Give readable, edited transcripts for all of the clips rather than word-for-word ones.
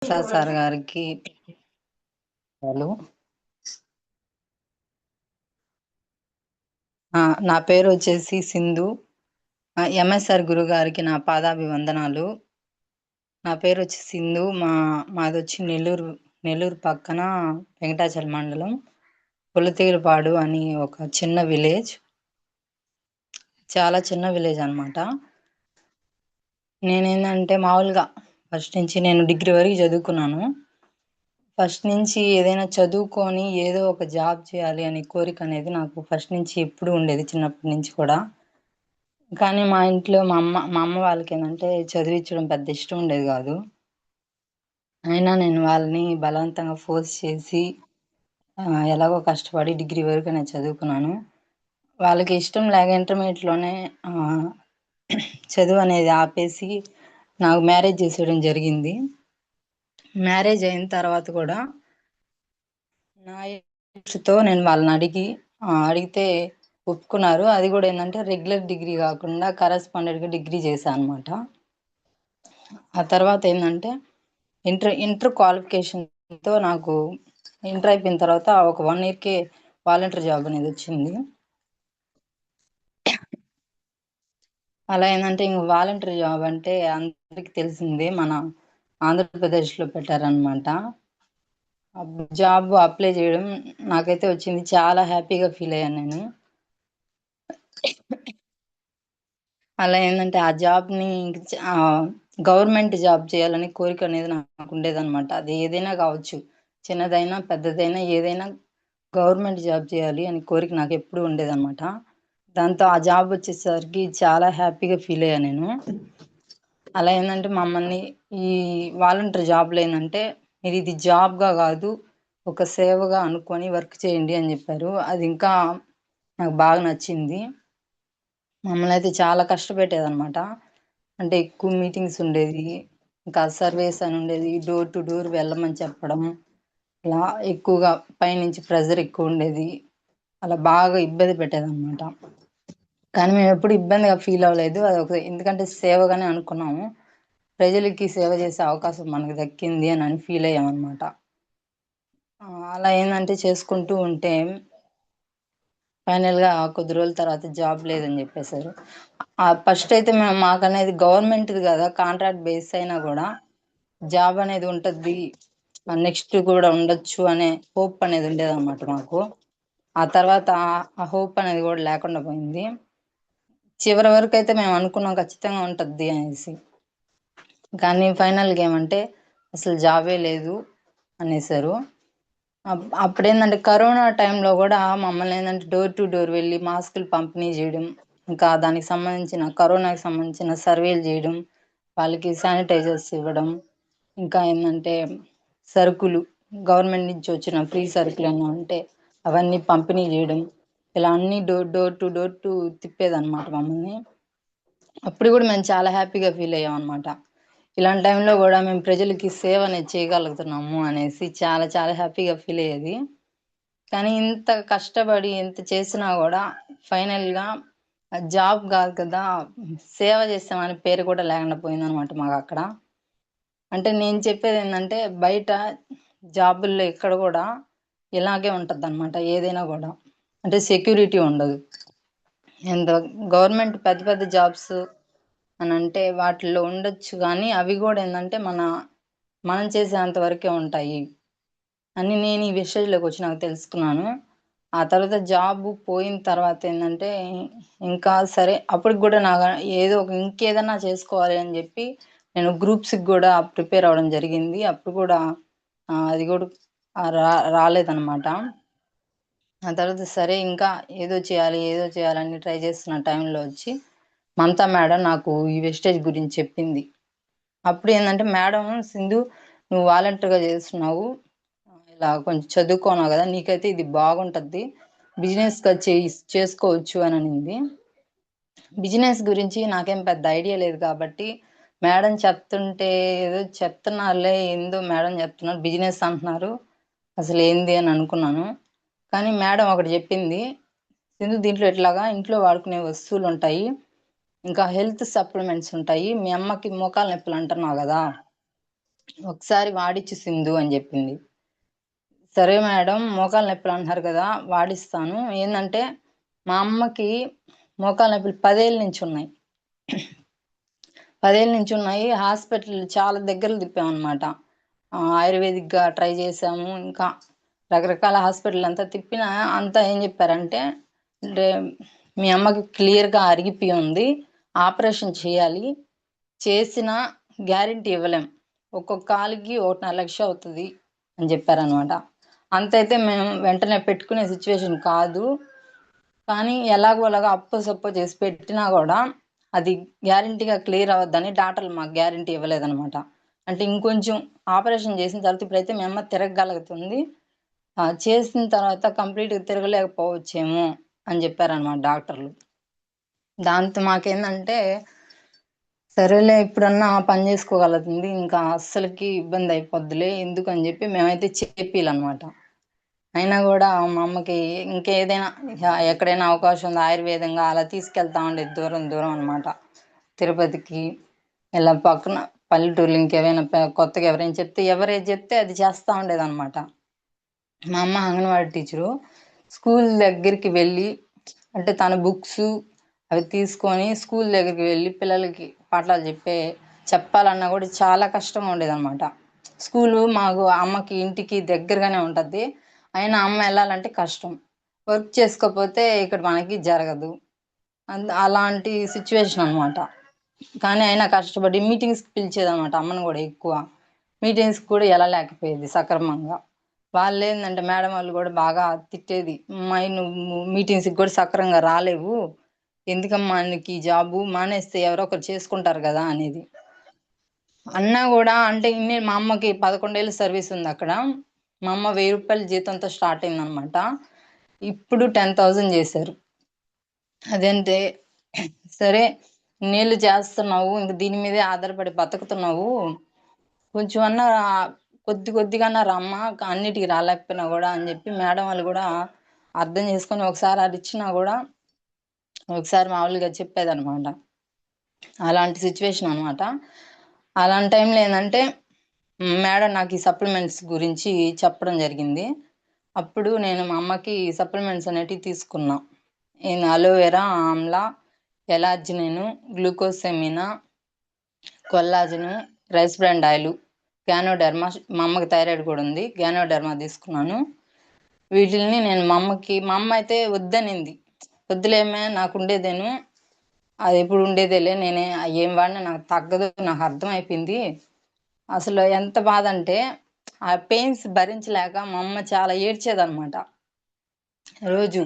Prasad sir గారికి hello. నా పేరు వచ్చేసి సింధు. ఎంఎస్ఆర్ గురువు గారికి నా పాదాభివందనాలు. నా పేరు వచ్చి సింధు. మాది వచ్చి నెల్లూరు పక్కన వెంకటాచల మండలం పులతీరుపాడు అని ఒక చిన్న విలేజ్. చాలా చిన్న విలేజ్ అన్నమాట. నేనేంటంటే మామూలుగా ఫస్ట్ నుంచి నేను డిగ్రీ వరకు చదువుకున్నాను. ఫస్ట్ నుంచి ఏదైనా చదువుకొని ఏదో ఒక జాబ్ చేయాలి అనే కోరిక అనేది నాకు ఫస్ట్ నుంచి ఎప్పుడు ఉండేది, చిన్నప్పటి నుంచి కూడా. కానీ మా ఇంట్లో మా అమ్మ వాళ్ళకి ఏంటంటే చదివించడం పెద్ద ఇష్టం ఉండేది కాదు. అయినా నేను వాళ్ళని బలవంతంగా ఫోర్స్ చేసి ఎలాగో కష్టపడి డిగ్రీ వరకు నేను చదువుకున్నాను. వాళ్ళకి ఇష్టం లేక ఇంటర్మీడియట్లోనే చదువు అనేది ఆపేసి నాకు మ్యారేజ్ చేసేయడం జరిగింది. మ్యారేజ్ అయిన తర్వాత కూడా నా ఇంట్రెస్ట్తో నేను వాళ్ళని అడిగితే ఒప్పుకున్నారు. అది కూడా ఏంటంటే రెగ్యులర్ డిగ్రీ కాకుండా కరస్పాండెంట్గా డిగ్రీ చేశాను అనమాట. ఆ తర్వాత ఏంటంటే ఇంటర్ క్వాలిఫికేషన్తో నాకు ఇంటర్ అయిపోయిన తర్వాత ఒక 1 ఇయర్కే వాలంటీర్ జాబ్ అనేది వచ్చింది. అలా ఏంటంటే ఇంక వాలంటీర్ జాబ్ అంటే అందరికీ తెలిసిందే, మన ఆంధ్రప్రదేశ్లో పెట్టారనమాట. జాబ్ అప్లై చేయడం నాకైతే వచ్చింది. చాలా హ్యాపీగా ఫీల్ అయ్యాను నేను. అలా ఏంటంటే ఆ జాబ్ని గవర్నమెంట్ జాబ్ చేయాలని కోరిక అనేది నాకు ఉండేదన్నమాట. అది ఏదైనా కావచ్చు, చిన్నదైనా పెద్దదైనా ఏదైనా గవర్నమెంట్ జాబ్ చేయాలి అని కోరిక నాకు ఎప్పుడు ఉండేదన్నమాట. దాంతో ఆ జాబ్ వచ్చేసరికి చాలా హ్యాపీగా ఫీల్ అయ్యాను నేను. అలా ఏంటంటే మమ్మల్ని ఈ వాలంటీర్ జాబ్లో ఏంటంటే మీరు ఇది జాబ్గా కాదు, ఒక సేవగా అనుకొని వర్క్ చేయండి అని చెప్పారు. అది ఇంకా నాకు బాగా నచ్చింది. మమ్మల్ని అయితే చాలా కష్టపెట్టేదన్నమాట. అంటే ఎక్కువ మీటింగ్స్ ఉండేది, ఇంకా సర్వేస్ అని ఉండేది, డోర్ టు డోర్ వెళ్ళమని చెప్పడం, ఇలా ఎక్కువగా పైనుంచి ప్రెజర్ ఎక్కువ ఉండేది. అలా బాగా ఇబ్బంది పెట్టేదన్నమాట. కానీ మేము ఎప్పుడు ఇబ్బందిగా ఫీల్ అవ్వలేదు. ఎందుకంటే సేవగానే అనుకున్నాము. ప్రజలకి సేవ చేసే అవకాశం మనకు దక్కింది అని ఫీల్ అయ్యామన్నమాట. అలా ఏంటంటే చేసుకుంటూ ఉంటే ఫైనల్గా కొద్ది రోజుల తర్వాత జాబ్ లేదని చెప్పేశారు. ఫస్ట్ అయితే మాకనేది గవర్నమెంట్ది కదా, కాంట్రాక్ట్ బేస్ అయినా కూడా జాబ్ అనేది ఉంటుంది, నెక్స్ట్ కూడా ఉండొచ్చు అనే హోప్ అనేది ఉండేదన్నమాట మాకు. ఆ తర్వాత ఆ హోప్ అనేది కూడా లేకుండా పోయింది. చివరి వరకు అయితే మేము అనుకున్నాం ఖచ్చితంగా ఉంటుంది అనేసి. కానీ ఫైనల్గా ఏమంటే అసలు జాబే లేదు అనేసారు. అప్పుడేంటంటే కరోనా టైంలో కూడా మమ్మల్ని ఏంటంటే డోర్ టు డోర్ వెళ్ళి మాస్కులు పంపిణీ చేయడం, ఇంకా దానికి సంబంధించిన కరోనాకి సంబంధించిన సర్వేలు చేయడం, వాళ్ళకి శానిటైజర్స్ ఇవ్వడం, ఇంకా ఏంటంటే సరుకులు గవర్నమెంట్ నుంచి వచ్చిన ఫ్రీ సరుకులు ఏమన్నా ఉంటే అవన్నీ పంపిణీ చేయడం, ఇలా అన్ని డోర్ టు తిప్పేదన్నమాట మమ్మల్ని. అప్పుడు కూడా మేము చాలా హ్యాపీగా ఫీల్ అయ్యాం అనమాట. ఇలాంటి టైంలో కూడా మేము ప్రజలకి సేవ అనేది చేయగలుగుతున్నాము అనేసి చాలా చాలా హ్యాపీగా ఫీల్ అయ్యేది. కానీ ఇంత కష్టపడి ఎంత చేసినా కూడా ఫైనల్గా జాబ్ కాదు కదా, సేవ చేస్తామని పేరు కూడా లేకుండా పోయిందనమాట మాకు అక్కడ. అంటే నేను చెప్పేది ఏంటంటే బయట జాబుల్లో ఎక్కడ కూడా ఇలాగే ఉంటుంది అనమాట. ఏదైనా కూడా అంటే సెక్యూరిటీ ఉండదు. ఎంత గవర్నమెంట్ పెద్ద పెద్ద జాబ్స్ అని అంటే వాటిల్లో ఉండొచ్చు, కానీ అవి కూడా ఏంటంటే మనం చేసేంత వరకే ఉంటాయి అని నేను ఈ విషయంలోకి వచ్చి నాకు తెలుసుకున్నాను. ఆ తర్వాత జాబ్ పోయిన తర్వాత ఏంటంటే ఇంకా సరే అప్పటికి కూడా నాకు ఏదో ఇంకేదన్నా చేసుకోవాలి అని చెప్పి నేను గ్రూప్స్కి కూడా ప్రిపేర్ అవ్వడం జరిగింది. అప్పుడు కూడా అది కూడా రాలేదన్నమాట. ఆ తర్వాత సరే ఇంకా ఏదో చేయాలని ట్రై చేస్తున్న టైంలో వచ్చి మమతా మేడం నాకు ఈ వెస్టేజ్ గురించి చెప్పింది. అప్పుడు ఏంటంటే మేడం, సింధు నువ్వు వాలంటీర్గా చేస్తున్నావు, ఇలా కొంచెం చదువుకున్నావు కదా, నీకైతే ఇది బాగుంటుంది, బిజినెస్గా చేసుకోవచ్చు అని అనింది. బిజినెస్ గురించి నాకేం పెద్ద ఐడియా లేదు కాబట్టి మేడం చెప్తుంటే ఏదో చెప్తున్నారులే, ఏందో మేడం చెప్తున్నారు, బిజినెస్ అంటున్నారు, అసలు ఏంది అని అనుకున్నాను. కానీ మేడం ఒకటి చెప్పింది, సింధు దీంట్లో ఇట్లాగా ఇంట్లో వాడుకునే వస్తువులు ఉంటాయి, ఇంకా హెల్త్ సప్లిమెంట్స్ ఉంటాయి, మీ అమ్మకి మోకాలు నొప్పులు అంటున్నావు కదా, ఒకసారి వాడిచ్చు సింధు అని చెప్పింది. సరే మేడం, మోకాలు నొప్పులు అంటున్నారు కదా, వాడిస్తాను. ఏంటంటే మా అమ్మకి మోకాలు నొప్పులు 10 ఏళ్ళ నుంచి ఉన్నాయి. 10 ఏళ్ళ నుంచి ఉన్నాయి. హాస్పిటల్ చాలా దగ్గరలు తిప్పామన్నమాట. ఆయుర్వేదిక్గా ట్రై చేసాము. ఇంకా రకరకాల హాస్పిటల్ అంతా తిప్పినా అంతా ఏం చెప్పారంటే, అంటే మీ అమ్మకి క్లియర్గా అరిగిపోయి ఉంది, ఆపరేషన్ చేయాలి, చేసిన గ్యారెంటీ ఇవ్వలేం, ఒక్కొక్క కాలుకి 1.5 లక్ష అవుతుంది అని చెప్పారనమాట. అంతైతే మేము వెంటనే పెట్టుకునే సిచ్యువేషన్ కాదు. కానీ ఎలాగో అలాగా అప్పు సప్పు చేసి పెట్టినా కూడా అది గ్యారెంటీగా క్లియర్ అవ్వద్దని డాక్టర్లు మాకు గ్యారెంటీ ఇవ్వలేదనమాట. అంటే ఇంకొంచెం ఆపరేషన్ చేసిన తర్వాత ఇప్పుడైతే మీ అమ్మ తిరగగలుగుతుంది, చేసిన తర్వాత కంప్లీట్గా తిరగలేకపోవచ్చేమో అని చెప్పారనమాట డాక్టర్లు. దాంతో మాకేందంటే సరేలే ఇప్పుడన్నా పని చేసుకోగలుగుతుంది, ఇంకా అస్సలకి ఇబ్బంది అయిపోద్దులే ఎందుకు అని చెప్పి మేమైతే చెప్పాలన్నమాట. అయినా కూడా మా అమ్మకి ఇంకేదైనా ఎక్కడైనా అవకాశం ఉంది ఆయుర్వేదంగా అలా తీసుకెళ్తా ఉండేది, దూరం దూరం అనమాట. తిరుపతికి ఇలా పక్కన పల్లెటూర్లు ఇంకేమైనా కొత్తగా ఎవరైనా చెప్తే ఎవరేది చెప్తే అది చేస్తూ ఉండేది అనమాట. మా అమ్మ అంగన్వాడీ టీచరు. స్కూల్ దగ్గరికి వెళ్ళి, అంటే తన బుక్స్ అవి తీసుకొని స్కూల్ దగ్గరికి వెళ్ళి పిల్లలకి పాఠాలు చెప్పాలన్నా కూడా చాలా కష్టంగా ఉండేది అనమాట. స్కూలు మాకు అమ్మకి ఇంటికి దగ్గరగానే ఉంటుంది, అయినా అమ్మ వెళ్ళాలంటే కష్టం, వర్క్ చేసుకోకపోతే ఇక్కడ మనకి జరగదు, అలాంటి సిచ్యువేషన్ అనమాట. కానీ అయినా కష్టపడి మీటింగ్స్కి పిలిచేదనమాట అమ్మను కూడా ఎక్కువ. మీటింగ్స్కి కూడా వెళ్ళలేకపోయేది సక్రమంగా. వాళ్ళు ఏంటంటే మేడం వాళ్ళు కూడా బాగా తిట్టేది, అమ్మాయి నువ్వు మీటింగ్స్కి కూడా సక్రమంగా రాలేవు, ఎందుకమ్మా నీకు ఈ జాబు, మానేస్తే ఎవరో ఒకరు చేసుకుంటారు కదా అనేది. అన్నా కూడా అంటే మా అమ్మకి 11 ఏళ్ళ సర్వీస్ ఉంది అక్కడ. మా అమ్మ 1000 రూపాయల జీతంతో స్టార్ట్ అయిందనమాట. ఇప్పుడు 10,000 చేశారు. అదంటే సరే నీళ్ళు చేస్తున్నావు, ఇంక దీని మీదే ఆధారపడి బతుకుతున్నావు, కొంచెం అన్నా కొద్ది కొద్దిగా రమ్మ, అన్నిటికి రాలేకపోయినా కూడా అని చెప్పి మేడం వాళ్ళు కూడా అర్థం చేసుకొని ఒకసారి అది ఇచ్చినా కూడా ఒకసారి మామూలుగా చెప్పేదనమాట. అలాంటి సిచ్యువేషన్ అనమాట. అలాంటి టైంలో ఏంటంటే మేడం నాకు ఈ సప్లిమెంట్స్ గురించి చెప్పడం జరిగింది. అప్పుడు నేను మా అమ్మకి సప్లిమెంట్స్ అనేటివి తీసుకున్నా. అలోవెరా, ఆమ్లా, ఎలార్జినిన్, గ్లూకోసెమినా, collagen, rice bran oil, ganoderma, మా అమ్మకి థైరాయిడ్ కూడా ఉంది, గ్యానోడర్మా తీసుకున్నాను. వీటిని నేను మా అమ్మ అయితే వద్దనింది, వద్దులేమే నాకు ఉండేదేను, అది ఎప్పుడు ఉండేదేలే, నేనే ఏం వాడినా నాకు తగ్గదు, నాకు అర్థమైపోయింది. అసలు ఎంత బాధ అంటే ఆ పెయిన్స్ భరించలేక మా అమ్మ చాలా ఏడ్చేదనమాట రోజు.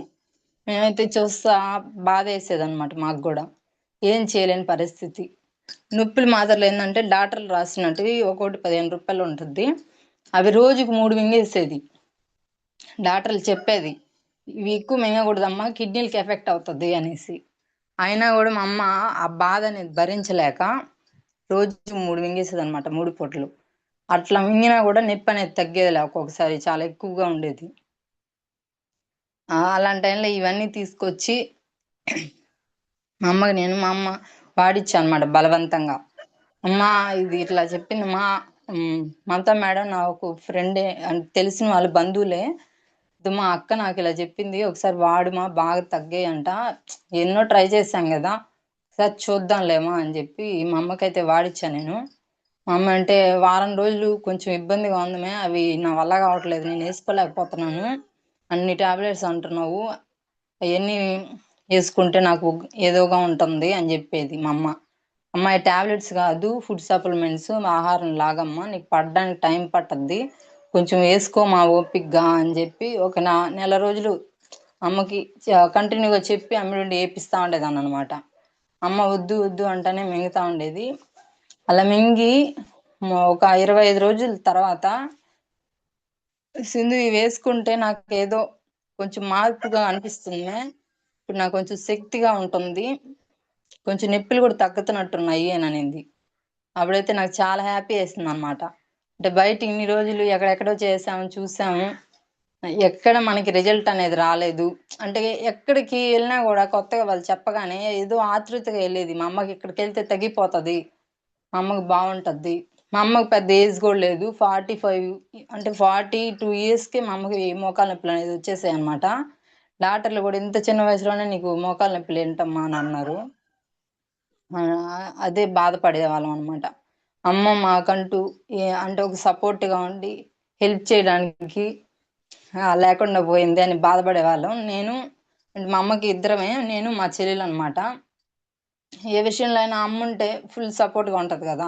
మేమైతే చూస్తా బాధ వేసేదనమాట మాకు కూడా, ఏం చేయలేని పరిస్థితి. నొప్పులు మాత్రలు ఏంటంటే డాక్టర్లు రాసినట్టువి ఒక్కోటి 15 రూపాయలు ఉంటుంది, అవి రోజుకు 3 మింగేసేది. డాక్టర్లు చెప్పేది ఇవి ఎక్కువ మింగకూడదమ్మా, కిడ్నీలకి ఎఫెక్ట్ అవుతుంది అనేసి. అయినా కూడా మా అమ్మ ఆ బాధ అనేది భరించలేక రోజు 3 మింగేసేది అనమాట, 3 పూటలు. అట్లా మింగినా కూడా నొప్పి అనేది తగ్గేదిలే, ఒక్కొక్కసారి చాలా ఎక్కువగా ఉండేది. అలాంటి టైంలో ఇవన్నీ తీసుకొచ్చి మా అమ్మ వాడిచ్చా అనమాట బలవంతంగా. అమ్మా ఇది ఇట్లా చెప్పింది మమతా మేడం, నాకు ఫ్రెండే అంటే తెలిసిన వాళ్ళ బంధువులే, మా అక్క నాకు ఇలా చెప్పింది, ఒకసారి వాడుమా బాగా తగ్గాయంట, ఎన్నో ట్రై చేశాం కదా, ఒకసారి చూద్దాంలేమా అని చెప్పి మా అమ్మకైతే వాడిచ్చా నేను. మా అమ్మ అంటే వారం రోజులు కొంచెం ఇబ్బందిగా ఉందమే, అవి నా వల్ల కావట్లేదు, నేను వేసుకోలేకపోతున్నాను, అన్ని టాబ్లెట్స్ అంటున్నావు, అవన్నీ వేసుకుంటే నాకు ఏదోగా ఉంటుంది అని చెప్పేది మా అమ్మ. అమ్మాయి టాబ్లెట్స్ కాదు, ఫుడ్ సప్లిమెంట్స్, ఆహారం లాగమ్మా, నీకు పడడానికి టైం పట్టద్ది, కొంచెం వేసుకో మా ఓపికగా అని చెప్పి ఒక నెల రోజులు అమ్మకి కంటిన్యూగా చెప్పి అమ్మ నుండి వేపిస్తూ ఉండేదాన్ని అనమాట. అమ్మ వద్దు వద్దు అంటేనే మింగుతూ ఉండేది. అలా మింగి ఒక 25 రోజుల తర్వాత సింధు ఇవి వేసుకుంటే నాకు ఏదో కొంచెం మార్పుగా అనిపిస్తుంది, ఇప్పుడు నాకు కొంచెం శక్తిగా ఉంటుంది, కొంచెం నొప్పులు కూడా తగ్గుతున్నట్టున్నాయి అని అనింది. అప్పుడైతే నాకు చాలా హ్యాపీ వేస్తుంది అనమాట. అంటే బయట ఇన్ని రోజులు ఎక్కడెక్కడో చేసాము చూసాము, ఎక్కడ మనకి రిజల్ట్ అనేది రాలేదు. అంటే ఎక్కడికి వెళ్ళినా కూడా కొత్తగా వాళ్ళు చెప్పగానే ఏదో ఆతృతగా వెళ్ళేది, మా అమ్మకి ఇక్కడికి వెళ్తే తగ్గిపోతుంది, మా అమ్మకి బాగుంటుంది, మా అమ్మకి పెద్ద ఏజ్ కూడా లేదు. 45 అంటే 42 ఇయర్స్‌కే మా అమ్మకి మోకాళ్ళ నొప్పులు అనేది వచ్చేసాయి అనమాట. డాక్టర్లు కూడా ఇంత చిన్న వయసులోనే నీకు మోకాళ్ళ నొప్పులు ఏంటమ్మా అని అన్నారు. అదే బాధపడేవాళ్ళం అనమాట. అమ్మ మాకంటూ అంటే ఒక సపోర్ట్‌గా ఉండి హెల్ప్ చేయడానికి లేకుండా పోయింది అని బాధపడేవాళ్ళం. నేను మా అమ్మకి ఇద్దరమే. నేను మా చెల్లెలనమాట. ఏ విషయంలో అయినా అమ్ముంటే ఫుల్ సపోర్ట్‌గా ఉంటది గదా!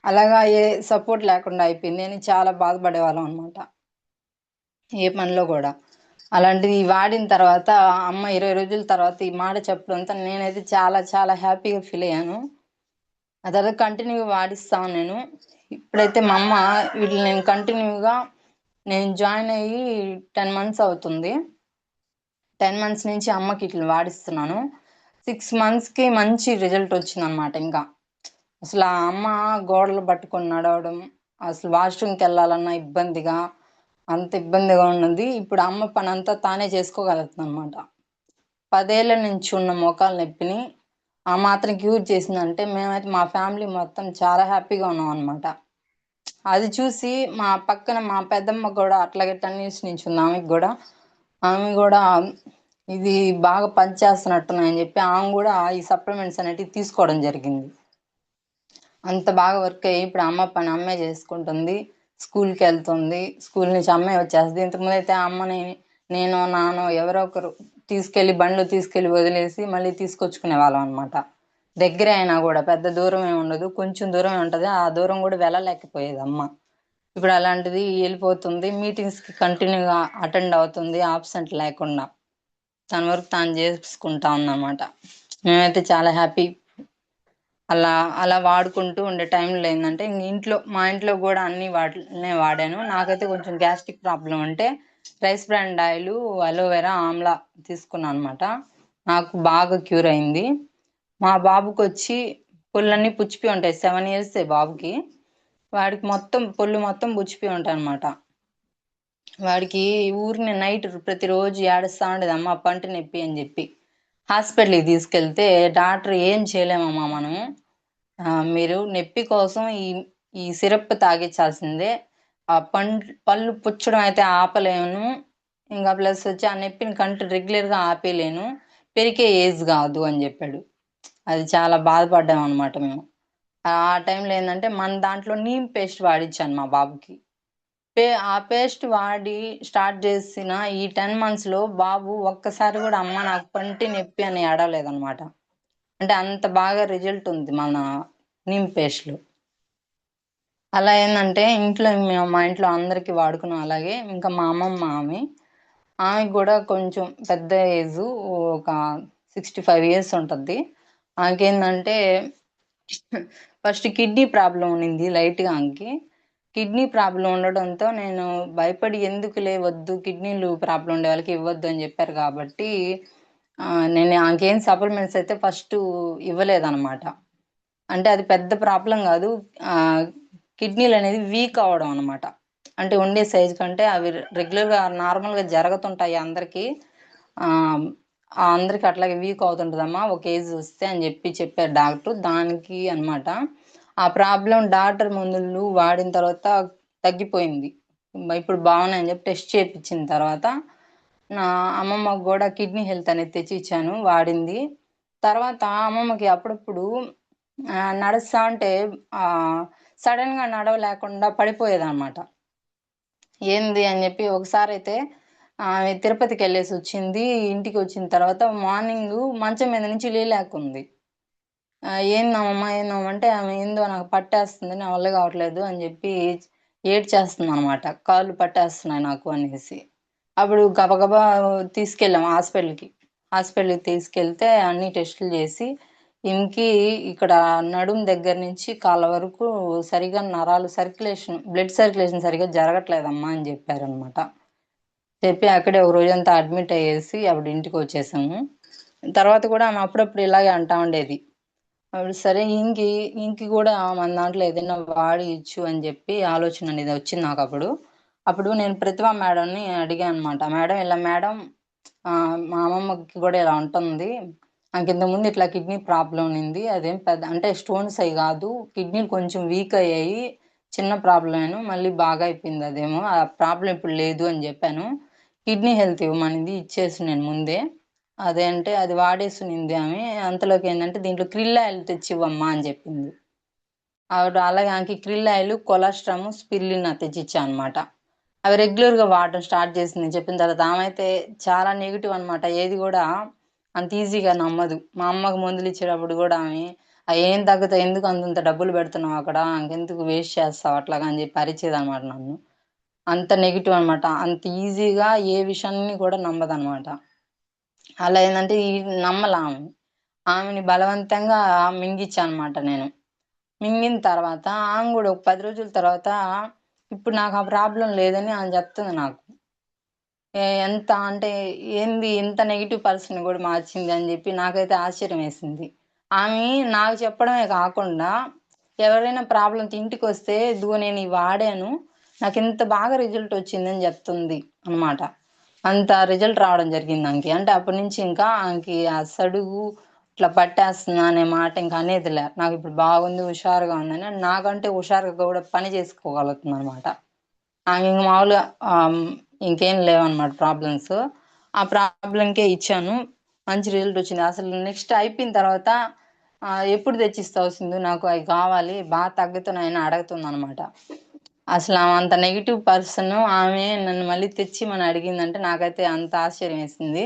అలాగా ఏ సపోర్ట్ లేకుండా అయిపోయింది అని చాలా బాధపడేవాళ్ళం అనమాట. ఏ పనిలో గూడా. అలాంటిది వాడిన తర్వాత అమ్మ 20 రోజుల తర్వాత ఈ మాట చెప్పడంతో నేనైతే చాలా చాలా హ్యాపీగా ఫీల్ అయ్యాను. ఆ తర్వాత కంటిన్యూగా వాడిస్తాను నేను. ఇప్పుడైతే మా అమ్మ వీటిని నేను కంటిన్యూగా నేను జాయిన్ అయ్యి 10 మంత్స్ అవుతుంది. 10 మంత్స్ నుంచి అమ్మకి ఇట్లా వాడిస్తున్నాను. 6 మంత్స్‌కి మంచి రిజల్ట్ వచ్చిందనమాట ఇంకా. అసలు ఆ అమ్మ గోడలు పట్టుకొని నడవడం, అసలు వాష్‌రూమ్‌కెళ్ళాలన్నా ఇబ్బందిగా, అంత ఇబ్బందిగా ఉన్నది. ఇప్పుడు అమ్మ పనంతా తానే చేసుకోగలుగుతుందనమాట. 10 ఏళ్ల నుంచి ఉన్న మోకాళ్ళ నొప్పిని ఆ మాత్రం క్యూర్ చేసిందంటే మేమైతే మా ఫ్యామిలీ మొత్తం చాలా హ్యాపీగా ఉన్నామనమాట. అది చూసి మా పక్కన మా పెద్దమ్మ గూడా అట్లాగే 10 ఇయర్స్ నుంచి ఉంది ఆమెకి గూడా. ఆమె గూడా ఇది బాగా పనిచేస్తున్నట్టున్నాయని జెప్పి ఆమె గూడా ఈ సప్లిమెంట్స్ అనేటివి తీసుకోవడం జరిగింది. అంత బాగా వర్క్ అయ్యి ఇప్పుడు అమ్మ పని అమ్మే చేసుకుంటుంది. స్కూల్‌కెళ్తుంది. స్కూల్ నుంచి అమ్మే వచ్చేస్తది. ఇంతకుముందయితే అమ్మని నేను, నాన్నో ఎవరో ఒకరు తీసుకెళ్ళి బండిలో తీసుకెళ్ళి వదిలేసి మళ్ళీ తీసుకొచ్చుకునేవాళ్ళం అనమాట. దగ్గరే అయినా గూడా పెద్ద దూరం ఏమి ఉండదు. కొంచెం దూరమే ఉంటది. ఆ దూరం గూడా వెళ్ళలేకపోయేది అమ్మ. ఇప్పుడు అలాంటిది ఎళ్ళిపోతుంది. మీటింగ్స్‌కి కంటిన్యూగా అటెండ్ అవుతుంది. ఆబ్సెంట్ లేకుండా. తన వరకు తాను జేసుకుంటా ఉందనమాట. మేమైతే చాలా హ్యాపీ. అలా అలా వాడుకుంటూ ఉండే టైంలో ఏందంటే మా ఇంట్లో గూడా అన్ని వాటిలనే వాడాను. నాకైతే కొంచెం గ్యాస్ట్రిక్ ప్రాబ్లమ్ ఉంటే rice bran oil, aloe vera, amla తీసుకున్నాననమాట. నాకు బాగా క్యూర్ అయింది. మా బాబుకొచ్చి పళ్ళన్నీ పుచ్చిపోయి ఉంటాయి. 7 ఇయర్సే బాబుకి. వాడికి మొత్తం పళ్ళు మొత్తం పుచ్చిపోయి ఉంటాయనమాట. వాడికి ఊరినే నైట్ ప్రతిరోజు ఏడుస్తా ఉండేది. అమ్మ పంటి నొప్పి అని జెప్పి. హాస్పిటల్‌కి తీసుకెళ్తే డాక్టర్ "ఏం చేయలేమమ్మా మనం. మీరు నొప్పి కోసం ఈ సిరప్ తాగిచ్చాల్సిందే. ఆ పళ్ళు పుచ్చడం అయితే ఆపలేను. ఇంకా ప్లస్ వచ్చి ఆ నొప్పిని రెగ్యులర్‌గా ఆపేయలేను. పెరికే ఏజ్ గాదు" అని జెప్పాడు. అది చాలా బాధపడ్డామనమాట మేము. ఆ టైంలో ఏందంటే మన దాంట్లో నీమ్ పేస్ట్ వాడిచ్చాను మా బాబుకి. ఆ పేస్ట్ వాడి స్టార్ట్ చేసిన ఈ 10 మంత్స్‌లో బాబు ఒక్కసారి గూడా అమ్మ నాకు పంటి నొప్పి అని ఏడవలేదనమాట. అంటే అంత బాగా రిజల్ట్ ఉంది మన నీమ్ పేస్ట్‌లో. అలా ఏందంటే మా ఇంట్లో అందరికి వాడుకున్నాం అలాగే. ఇంకా మా అమ్మమ్మ ఆమెకి గూడా కొంచెం పెద్ద ఏజు ఒక 65 ఇయర్స్ ఉంటది. ఆమెకేందంటే ఫస్ట్ కిడ్నీ ప్రాబ్లమ్ ఉండింది లైట్‌గా ఆమెకి. కిడ్నీ ప్రాబ్లమ్ ఉండడంతో నేను భయపడి ఎందుకులే వద్దు కిడ్నీలు ప్రాబ్లమ్ ఉండే వాళ్ళకి ఇవ్వద్దు అని జెప్పారు గాబట్టి నేను ఆమెకేం సప్లిమెంట్స్ అయితే ఫస్టు ఇవ్వలేదనమాట. అంటే అది పెద్ద ప్రాబ్లమ్ గాదు. ఆహ్, కిడ్నీలనేది వీక్ అవ్వడం అనమాట. అంటే ఉండే సైజ్ కంటే అవి రెగ్యులర్‌గా నార్మల్‌గా జరుగుతుంటాయి అందరికి. ఆహ్, అందరికి అట్లాగే వీక్ అవుతుంటదమ్మా ఒక ఏజ్ వస్తే అని చెప్పారు డాక్టర్. దానికి అనమాట. ఆ ప్రాబ్లమ్ డాక్టర్ మందులు వాడిన తర్వాత తగ్గిపోయింది. ఇప్పుడు బాగున్నాయని చెప్పి టెస్ట్ చేపిచ్చిన తర్వాత నా అమ్మమ్మకి గూడా కిడ్నీ హెల్త్ అనేది తెచ్చిచ్చాను వాడింది. తర్వాత అమ్మమ్మకి అప్పుడప్పుడు నడుస్తా ఉంటే ఆహ్, సడెన్‌గా నడవలేకుండా పడిపోయేదనమాట. ఏంది అని జెప్పి ఒకసారైతే ఆమె తిరుపతికెళ్ళేసొచ్చింది. ఇంటికొచ్చిన తర్వాత మార్నింగు మంచం మీద నుంచి లేయలేకుంది. "ఏందమ్మమ్మ? ఏందమ్మా?" అంటే ఆమె ఏందో నాకు పట్టేస్తుంది. నా వల్ల గావట్లేదు అని జెప్పి ఏడ్చేస్తుందనమాట. కాళ్ళు పట్టేస్తున్నాయి నాకు అనేసి. అప్పుడు గబగబా తీసుకెళ్ళాం హాస్పిటల్‌కి. హాస్పిటల్‌కి తీసుకెళ్తే అన్ని టెస్టులు జేసి, ఈమెకి ఇక్కడ నడుము దగ్గర నుంచి కాళ్ళ వరకు సరిగ్గా నరాలు బ్లడ్ సర్క్యులేషన్ సరిగ్గా జరగట్లేదమ్మా అని జెప్పారనమాట. చెప్పి అక్కడే ఒక రోజంతా అడ్మిట్ అయ్యేసి అప్పుడు ఇంటికొచ్చేసాము. తర్వాత కూడా ఆమె అప్పుడప్పుడు ఇలాగే అంటా ఉండేది. అప్పుడు సరే ఇంకి గూడా మన దాంట్లో ఏదైనా వాడియొచ్చు అని జెప్పి ఆలోచన అనేది వచ్చింది నాకప్పుడు. అప్పుడు నేను ప్రతిభ మేడంని అడిగాననమాట. మేడం మా అమ్మమ్మకి గూడా ఇలా ఉంటుంది. నాకింతకుముందు ఇట్లా కిడ్నీ ప్రాబ్లమ్ ఉండింది. అదేం పెద్ద అంటే స్టోన్స్ అయి గాదు. కిడ్నీలు కొంచెం వీక్ అయ్యాయి. చిన్న ప్రాబ్లమేను మళ్ళీ బాగా అయిపోయింది అదేమో. ఆ ప్రాబ్లమ్ ఇప్పుడు లేదు అని జెప్పాను. కిడ్నీ హెల్త్ ఇవ్వమనింది. ఇచ్చేసి నేను ముందే. అదే అంటే అది వాడేసునింది ఆమె. అంతలోకేందంటే దీంట్లో క్రిల్ ఆయిల్ తెచ్చివ్వమ్మా అని జెప్పింది. ఆవిడ అలాగే ఆమెకి క్రిల్ ఆయిల్, కొలెస్ట్రామ్, స్పిరులినా తెచ్చిచ్చా అనమాట. అవి రెగ్యులర్‌గా వాడడం స్టార్ట్ చేసింది. చెప్పిన తర్వాత ఆమైతే చాలా నెగెటివ్ అనమాట. ఏది గూడా అంత ఈజీగా నమ్మదు. మా అమ్మకు మందులిచ్చేటప్పుడు గూడా ఆమె "అయేం తగ్గుతాయి ఎందుకు అంతంత డబ్బులు పెడుతున్నావు అక్కడ? ఇంకెందుకు వేస్ట్ చేస్తావు అట్లాగా" అని చెప్పి అరిచేదనమాట నన్ను. అంత నెగెటివ్ అనమాట. అంత ఈజీగా ఏ విషయాన్ని కూడా నమ్మదనమాట. అలా ఏందంటే నమ్మలా ఆమె. ఆమెని బలవంతంగా మింగిచ్చా అనమాట నేను. మింగిన తర్వాత ఆమె గూడా ఒక 10 రోజుల తర్వాత ఇప్పుడు నాకు ఆ ప్రాబ్లమ్ లేదని ఆమె చెప్తుంది నాకు. ఎంత అంటే ఏంది ఇంత నెగెటివ్ పర్సన్‌ని గూడా మార్చింది అని జెప్పి నాకైతే ఆశ్చర్యమేసింది. ఆమె నాకు చెప్పడమే కాకుండా ఎవరైనా ప్రాబ్లమ్‌తో ఇంటికొస్తే ఇదిగో నేను ఇవి వాడాను. నాకింత బాగా రిజల్ట్ వచ్చిందని జెప్తుంది అనమాట. అంత రిజల్ట్ రావడం జరిగింది ఆమెకి. అంటే అప్పటి నుంచి ఇంకా ఆమెకి ఆ సడుగు ఇట్లా పట్టేస్తుంది అనే మాట ఇంక అనేదిలే. నాకిప్పుడు బాగుంది, హుషారుగా ఉందని నాకంటే హుషారుగా కూడా పని చేసుకోగలుగుతుందనమాట. ఇంక మామూలుగా ఇంకేం లేవనమాట ప్రాబ్లమ్స్. ఆ ప్రాబ్లమ్‌కే ఇచ్చాను. మంచి రిజల్ట్ వచ్చింది. అసలు నెక్స్ట్ అయిపోయిన తర్వాత "ఎప్పుడు తెచ్చిస్తావు సింధు? నాకు అయి కావాలి. తగ్గుతున్నాయని" అడుగుతుందనమాట. అసలు ఆమె అంత నెగెటివ్ పర్సన్ ఆమె నన్ను మళ్ళీ తెచ్చిమని అడిగిందంటే నాకైతే అంత ఆశ్చర్యమేసింది.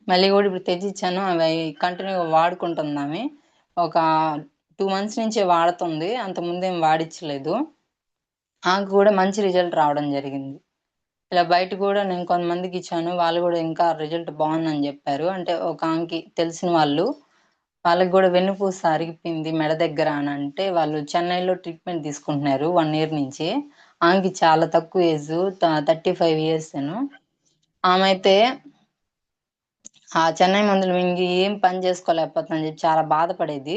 మళ్ళీ గూడా ఇప్పుడు తెచ్చిచ్చాను. అవి కంటిన్యూ‌గా వాడుకుంటుందామె. ఒక 2 మంత్స్ నుంచే వాడుతుంది. అంతకుముందేం వాడిచ్చలేదు. ఆమెకు గూడా మంచి రిజల్ట్ రావడం జరిగింది. ఇలా బయట గూడా నేను కొంతమందికిచ్చాను. వాళ్ళు గూడా ఇంకా రిజల్ట్ బావుందని జెప్పారు. అంటే ఒక ఆమెకి తెలిసిన వాళ్ళు. వాళ్ళకి గూడా వెన్నుపూస అరిగిపోయింది మెడ దగ్గర అనంటే, వాళ్ళు చెన్నైలో ట్రీట్‌మెంట్ తీసుకుంటున్నారు 1 ఇయర్ నుంచి. ఆమెకి చాలా తక్కువ ఏజు 35 ఇయర్సేను. ఆమైతే ఆ చెన్నై మందులు మింగి ఏం పని జేసుకోలేకపోతుందని జెప్పి చాలా బాధపడేది.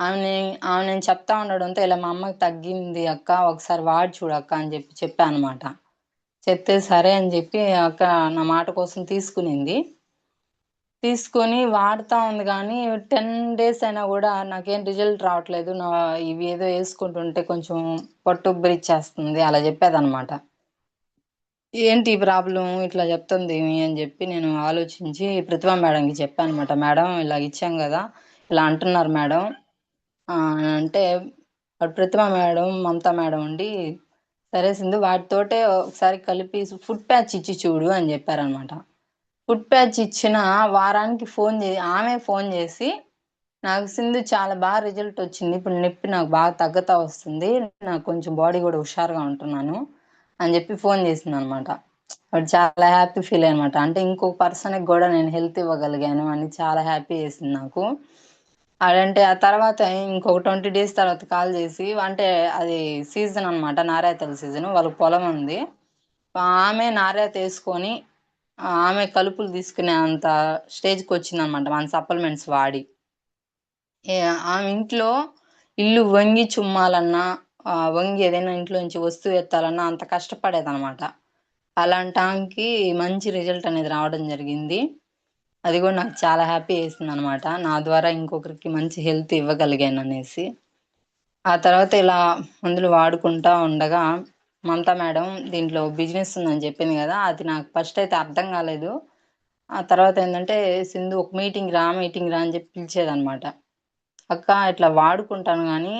ఆమెని ఆమె నేను చెప్తా ఉండడంతో, ఇలా మా అమ్మకి తగ్గింది అక్క ఒకసారి వాడి చూడక్క అని చెప్పా అనమాట. చెప్తే సరే అని జెప్పి అక్క నా మాట కోసం తీసుకునింది. తీసుకొని వాడతా ఉంది గానీ 10 డేస్ అయినా గూడా నాకేం రిజల్ట్ రావట్లేదు. ఇవేదో యేసుకుంటుంటే కొంచెం పొట్టుబ్బరిచ్చేస్తుంది అలా జెప్పేదనమాట. ఏంటి ఈ ప్రాబ్లమ్ ఇట్లా జెప్తుందీమె అని జెప్పి నేను ఆలోచించి ప్రతిభా మేడంకి చెప్పానన్నమాట. మేడం ఇలాగ ఇచ్చాం గదా! ఇలా అంటున్నారు మేడం. అంటే అప్పుడు ప్రతిభా మేడం, మమతా మేడం ఉండి, "సరే సింధు వాటితోటే ఒకసారి కలిపి ఫుడ్ ప్యాచ్ ఇచ్చి చూడు" అని జెప్పారనమాట. ఫుడ్ ప్యాచ్ ఇచ్చిన వారానికి ఆమె ఫోను జేసి, "నాకు సింధు చాలా రిజల్ట్ వచ్చింది. ఇప్పుడు నొప్పి నాకు బాగా తగ్గుతా వస్తుంది. నాకు కొంచెం బాడీ గూడా హుషారుగా ఉంటున్నాను" అని జెప్పి ఫోను జేసిందనమాట. అప్పుడు చాలా హ్యాపీ ఫీల్ అయ్యానమాట. అంటే ఇంకొక పర్సన్‌కి గూడా నేను హెల్త్ ఇవ్వగలిగాను అని చాలా హ్యాపీ యేసింది నాకు. అదంటే ఆ తర్వాత ఇంకొక 20 డేస్ తర్వాత కాల్ జేసి అంటే అది సీజన్ అనమాట. నారాయతల సీజను. వాళ్ళకి పొలం ఉంది. ఆమె నారాయతేసుకొని ఆమె కలుపులు తీసుకునే అంత స్టేజ్‌కొచ్చిందనమాట. మన సప్లిమెంట్స్ వాడి. ఆమె ఇంట్లో ఇల్లు వంగి చుమ్మాలన్నా, వంగి ఏదైనా ఇంట్లో నుంచి వస్తువు ఎత్తాలన్నా అంత కష్టపడేదనమాట. అలాంటామెకి మంచి రిజల్ట్ అనేది రావడం జరిగింది. అది గూడా నాకు చాలా హ్యాపీ యేసిందనమాట. నా ద్వారా ఇంకొకరికి మంచి హెల్త్ ఇవ్వగలిగాననేసి. ఆ తర్వాత ఇలా మందులు వాడుకుంటా ఉండగా, మమతా మేడం దీంట్లో బిజినెస్ ఉందని చెప్పింది గదా! అది నాకు ఫస్ట్ అయితే అర్థం గాలేదు. ఆ తర్వాత ఏందంటే, "సింధు ఒక మీటింగ్ రా" అని చెప్పి పిలిచేదనమాట. "అక్క ఇట్లా వాడుకుంటాను గానీ,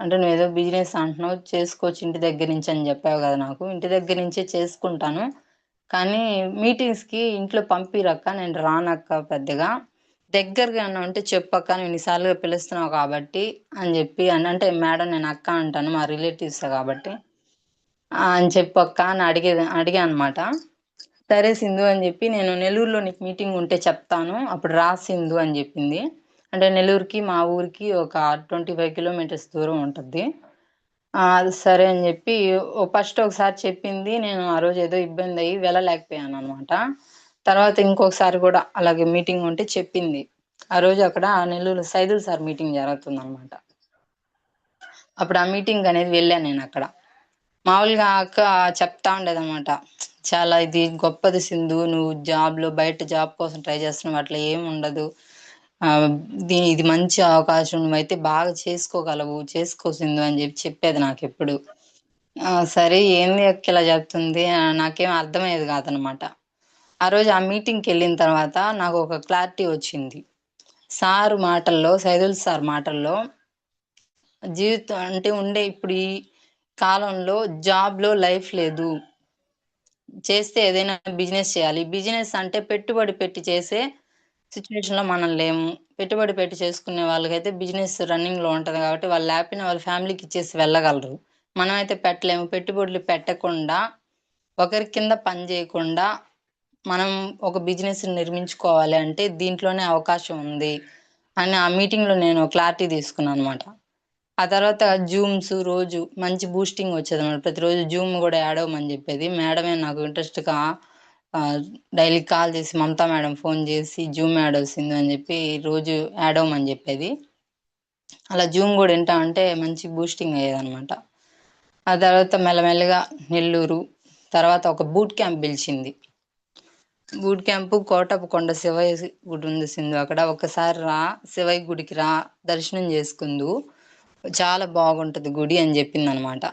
అంటే నువ్వేదో బిజినెస్ అంటున్నావు చేసుకోవచ్చు ఇంటి దగ్గర నుంచి అని జెప్పావు గదా నాకు. ఇంటి దగ్గర నుంచే చేసుకుంటాను. కానీ మీటింగ్స్‌కి ఇంట్లో పంపియరక్క. నేను రానక్క పెద్దగా. దగ్గరగా ఏమన్నా ఉంటే చెప్పక్క. నువ్వు ఇన్ని సార్లుగా పిలుస్తున్నావు కాబట్టి" అని జెప్పి అంటే మేడం నేను అక్క అంటాను. మా రిలేటివ్సే గాబట్టి. అని చెప్పక్క అని అడిగా అనమాట. సరే సింధు అని జెప్పి నేను నెల్లూరులో నీకు మీటింగ్ ఉంటే చెప్తాను. అప్పుడు రా సింధు అని జెప్పింది. అంటే నెల్లూరుకి, మా ఊరికి ఒక 25 కిలోమీటర్స్ దూరం ఉంటది. అది సరే అని జెప్పి ఫస్ట్ ఒకసారి చెప్పింది. నేను ఆ రోజు ఏదో ఇబ్బందయ్యి వెళ్ళలేకపోయాననమాట. తర్వాత ఇంకొకసారి గూడా అలాగే మీటింగ్ ఉంటే చెప్పింది. ఆ రోజు అక్కడ నెల్లూరులో సైదులు సార్ మీటింగ్ జరుగుతుందనమాట. అప్పుడు ఆ మీటింగ్‌కనేది వెళ్ళా నేనక్కడ. మామూలుగా ఆ అక్క చెప్తా ఉండేదనమాట. చాలా ఇది గొప్పది సింధు. నువ్వు బయట జాబ్ కోసం ట్రై చేస్తున్నావు. అట్లా ఏముండదు. ఆహ్, ఇది మంచి అవకాశం. నువ్వైతే బాగా చేసుకోగలవు. చేసుకో సింధు అని చెప్పేది నాకెప్పుడు. సరే ఏంది అక్క ఇలా చెప్తుంది? నాకేం అర్థమయ్యేది కాదనమాట. ఆ రోజు ఆ మీటింగ్‌కెళ్ళిన తర్వాత నాకు ఒక క్లారిటీ వచ్చింది. సార్ మాటల్లో, సైదుల్ సార్ మాటల్లో జీవితం అంటే ఉండే ఇప్పుడు ఈ కాలంలో జాబ్‌లో లైఫ్ లేదు. చేస్తే ఏదైనా బిజినెస్ చేయాలి. బిజినెస్ అంటే పెట్టుబడి పెట్టి చేసే సిట్యుయేషన్‌లో మనం లేము. పెట్టుబడి పెట్టి చేసుకునే వాళ్ళకైతే బిజినెస్ రన్నింగ్‌లో ఉంటది కాబట్టి వాళ్ళు లేకపోయినా వాళ్ళ ఫ్యామిలీకి ఇచ్చేసి వెళ్ళగలరు. మనమైతే పెట్టలేము. పెట్టుబడులు పెట్టకుండా, ఒకరి కింద పని చేయకుండా మనం ఒక బిజినెస్‌ని నిర్మించుకోవాలి అంటే దీంట్లోనే అవకాశం ఉంది అని ఆ మీటింగ్‌లో నేను క్లారిటీ తీసుకున్నాననమాట. ఆ తర్వాత జూమ్స్ రోజు మంచి బూస్టింగ్ వచ్చేదనమాట. ప్రతిరోజు జూమ్ గూడా యాడ్ అవ్వమని జెప్పేది. మేడమే నాకు ఇంట్రెస్ట్‌గా ఆహ్, డైలీ కాల్ చేసి మమతా మేడం ఫోన్ చేసి జూమ్ యాడ్ ఒచ్చింది అని జెప్పి రోజు యాడ్ అవ్వమని జెప్పేది. అలా జూమ్ గూడా ఇంటా ఉంటే మంచి బూస్టింగ్ అయ్యేదనమాట. ఆ తర్వాత మెల్లమెల్లగా నెల్లూరు, తర్వాత ఒక బూట్ క్యాంప్ పిలిచింది. బూట్ క్యాంపు కోటప్పకొండ శివయ్య గుడి ఉంది సింధు అక్కడ. ఒక్కసారి రా, శివయ్య గుడికి రా, దర్శనం చేసుకుందువు. చాలా బాగుంటది గుడి అని జెప్పిందనమాట.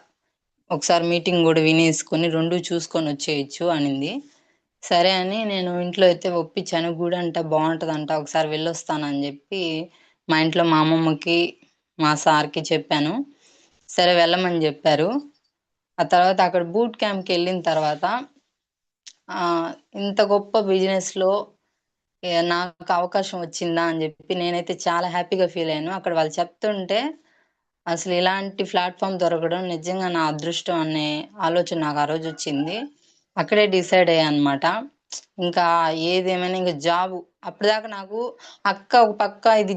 ఒకసారి మీటింగ్ గూడా వినేసుకొని 2 చూసుకొనొచ్చేయొచ్చు అనింది. సరే అని నేను ఇంట్లో అయితే ఒప్పించాను. గుడంట బావుంటదంట. ఒకసారి వెళ్ళొస్తానని జెప్పి మా ఇంట్లో మా అమ్మమ్మకి, మా సార్‌కి చెప్పాను. సరే వెళ్ళమని జెప్పారు. ఆ తర్వాత అక్కడ బూట్ క్యాంప్‌కెళ్ళిన తర్వాత ఆహ్, ఇంత గొప్ప బిజినెస్‌లో నాకు అవకాశం వచ్చిందా అని జెప్పి నేనైతే చాలా హ్యాపీగా ఫీల్ అయ్యాను. అక్కడ వాళ్ళు చెప్తుంటే అసలు ఇలాంటి ప్లాట్‌ఫార్మ్ దొరకడం నిజంగా నా అదృష్టం అనే ఆలోచన నాకు ఆ రోజొచ్చింది. అక్కడే డిసైడ్ అయ్యా అనమాట. ఇంకా ఏదేమైనా ఇంక జాబు అప్పటిదాకా నాకు అక్క ఒక పక్క ఇది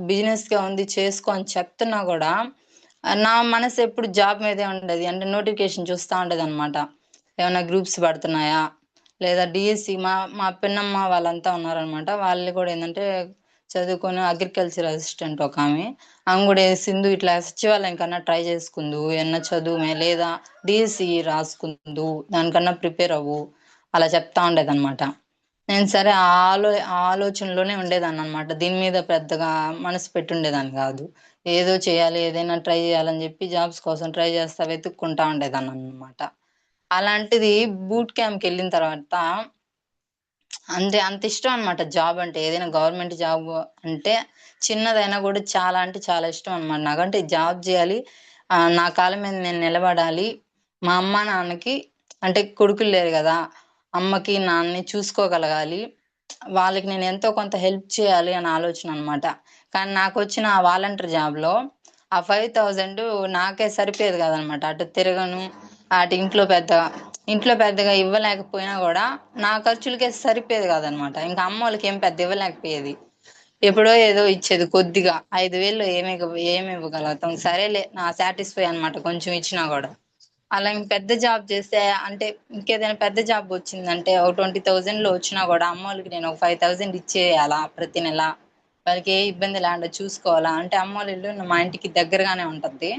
బిజినెస్‌గా ఉంది చేసుకో అని చెప్తున్నా గూడా నా మనసు ఎప్పుడు జాబ్ మీదే ఉండేది. అంటే నోటిఫికేషన్ చూస్తా ఉండేదనమాట. ఏమన్నా గ్రూప్స్ పడుతున్నాయా? లేదా డీఎస్సీ మా మా పిన్నమ్మ వాళ్ళంతా ఉన్నారనమాట. వాళ్ళు గూడా ఏందంటే చదువుకొని అగ్రికల్చర్ అసిస్టెంట్ ఒకామె. ఆమె గూడా సింధు ఇట్లా సచివాలయం కన్నా ట్రై చేసుకుందువు. ఏమన్నా చదువుమే లేదా డీఎస్సీ రాసుకుందువు. దానికన్నా ప్రిపేర్ అవ్వు. అలా చెప్తా ఉండేదనమాట. నేను సరే ఆ ఆలోచనలోనే ఉండేదాన్ననమాట. దీని మీద పెద్దగా మనసు పెట్టుండేదాన్ని గాదు. ఏదో చేయాలి, ఏదైనా ట్రై జేయాలని జెప్పి జాబ్స్ కోసం ట్రై చేస్తా వెతుక్కుంటా ఉండేదాన్ననమాట. అలాంటిది బూట్ క్యాంప్‌కెళ్ళిన తర్వాత అంత ఇష్టం అనమాట జాబ్ అంటే. ఏదైనా గవర్నమెంట్ జాబ్ అంటే చిన్నదైనా గూడా చాలా అంటే చాలా ఇష్టం అనమాట. నాకంటే జాబ్ జేయాలి. నా కాళ్ళ మీద నేను నిలబడాలి. మా అమ్మ, నాన్నకి అంటే కొడుకులు లేరు గదా! అమ్మకి, నాన్నని చూసుకోగలగాలి. వాళ్ళకి నేను ఎంతో కొంత హెల్ప్ చేయాలి అనే ఆలోచన అనమాట. కానీ నాకొచ్చిన ఆ వాలంటీర్ జాబ్‌లో ఆ 5,000 నాకే సరిపోయేది కాదనమాట. అటు తిరగను, అటు ఇంట్లో పెద్దగా ఇవ్వలేకపోయినా గూడా నా ఖర్చులకే సరిపోయేది కాదనమాట. ఇంకా అమ్మోళ్ళకేం పెద్ద ఇవ్వలేకపోయేది. ఎప్పుడో ఏదో ఇచ్చేది కొద్దిగా. 5,000లో ఏమి ఇవ్వగలుగుతాం. సరేలే నా సాటిస్ఫై అనమాట కొంచెం ఇచ్చినా గూడా. అలా ఇంక పెద్ద జాబ్ చేస్తే అంటే ఇంకేదైనా పెద్ద జాబ్ వచ్చిందంటే ఒక 20,000లో వచ్చినా గూడా అమ్మోళ్ళకి నేను ఒక 5,000 ఇచ్చేయాలా ప్రతి నెల. వాళ్ళకి ఏ ఇబ్బంది లేకుండా చూసుకోవాలా. అంటే అమ్మోళ్ళ ఇల్లు మా ఇంటికి దగ్గరగానే ఉంటది.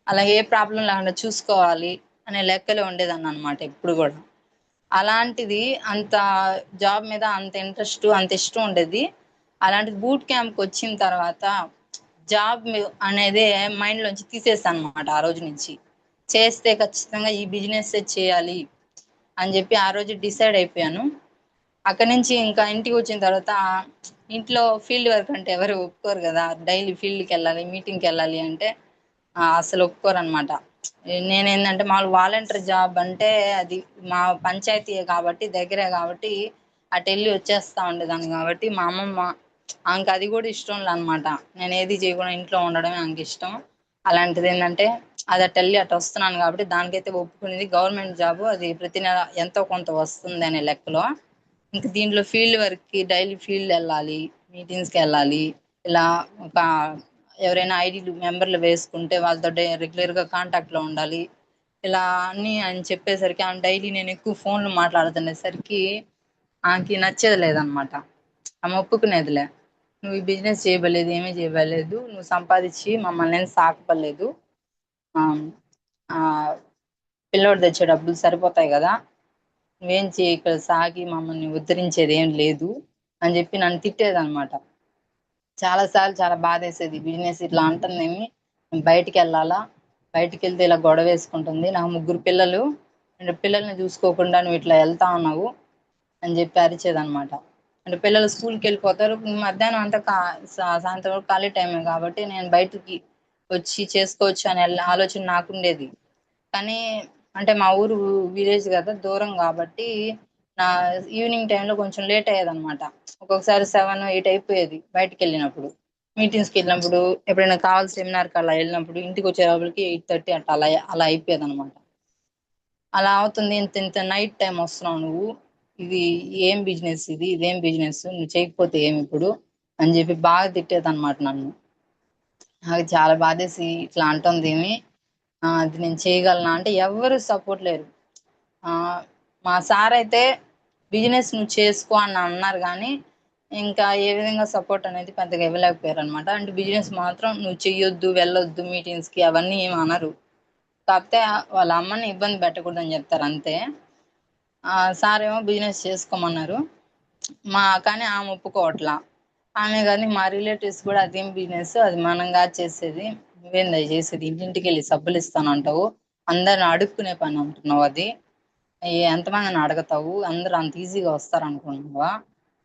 అలా ఏ ప్రాబ్లమ్ లేకుండా చూసుకోవాలి అనే లెక్కలో ఉండేదాన్ననమాట ఎప్పుడు గూడా. అలాంటిది అంత జాబ్ మీద అంత ఇంట్రెస్టు, అంత ఇష్టం ఉండేది. అలాంటిది బూట్ క్యాంప్‌కొచ్చిన తర్వాత అనేదే మైండ్‌లోంచి తీసేసాననమాట ఆ రోజు నుంచి. చేస్తే ఖచ్చితంగా ఈ బిజినెస్సే చేయాలి అని జెప్పి ఆ రోజు డిసైడ్ అయిపోయాను. అక్కడి నుంచి ఇంకా ఇంటికొచ్చిన తర్వాత ఇంట్లో ఫీల్డ్ వర్క్ అంటే ఎవరు ఒప్పుకోరు గదా! డైలీ ఫీల్డ్‌కెళ్ళాలి, మీటింగ్‌కెళ్ళాలి అంటే అసలు ఒప్పుకోరనమాట. నేనేందంటే మాములుగా వాలంటీర్ జాబ్ అంటే అది మా పంచాయతీయే కాబట్టి దగ్గరే కాబట్టి అటెళ్ళి వచ్చేస్తా ఉండేదాన్ని గాబట్టి మా అమ్మమ్మ ఆమెకది గూడా ఇష్టంలే అనమాట. నేనేది చేయకుండా ఇంట్లో ఉండడమే ఆమెకిష్టం. అలాంటిదేందంటే అది అటెళ్ళి అటొస్తున్నాను గాబట్టి దానికైతే ఒప్పుకునేది. గవర్నమెంట్ జాబు అది ప్రతి నెల ఎంతో కొంత వస్తుందనే లెక్కలో. ఇంక దీంట్లో ఫీల్డ్ వర్క్‌కి డైలీ ఫీల్డెళ్ళాలి, మీటింగ్స్‌కెళ్ళాలి. ఇలా ఒక ఎవరైనా ఐడీలు మెంబర్‌లు వేసుకుంటే వాళ్ళతో రెగ్యులర్‌గా కాంటాక్ట్‌లో ఉండాలి. ఇలా అన్నీ ఆయన చెప్పేసరికి ఆమె డైలీ నేనెక్కువ ఫోన్‌లు మాట్లాడుతుండేసరికి ఆమెకి నచ్చేది లేదనమాట. ఆమె ఒప్పుకునేదిలే. "నువ్వు ఈ బిజినెస్ చేయబలేదు, ఏమీ చేయబలేదు. నువ్వు సంపాదిచ్చి మమ్మల్నేం సాకపలేదు. ఆహ్, ఆహ్, పిల్లోడు తెచ్చే డబ్బులు సరిపోతాయి గదా! నువ్వేం ఇక్కడ సాకి మమ్మల్ని ఉద్ధరించేదేం లేదు" అని జెప్పి నన్ను తిట్టేదనమాట. చాలా సార్లు చాలా బాధేసేది. బిజినెస్ ఇట్లా అంటుందేమి, బయటికెళ్ళాలా, బయటికి వెళ్తే ఇలా గొడవ వేసుకుంటుంది, నాకు 3 పిల్లలు, అంటే పిల్లల్ని చూసుకోకుండా నువ్వు ఇట్లా వెళ్తా ఉన్నావు అని చెప్పి అరిచేదనమాట. అంటే పిల్లలు స్కూల్కి వెళ్ళిపోతారు, మధ్యాహ్నం అంతా సాయంత్రం వరకు ఖాళీ టైమే కాబట్టి నేను బయటికి వచ్చి చేసుకోవచ్చు అనే ఆలోచన నాకుండేది. కానీ అంటే మా ఊరు విలేజ్ కదా, దూరం కాబట్టి నా ఈవినింగ్ టైంలో కొంచెం లేట్ అయ్యేదన్నమాట. ఒక్కొక్కసారి 7, 8 అయిపోయేది బయటికి వెళ్ళినప్పుడు, మీటింగ్స్కి వెళ్ళినప్పుడు, ఎప్పుడైనా కావాలి సెమినార్కి అలా వెళ్ళినప్పుడు ఇంటికి వచ్చేటప్పటికి 8:30 అట్లా అలా అయిపోయేది అనమాట. అలా అవుతుంది, ఇంత ఇంత నైట్ టైం వస్తున్నావు నువ్వు, ఇది ఏం బిజినెస్, ఇదేం బిజినెస్, నువ్వు చేయకపోతే ఏమి ఇప్పుడు అని చెప్పి బాగా తిట్టేదన్నమాట నన్ను. నాకు చాలా బాధేసి ఇట్లా అంటుంది ఏమి, అది నేను చేయగలనా అంటే ఎవ్వరు సపోర్ట్ లేరు. ఆ, మా సార్ అయితే బిజినెస్ నువ్వు చేసుకో అని అన్నారు కానీ ఇంకా ఏ విధంగా సపోర్ట్ అనేది పెద్దగా ఇవ్వలేకపోయారు అనమాట. అంటే బిజినెస్ మాత్రం నువ్వు చెయ్యొద్దు, వెళ్ళొద్దు మీటింగ్స్కి అవన్నీ ఏమి అనరు, కాకపోతే వాళ్ళ అమ్మని ఇబ్బంది పెట్టకూడదని చెప్తారు అంతే. సార్ ఏమో బిజినెస్ చేసుకోమన్నారు, కానీ ఆమె ఒప్పుకోవట్లా. ఆమె కానీ మా రిలేటివ్స్ కూడా అదేం బిజినెస్, అది మనంగా చేసేది, నువ్వేందా చేసేది, ఇంటింటికి వెళ్ళి సబ్బులు ఇస్తానంటావు, అందరిని అడుక్కునే పని అంటున్నావు, అది ఎంతమందిని అడుగుతావు, అందరూ అంత ఈజీగా వస్తారనుకుంటున్నావా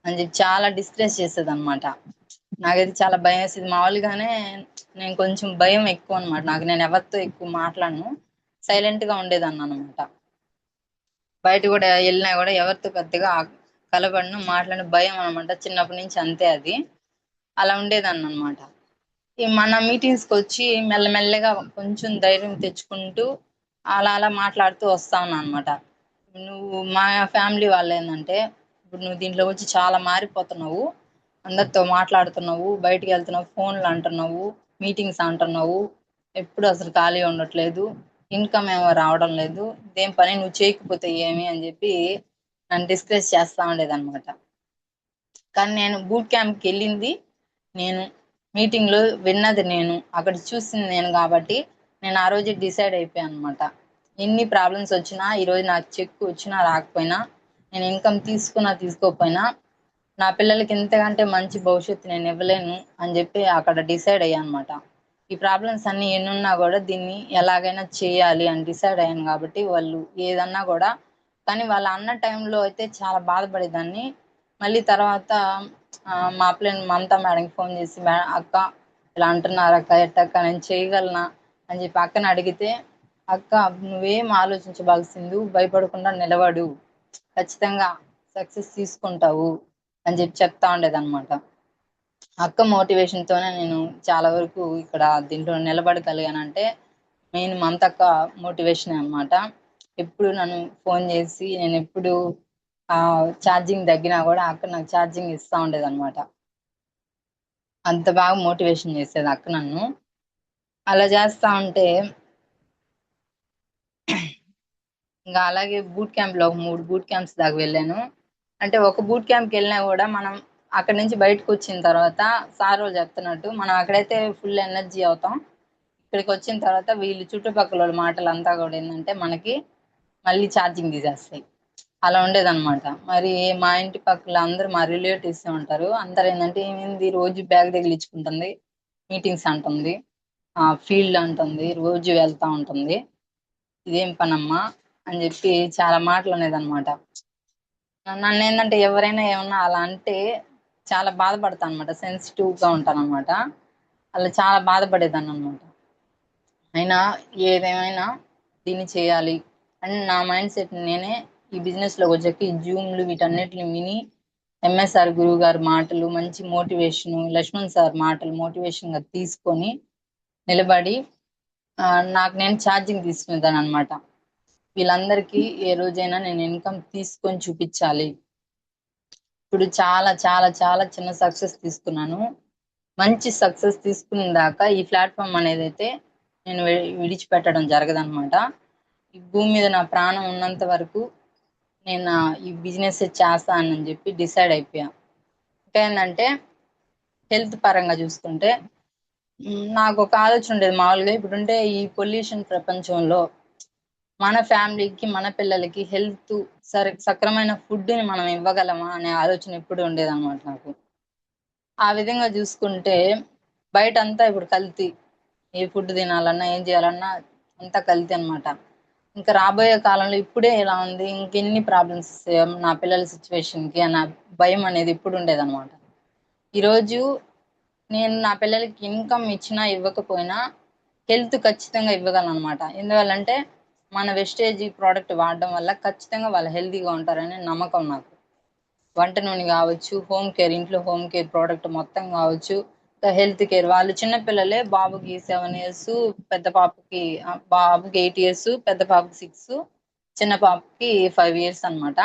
అని చెప్పి చాలా డిస్కస్ చేసేది అనమాట. నాకైతే చాలా భయం వేసేది. మామూలుగానే నేను కొంచెం భయం ఎక్కువ అనమాట నాకు, నేను ఎవరితో ఎక్కువ మాట్లాడను, సైలెంట్ గా ఉండేదాన్ని అనమాట. బయట కూడా వెళ్ళినా కూడా ఎవరితో పెద్దగా కలబడను, మాట్లాడిన భయం అనమాట, చిన్నప్పటి నుంచి అంతే అది. అలా ఉండేదాన్ని అనమాట. ఈ మన మీటింగ్స్కి వచ్చి మెల్లమెల్లగా కొంచెం ధైర్యం తెచ్చుకుంటూ అలా అలా మాట్లాడుతూ వస్తా ఉన్నా అనమాట. నువ్వు మా ఫ్యామిలీ వాళ్ళు ఏంటంటే, ఇప్పుడు నువ్వు దీంట్లో వచ్చి చాలా మారిపోతున్నావు, అందరితో మాట్లాడుతున్నావు, బయటికి వెళ్తున్నావు, ఫోన్లు అంటున్నావు, మీటింగ్స్ అంటున్నావు, ఎప్పుడు అసలు ఖాళీ ఉండట్లేదు, ఇన్కమ్ ఏమో రావడం లేదు, ఇదేం పని, నువ్వు చేయకపోతే ఏమి అని చెప్పి నన్ను డిస్కస్ చేస్తా ఉండేది అనమాట. కానీ నేను బూట్ క్యాంప్కి వెళ్ళింది నేను, మీటింగ్లో విన్నది నేను, అక్కడ చూసింది నేను కాబట్టి నేను ఆ రోజు డిసైడ్ అయిపోయాను అనమాట. ఎన్ని ప్రాబ్లమ్స్ వచ్చినా, ఈరోజు నాకు చెక్ వచ్చినా రాకపోయినా, నేను ఇన్కమ్ తీసుకున్నా తీసుకోకపోయినా, నా పిల్లలకి ఇంతకంటే మంచి భవిష్యత్తు నేను ఇవ్వలేను అని చెప్పి అక్కడ డిసైడ్ అయ్యాను అనమాట. ఈ ప్రాబ్లమ్స్ అన్ని ఎన్నున్నా కూడా దీన్ని ఎలాగైనా చేయాలి అని డిసైడ్ అయ్యాను కాబట్టి వాళ్ళు ఏదన్నా కూడా, కానీ వాళ్ళ అన్న టైంలో అయితే చాలా బాధపడేదాన్ని. మళ్ళీ తర్వాత మా పిల్లని మమతా మేడంకి ఫోన్ చేసి, అక్క ఇలా అంటున్నారు అక్క, ఎట్టక్క నేను చేయగలనా అని చెప్పి అక్కని అడిగితే, అక్క నువ్వేం ఆలోచించవలసింది, భయపడకుండా నిలబడు, ఖచ్చితంగా సక్సెస్ తీసుకుంటావు అని చెప్పి చెప్తా ఉండేదన్నమాట. అక్క మోటివేషన్ తోనే నేను చాలా వరకు ఇక్కడ దీంట్లో నిలబడగలిగానంటే మెయిన్ మమతక్క మోటివేషన్ అనమాట. ఎప్పుడు నన్ను ఫోన్ చేసి, నేను ఎప్పుడు ఛార్జింగ్ తగ్గినా కూడా అక్క నాకు ఛార్జింగ్ ఇస్తా ఉండేది అనమాట. అంత బాగా మోటివేషన్ చేసేది అక్క నన్ను. అలా చేస్తా ఉంటే ఇంకా అలాగే బూట్ క్యాంప్లో ఒక 3 బూట్ క్యాంప్స్ దాకా వెళ్ళాను. అంటే ఒక బూట్ క్యాంప్కి వెళ్ళినా కూడా మనం అక్కడ నుంచి బయటకు వచ్చిన తర్వాత సార్ వాళ్ళు చెప్తున్నట్టు మనం అక్కడైతే ఫుల్ ఎనర్జీ అవుతాం, ఇక్కడికి వచ్చిన తర్వాత వీళ్ళు చుట్టుపక్కల వాళ్ళ మాటలు అంతా కూడా ఏంటంటే మనకి మళ్ళీ ఛార్జింగ్ తీసేస్తాయి. అలా ఉండేదన్నమాట. మరి మా ఇంటి పక్కల అందరూ మా రిలేటివ్స్ ఉంటారు, అందరు ఏంటంటే ఏంది రోజు బ్యాగ్ తగిలించుకుంటుంది, మీటింగ్స్ అంటుంది, ఫీల్డ్ అంటుంది, రోజు వెళ్తా ఉంటుంది, ఇదేం పనమ్మా అని చెప్పి చాలా మాటలు అనేదన్నమాట. నన్ను ఏంటంటే ఎవరైనా ఏమన్నా అలా అంటే చాలా బాధపడతాను అనమాట, సెన్సిటివ్గా ఉంటాను అనమాట. అలా చాలా బాధపడేదాన్ని అనమాట. అయినా ఏదేమైనా దీన్ని చేయాలి అని నా మైండ్ సెట్ నేనే ఈ బిజినెస్లోకి వచ్చాక ఈ జూమ్లు వీటన్నిటిని విని, ఎంఎస్ఆర్ గురువు గారి మాటలు మంచి మోటివేషన్, లక్ష్మణ్ సార్ మాటలు మోటివేషన్గా తీసుకొని నిలబడి నాకు నేను ఛార్జింగ్ తీసుకునేదాన్ని అనమాట. వీళ్ళందరికీ ఏ రోజైనా నేను ఇన్కమ్ తీసుకొని చూపించాలి. ఇప్పుడు చాలా చాలా చాలా చిన్న సక్సెస్ తీసుకున్నాను, మంచి సక్సెస్ తీసుకున్న దాకా ఈ ప్లాట్ఫామ్ అనేది అయితే నేను విడిచిపెట్టడం జరగదనమాట. ఈ భూమి మీద నా ప్రాణం ఉన్నంత వరకు నేను ఈ బిజినెస్ చేస్తానని చెప్పి డిసైడ్ అయిపోయా. ఇంకా ఏంటంటే హెల్త్ పరంగా చూసుకుంటే నాకు ఒక ఆలోచన ఉండేది, మామూలుగా ఇప్పుడుంటే ఈ పొల్యూషన్ ప్రపంచంలో మన ఫ్యామిలీకి మన పిల్లలకి హెల్త్ సక్రమైన ఫుడ్ని మనం ఇవ్వగలమా అనే ఆలోచన ఎప్పుడు ఉండేదన్నమాట నాకు. ఆ విధంగా చూసుకుంటే బయట అంతా ఇప్పుడు కల్తీ, ఏ ఫుడ్ తినాలన్నా ఏం చేయాలన్నా అంతా కల్తీ అనమాట. ఇంకా రాబోయే కాలంలో ఇప్పుడే ఇలా ఉంది, ఇంకెన్ని ప్రాబ్లమ్స్ నా పిల్లల సిచ్యువేషన్కి అన్న భయం అనేది ఇప్పుడు ఉండేదన్నమాట. ఈరోజు నేను నా పిల్లలకి ఇన్కమ్ ఇచ్చినా ఇవ్వకపోయినా హెల్త్ ఖచ్చితంగా ఇవ్వగలను అనమాట. ఎందువల్లంటే మన వెస్టేజ్ ప్రోడక్ట్ వాడడం వల్ల ఖచ్చితంగా వాళ్ళు హెల్తీగా ఉంటారనే నమ్మకం నాకు. వంట నూనె కావచ్చు, హోమ్ కేర్, ఇంట్లో హోమ్ కేర్ ప్రోడక్ట్ మొత్తం కావచ్చు, హెల్త్ కేర్. వాళ్ళు చిన్నపిల్లలే, బాబుకి 7 years, పెద్ద పాపకి బాబుకి 8 years, పెద్ద పాపకి 6, చిన్న పాపకి 5 years అనమాట.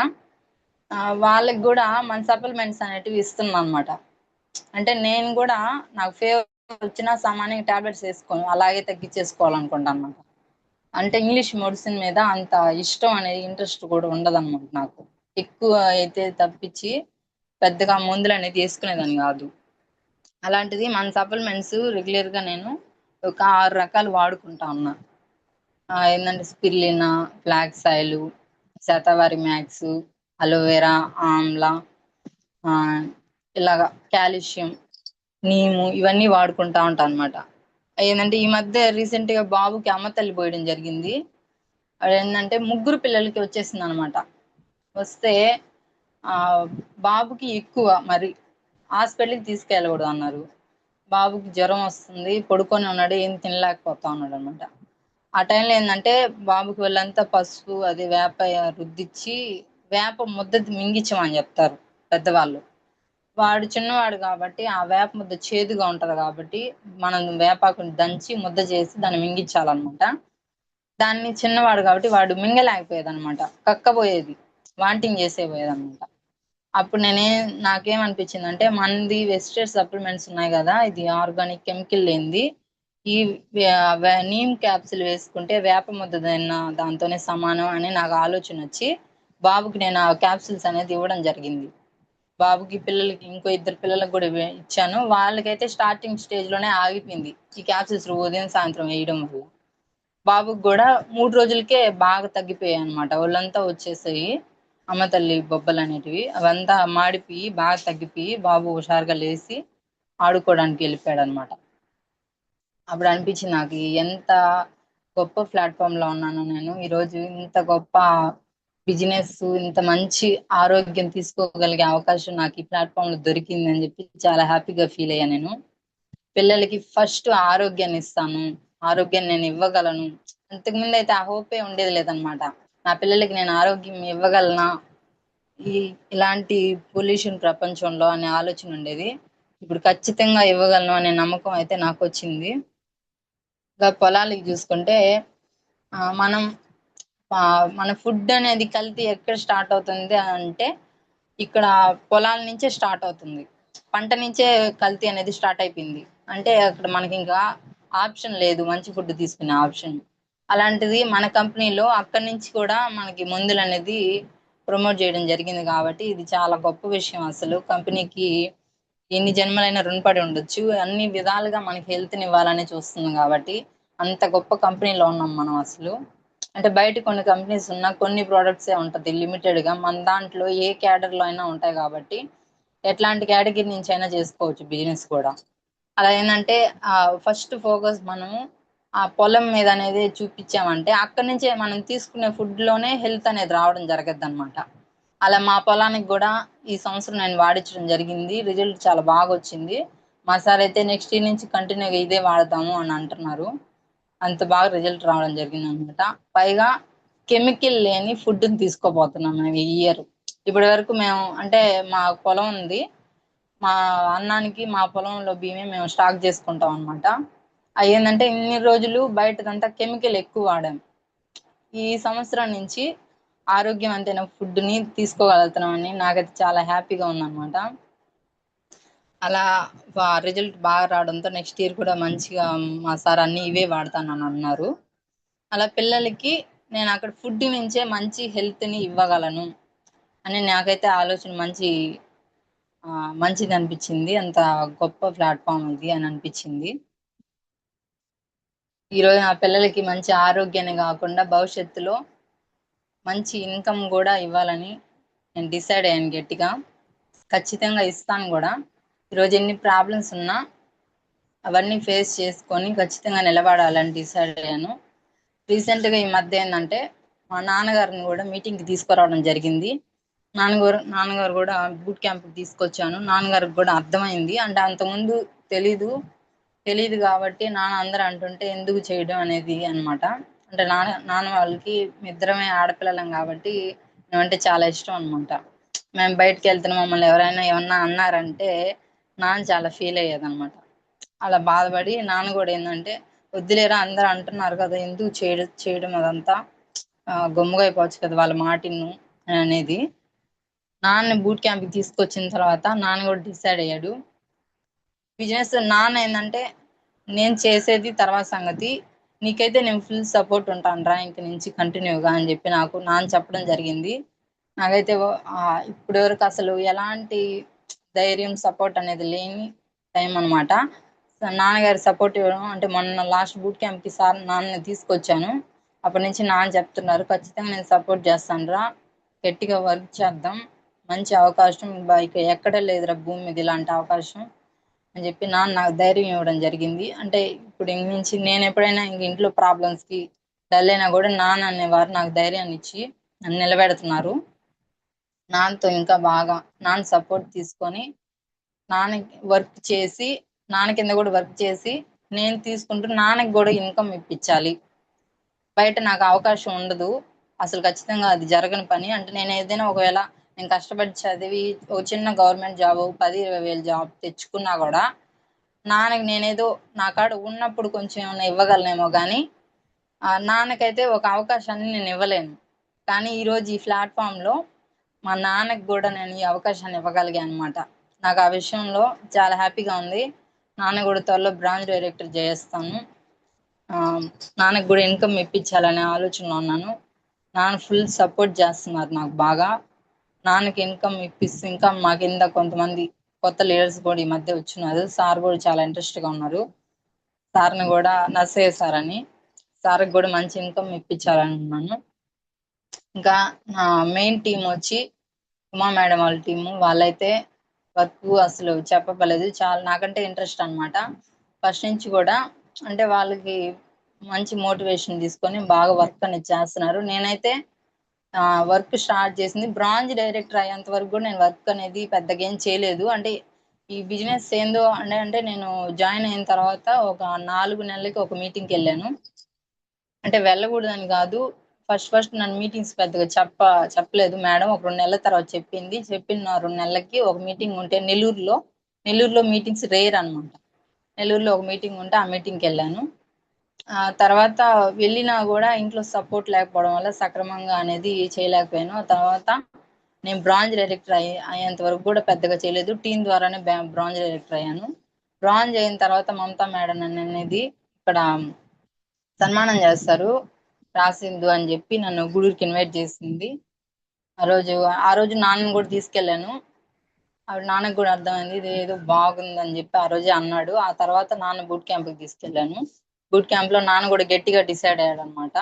వాళ్ళకి కూడా మన సప్లిమెంట్స్ అనేటివి ఇస్తున్నాం అనమాట. అంటే నేను కూడా నాకు ఫీవర్ వచ్చినా సామాన్యంగా టాబ్లెట్స్ వేసుకోను, అలాగే తగ్గించేసుకోవాలనుకుంటాను అనమాట. అంటే ఇంగ్లీష్ మెడిసిన్ మీద అంత ఇష్టం అనేది, ఇంట్రెస్ట్ కూడా ఉండదన్నమాట నాకు. ఎక్కువ అయితే తప్పించి పెద్దగా మందులు అనేది వేసుకునేదాన్ని కాదు. అలాంటిది మన సప్లిమెంట్స్ రెగ్యులర్గా నేను ఒక 6 రకాలు వాడుకుంటా ఉన్నా. ఏంటంటే spirulina, flax oil, shatavari max, aloe vera, amla, ఇలాగా కాల్షియం, నీము, ఇవన్నీ వాడుకుంటా ఉంటాను అనమాట. ఏంటంటే ఈ మధ్య రీసెంట్గా బాబుకి అమ్మ తల్లి పోయడం జరిగింది. అదేంటంటే ముగ్గురు పిల్లలకి వచ్చేసింది అనమాట. వస్తే బాబుకి ఎక్కువ, మరి హాస్పిటల్కి తీసుకెళ్ళకూడదు అన్నారు. బాబుకి జ్వరం వస్తుంది, పడుకొని ఉన్నాడు, ఏం తినలేకపోతా ఉన్నాడు అనమాట. ఆ టైంలో ఏంటంటే బాబుకి వాళ్ళంతా పసుపు అది వేప రుద్దిచ్చి వేప ముద్ద మింగించమని చెప్తారు పెద్దవాళ్ళు. వాడు చిన్నవాడు కాబట్టి ఆ వేప ముద్ద చేదుగా ఉంటది కాబట్టి మనం వేపాకుని దంచి ముద్ద చేసి దాన్ని మింగించాలన్నమాట. దాన్ని చిన్నవాడు కాబట్టి వాడు మింగలేకపోయేది అనమాట, కక్కబోయేది, వాంటింగ్ చేసేపోయేది అనమాట. అప్పుడు నాకేమనిపించింది అంటే, మనది వెస్టేజ్ సప్లిమెంట్స్ ఉన్నాయి కదా, ఇది ఆర్గానిక్ కెమికల్ లేనిది, ఈ నీమ్ క్యాప్సిల్ వేసుకుంటే వేప ముద్ద దాంతోనే సమానం అని నాకు ఆలోచన వచ్చి బాబుకి నేను ఆ క్యాప్సిల్స్ అనేది ఇవ్వడం జరిగింది. బాబుకి, పిల్లలకి, ఇంకో 2 పిల్లలకు కూడా ఇచ్చాను. వాళ్ళకైతే స్టార్టింగ్ స్టేజ్ లోనే ఆగిపోయింది ఈ క్యాప్సిల్స్ ఉదయం సాయంత్రం వేయడం వల్ల. బాబుకి కూడా 3 రోజులకే బాగా తగ్గిపోయాయి అనమాట, ఒళ్ళంతా వచ్చేసాయి అమ్మ తల్లి బొబ్బలు అనేటివి, అవంతా మాడిపోయి బాగా తగ్గిపోయి బాబు హుషారుగా లేచి ఆడుకోవడానికి వెళ్ళిపోయాడు అనమాట. అప్పుడు అనిపించింది నాకు ఎంత గొప్ప ప్లాట్ఫామ్ లో ఉన్నాను నేను ఈరోజు, ఇంత గొప్ప బిజినెస్, ఇంత మంచి ఆరోగ్యం తీసుకోగలిగే అవకాశం నాకు ఈ ప్లాట్ఫామ్ లో దొరికింది అని చెప్పి చాలా హ్యాపీగా ఫీల్ అయ్యా నేను. పిల్లలకి ఫస్ట్ ఆరోగ్యాన్ని ఇస్తాను, ఆరోగ్యాన్ని నేను ఇవ్వగలను. అంతకుముందు అయితే ఆ హోపే ఉండేది లేదనమాట. నా పిల్లలకి నేను ఆరోగ్యం ఇవ్వగలనా ఈ ఇలాంటి పొల్యూషన్ ప్రపంచంలో అనే ఆలోచన ఉండేది. ఇప్పుడు ఖచ్చితంగా ఇవ్వగలను అనే నమ్మకం అయితే నాకు వచ్చింది. ఇంకా పొలాలకి చూసుకుంటే మనం మన ఫుడ్ అనేది కల్తీ ఎక్కడ స్టార్ట్ అవుతుంది అంటే, ఇక్కడ పొలాల నుంచే స్టార్ట్ అవుతుంది. పంట నుంచే కల్తీ అనేది స్టార్ట్ అయిపోయింది. అంటే అక్కడ మనకి ఇంకా ఆప్షన్ లేదు మంచి ఫుడ్ తీసుకునే ఆప్షన్. అలాంటిది మన కంపెనీలో అక్కడి నుంచి కూడా మనకి మందులు అనేది ప్రమోట్ చేయడం జరిగింది కాబట్టి ఇది చాలా గొప్ప విషయం. అసలు కంపెనీకి ఎన్ని జన్మలైనా రుణపడి ఉండొచ్చు. అన్ని విధాలుగా మనకి హెల్త్ని ఇవ్వాలని చూస్తుంది కాబట్టి అంత గొప్ప కంపెనీలో ఉన్నాం మనం అసలు. అంటే బయట కొన్ని కంపెనీస్ ఉన్నా కొన్ని ప్రోడక్ట్సే ఉంటుంది లిమిటెడ్గా, మన దాంట్లో ఏ క్యాడర్లో అయినా ఉంటాయి కాబట్టి ఎట్లాంటి కేటగిరీ నుంచి అయినా చేసుకోవచ్చు బిజినెస్ కూడా. అలా ఏంటంటే ఫస్ట్ ఫోకస్ మనము ఆ పొలం మీద అనేది చూపించామంటే అక్కడి నుంచే మనం తీసుకునే ఫుడ్లోనే హెల్త్ అనేది రావడం జరగద్దు అనమాట. అలా మా పొలానికి కూడా ఈ సంవత్సరం నేను వాడించడం జరిగింది, రిజల్ట్ చాలా బాగా వచ్చింది. మా సార్ అయితే నెక్స్ట్ ఇయర్ నుంచి కంటిన్యూగా ఇదే వాడతాము అని అంటున్నారు. అంత బాగా రిజల్ట్ రావడం జరిగింది అనమాట. పైగా కెమికల్ లేని ఫుడ్ని తీసుకోబోతున్నాం మేము ఈ ఇయర్. ఇప్పటి వరకు మేము అంటే మా పొలం ఉంది, మా అన్నానికి మా పొలంలో బియ్యమే మేము స్టాక్ చేసుకుంటాం అనమాట. అవి ఏంటంటే ఇన్ని రోజులు బయటదంతా కెమికల్ ఎక్కువ వాడాం. ఈ సంవత్సరం నుంచి ఆరోగ్యవంతమైన ఫుడ్ని తీసుకోగలుగుతున్నామని నాకైతే చాలా హ్యాపీగా ఉందన్నమాట. అలా రిజల్ట్ బాగా రావడంతో నెక్స్ట్ ఇయర్ కూడా మంచిగా మా సార్ అన్ని ఇవే వాడతానని అన్నారు. అలా పిల్లలకి నేను అక్కడ ఫుడ్ నుంచే మంచి హెల్త్ని ఇవ్వగలను అని నాకైతే ఆలోచన మంచిది అనిపించింది. అంత గొప్ప ప్లాట్ఫామ్ ఇది అని అనిపించింది. ఈరోజు నా పిల్లలకి మంచి ఆరోగ్యాన్ని కాకుండా భవిష్యత్తులో మంచి ఇన్కమ్ కూడా ఇవ్వాలని నేను డిసైడ్ అయ్యాను గట్టిగా. ఖచ్చితంగా ఇస్తాను కూడా. ఈరోజు ఎన్ని ప్రాబ్లమ్స్ ఉన్నా అవన్నీ ఫేస్ చేసుకొని ఖచ్చితంగా నిలబడాలని డిసైడ్ అయ్యాను. రీసెంట్గా ఈ మధ్య ఏంటంటే మా నాన్నగారిని కూడా మీటింగ్కి తీసుకురావడం జరిగింది. నాన్నగారు కూడా బూట్ క్యాంప్కి తీసుకొచ్చాను. నాన్నగారికి కూడా అర్థమైంది. అంటే అంతకుముందు తెలీదు తెలీదు కాబట్టి నాన్న అందరూ అంటుంటే ఎందుకు చేయడం అనేది అన్నమాట. అంటే నాన్న వాళ్ళకి ఇద్దరమే ఆడపిల్లలం కాబట్టి మేమంటే చాలా ఇష్టం అన్నమాట. మేము బయటకి వెళ్తున్నాం, మమ్మల్ని ఎవరైనా ఏమన్నా అన్నారంటే నాన్న చాలా ఫీల్ అయ్యేదన్నమాట. అలా బాధపడి నాన్న కూడా ఏంటంటే వద్దులేరా అందరూ అంటున్నారు కదా ఎందుకు చేయడం అదంతా, గమ్ముగా అయిపోవచ్చు కదా వాళ్ళ మాటిను అనేది. నాన్న బూట్ క్యాంప్కి తీసుకొచ్చిన తర్వాత నాన్న కూడా డిసైడ్ అయ్యాడు. బిజినెస్ నాన్న ఏంటంటే నేను చేసేది తర్వాత సంగతి, నీకైతే నేను ఫుల్ సపోర్ట్ ఉంటాను రా ఇంక నుంచి కంటిన్యూగా అని చెప్పి నాకు నాన్న చెప్పడం జరిగింది. నాకైతే ఇప్పటి వరకు అసలు ఎలాంటి ధైర్యం సపోర్ట్ అనేది లేని టైం అనమాట. నాన్నగారి సపోర్ట్ ఇవ్వడం అంటే మొన్న లాస్ట్ బూట్ క్యాంప్కి సార్ నాన్నని తీసుకొచ్చాను. అప్పటి నుంచి నాన్న చెప్తున్నారు ఖచ్చితంగా నేను సపోర్ట్ చేస్తాను రా, గట్టిగా వర్క్ చేద్దాం, మంచి అవకాశం ఇక ఎక్కడ లేదురా భూమి మీద ఇలాంటి అవకాశం అని చెప్పి నాన్న నాకు ధైర్యం ఇవ్వడం జరిగింది. అంటే ఇప్పుడు ఇంక నుంచి నేను ఎప్పుడైనా ఇంక ఇంట్లో ప్రాబ్లమ్స్కి డల్ అయినా కూడా నాన్న అనేవారు నాకు ధైర్యాన్ని ఇచ్చి నన్ను నిలబెడుతున్నారు. నాన్నతో ఇంకా బాగా నాన్న సపోర్ట్ తీసుకొని నాన్న వర్క్ చేసి నాన్న కింద కూడా వర్క్ చేసి నేను తీసుకుంటూ నాన్నకి కూడా ఇన్కమ్ ఇప్పించాలి. బయట నాకు అవకాశం ఉండదు అసలు, ఖచ్చితంగా అది జరగని పని. అంటే నేను ఏదైనా ఒకవేళ నేను కష్టపడి చదివి ఒక చిన్న గవర్నమెంట్ జాబ్ 10,000-20,000 జాబ్ తెచ్చుకున్నా కూడా నాన్నకి నేనేదో నా కాడ ఉన్నప్పుడు కొంచెం ఏమైనా ఇవ్వగలనేమో కానీ నాన్నకైతే ఒక అవకాశాన్ని నేను ఇవ్వలేను. కానీ ఈరోజు ఈ ప్లాట్ఫామ్లో మా నాన్నకి కూడా నేను ఈ అవకాశాన్ని ఇవ్వగలిగాను అనమాట. నాకు ఆ విషయంలో చాలా హ్యాపీగా ఉంది. నాన్న కూడా త్వరలో బ్రాంచ్ డైరెక్టర్ చేస్తాను. నాన్నకు కూడా ఇన్కమ్ ఇప్పించాలనే ఆలోచనలో ఉన్నాను. నాన్న ఫుల్ సపోర్ట్ చేస్తున్నారు నాకు బాగా. నాన్నకి ఇన్కమ్ ఇప్పిస్తూ ఇంకా మా కింద కొంతమంది కొత్త లీడర్స్ కూడా ఈ మధ్య వచ్చినారు. సార్ కూడా చాలా ఇంట్రెస్ట్గా ఉన్నారు. సార్ని కూడా నర్సయ్య సార్ అని, సార్కి కూడా మంచి ఇన్కమ్ ఇప్పించాలని ఉన్నాను. ఇంకా నా మెయిన్ టీం వచ్చి ఉమా మేడం వాళ్ళ టీము, వాళ్ళైతే వర్క్ అసలు చెప్పలేదు, చాలా నాకంటే ఇంట్రెస్ట్ అనమాట ఫస్ట్ నుంచి కూడా. అంటే వాళ్ళకి మంచి మోటివేషన్ తీసుకొని బాగా వర్క్ అనేది చేస్తున్నారు. నేనైతే వర్క్ స్టార్ట్ చేసింది బ్రాంజ్ డైరెక్టర్ అయ్యేంత వరకు కూడా నేను వర్క్ అనేది పెద్దగా ఏం చేయలేదు. అంటే ఈ బిజినెస్ ఏందో అంటే నేను జాయిన్ అయిన తర్వాత ఒక 4 నెలలకి ఒక మీటింగ్కి వెళ్ళాను. అంటే వెళ్ళకూడదని కాదు, ఫస్ట్ నన్ను మీటింగ్స్ పెద్దగా చెప్పలేదు మేడం. ఒక 2 నెలల తర్వాత చెప్పిన 2 నెలలకి ఒక మీటింగ్ ఉంటే నెల్లూరులో మీటింగ్స్ రేర్ అనమాట. నెల్లూరులో ఒక మీటింగ్ ఉంటే ఆ మీటింగ్కి వెళ్ళాను. తర్వాత వెళ్ళినా కూడా ఇంట్లో సపోర్ట్ లేకపోవడం వల్ల సక్రమంగా అనేది చేయలేకపోయాను. తర్వాత నేను బ్రాంజ్ డైరెక్టర్ అయ్యేంత వరకు కూడా పెద్దగా చేయలేదు. టీం ద్వారానే బ్రాంజ్ డైరెక్టర్ అయ్యాను. బ్రాంజ్ అయిన తర్వాత మమతా మేడం అనేది ఇక్కడ సన్మానం చేస్తారు రాసిందు అని చెప్పి నన్ను గూడూరుకి ఇన్వైట్ చేసింది. ఆ రోజు నాన్నని కూడా తీసుకెళ్ళాను. ఆవిడ నాన్నకు కూడా అర్థమైంది ఇది ఏదో బాగుందని చెప్పి ఆ రోజే అన్నాడు. ఆ తర్వాత నాన్న బూట్ క్యాంప్కి తీసుకెళ్ళాను. బూట్ క్యాంప్ లో నాన్న కూడా గట్టిగా డిసైడ్ అయ్యాడు అనమాట.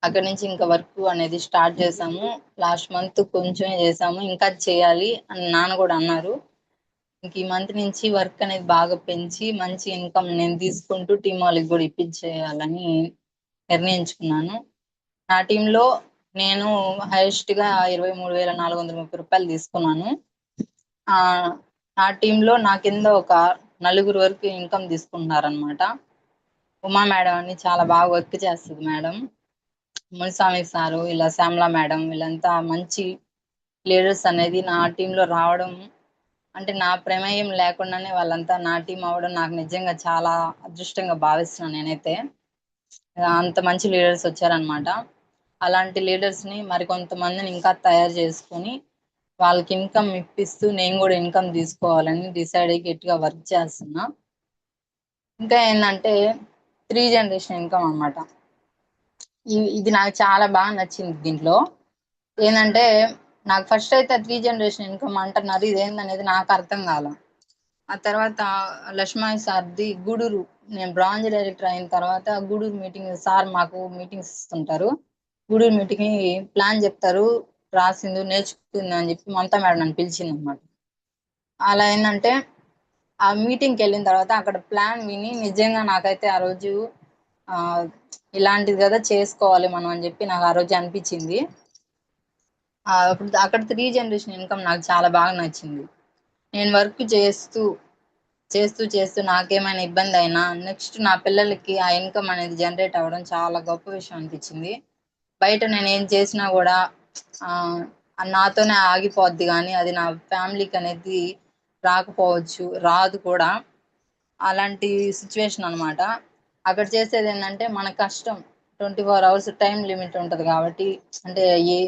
అక్కడి నుంచి ఇంకా వర్క్ అనేది స్టార్ట్ చేసాము. లాస్ట్ మంత్ కొంచెమే చేసాము, ఇంకా చేయాలి అని నాన్న కూడా అన్నారు. ఇంక ఈ మంత్ నుంచి వర్క్ అనేది బాగా పెంచి మంచి ఇన్కమ్ నేను తీసుకుంటూ టీం వాళ్ళకి కూడా ఇప్పించేయాలని నిర్ణయించుకున్నాను. నా టీంలో నేను హైయెస్ట్ గా 23,430 రూపాయలు తీసుకున్నాను. నా టీంలో నా కింద ఒక 4 వరకు ఇన్కమ్ తీసుకుంటున్నారనమాట. ఉమా మేడం అని చాలా బాగా వర్క్ చేస్తుంది మేడం. మునిస్వామి సారు, ఇలా శ్యామల మేడం, వీళ్ళంతా మంచి లీడర్స్ అనేది నా టీంలో రావడం, అంటే నా ప్రమేయం లేకుండానే వాళ్ళంతా నా టీం అవ్వడం నాకు నిజంగా చాలా అదృష్టంగా భావిస్తున్నాను నేనైతే. అంత మంచి లీడర్స్ వచ్చారనమాట. అలాంటి లీడర్స్ని మరికొంతమందిని ఇంకా తయారు చేసుకొని వాళ్ళకి ఇన్కమ్ ఇప్పిస్తూ నేను కూడా ఇన్కమ్ తీసుకోవాలని డిసైడ్ అయ్యి గట్టిగా వర్క్ చేస్తున్నా. ఇంకా ఏంటంటే 3 జనరేషన్ ఇన్కమ్ అనమాట. ఇది నాకు చాలా బాగా నచ్చింది. దీంట్లో ఏంటంటే నాకు ఫస్ట్ అయితే 3 జనరేషన్ ఇన్కమ్ అంటున్నారు, ఇదేందనేది నాకు అర్థం కాల. ఆ తర్వాత లక్ష్మణ్ సార్ది గూడూరు, నేను బ్రాంజ్ డైరెక్టర్ అయిన తర్వాత గూడూరు మీటింగ్ సార్ మాకు మీటింగ్స్ ఇస్తుంటారు. గూడూరు మీటింగ్ ప్లాన్ చెప్తారు, రాసింది నేర్చుకుంది అని చెప్పి మమతా మేడం నన్ను పిలిచింది అనమాట. అలా ఏంటంటే ఆ మీటింగ్కి వెళ్ళిన తర్వాత అక్కడ ప్లాన్ విని నిజంగా నాకైతే ఆ రోజు ఇలాంటిది కదా చేసుకోవాలి మనం అని చెప్పి నాకు ఆ రోజు అనిపించింది. అప్పుడు అక్కడ 3 జనరేషన్ ఇన్కమ్ నాకు చాలా బాగా నచ్చింది. నేను వర్క్ చేస్తూ చేస్తూ చేస్తూ నాకేమైనా ఇబ్బంది అయినా నెక్స్ట్ నా పిల్లలకి ఆ ఇన్కమ్ అనేది జనరేట్ అవ్వడం చాలా గొప్ప విషయం అనిపించింది. బయట నేను ఏం చేసినా కూడా ఆ, నాతోనే ఆగిపోద్ది, కానీ అది నా ఫ్యామిలీకి అనేది రాకపోవచ్చు, రాదు కూడా. అలాంటి సిచ్యువేషన్ అనమాట. అక్కడ చేసేది ఏంటంటే మన కష్టం 24 hours టైం లిమిట్ ఉంటుంది కాబట్టి, అంటే ఏ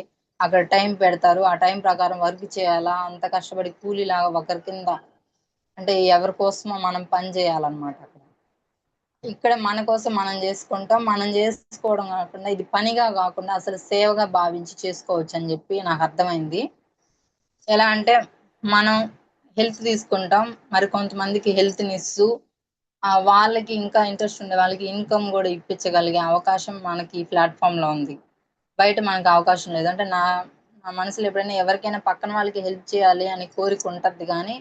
అక్కడ టైం పెడతారు, ఆ టైం ప్రకారం వర్క్ చేయాలా, అంత కష్టపడి కూలీలాగా ఒకరి కింద, అంటే ఎవరి కోసమో మనం పని చేయాలన్నమాట. ఇక్కడ మన కోసం మనం చేసుకుంటాం, మనం చేసుకోవడం కాకుండా ఇది పనిగా కాకుండా అసలు సేవగా భావించి చేసుకోవచ్చు అని చెప్పి నాకు అర్థమైంది. ఎలా అంటే మనం హెల్త్ తీసుకుంటాం, మరి కొంతమందికి హెల్త్ని ఇస్తూ వాళ్ళకి ఇంకా ఇంట్రెస్ట్ ఉండే వాళ్ళకి ఇన్కమ్ కూడా ఇప్పించగలిగే అవకాశం మనకి ఈ ప్లాట్ఫామ్లో ఉంది. బయట మనకు అవకాశం లేదు. అంటే నా నా మనసులో ఎప్పుడైనా ఎవరికైనా పక్కన వాళ్ళకి హెల్ప్ చేయాలి అని కోరిక ఉంటుంది, కానీ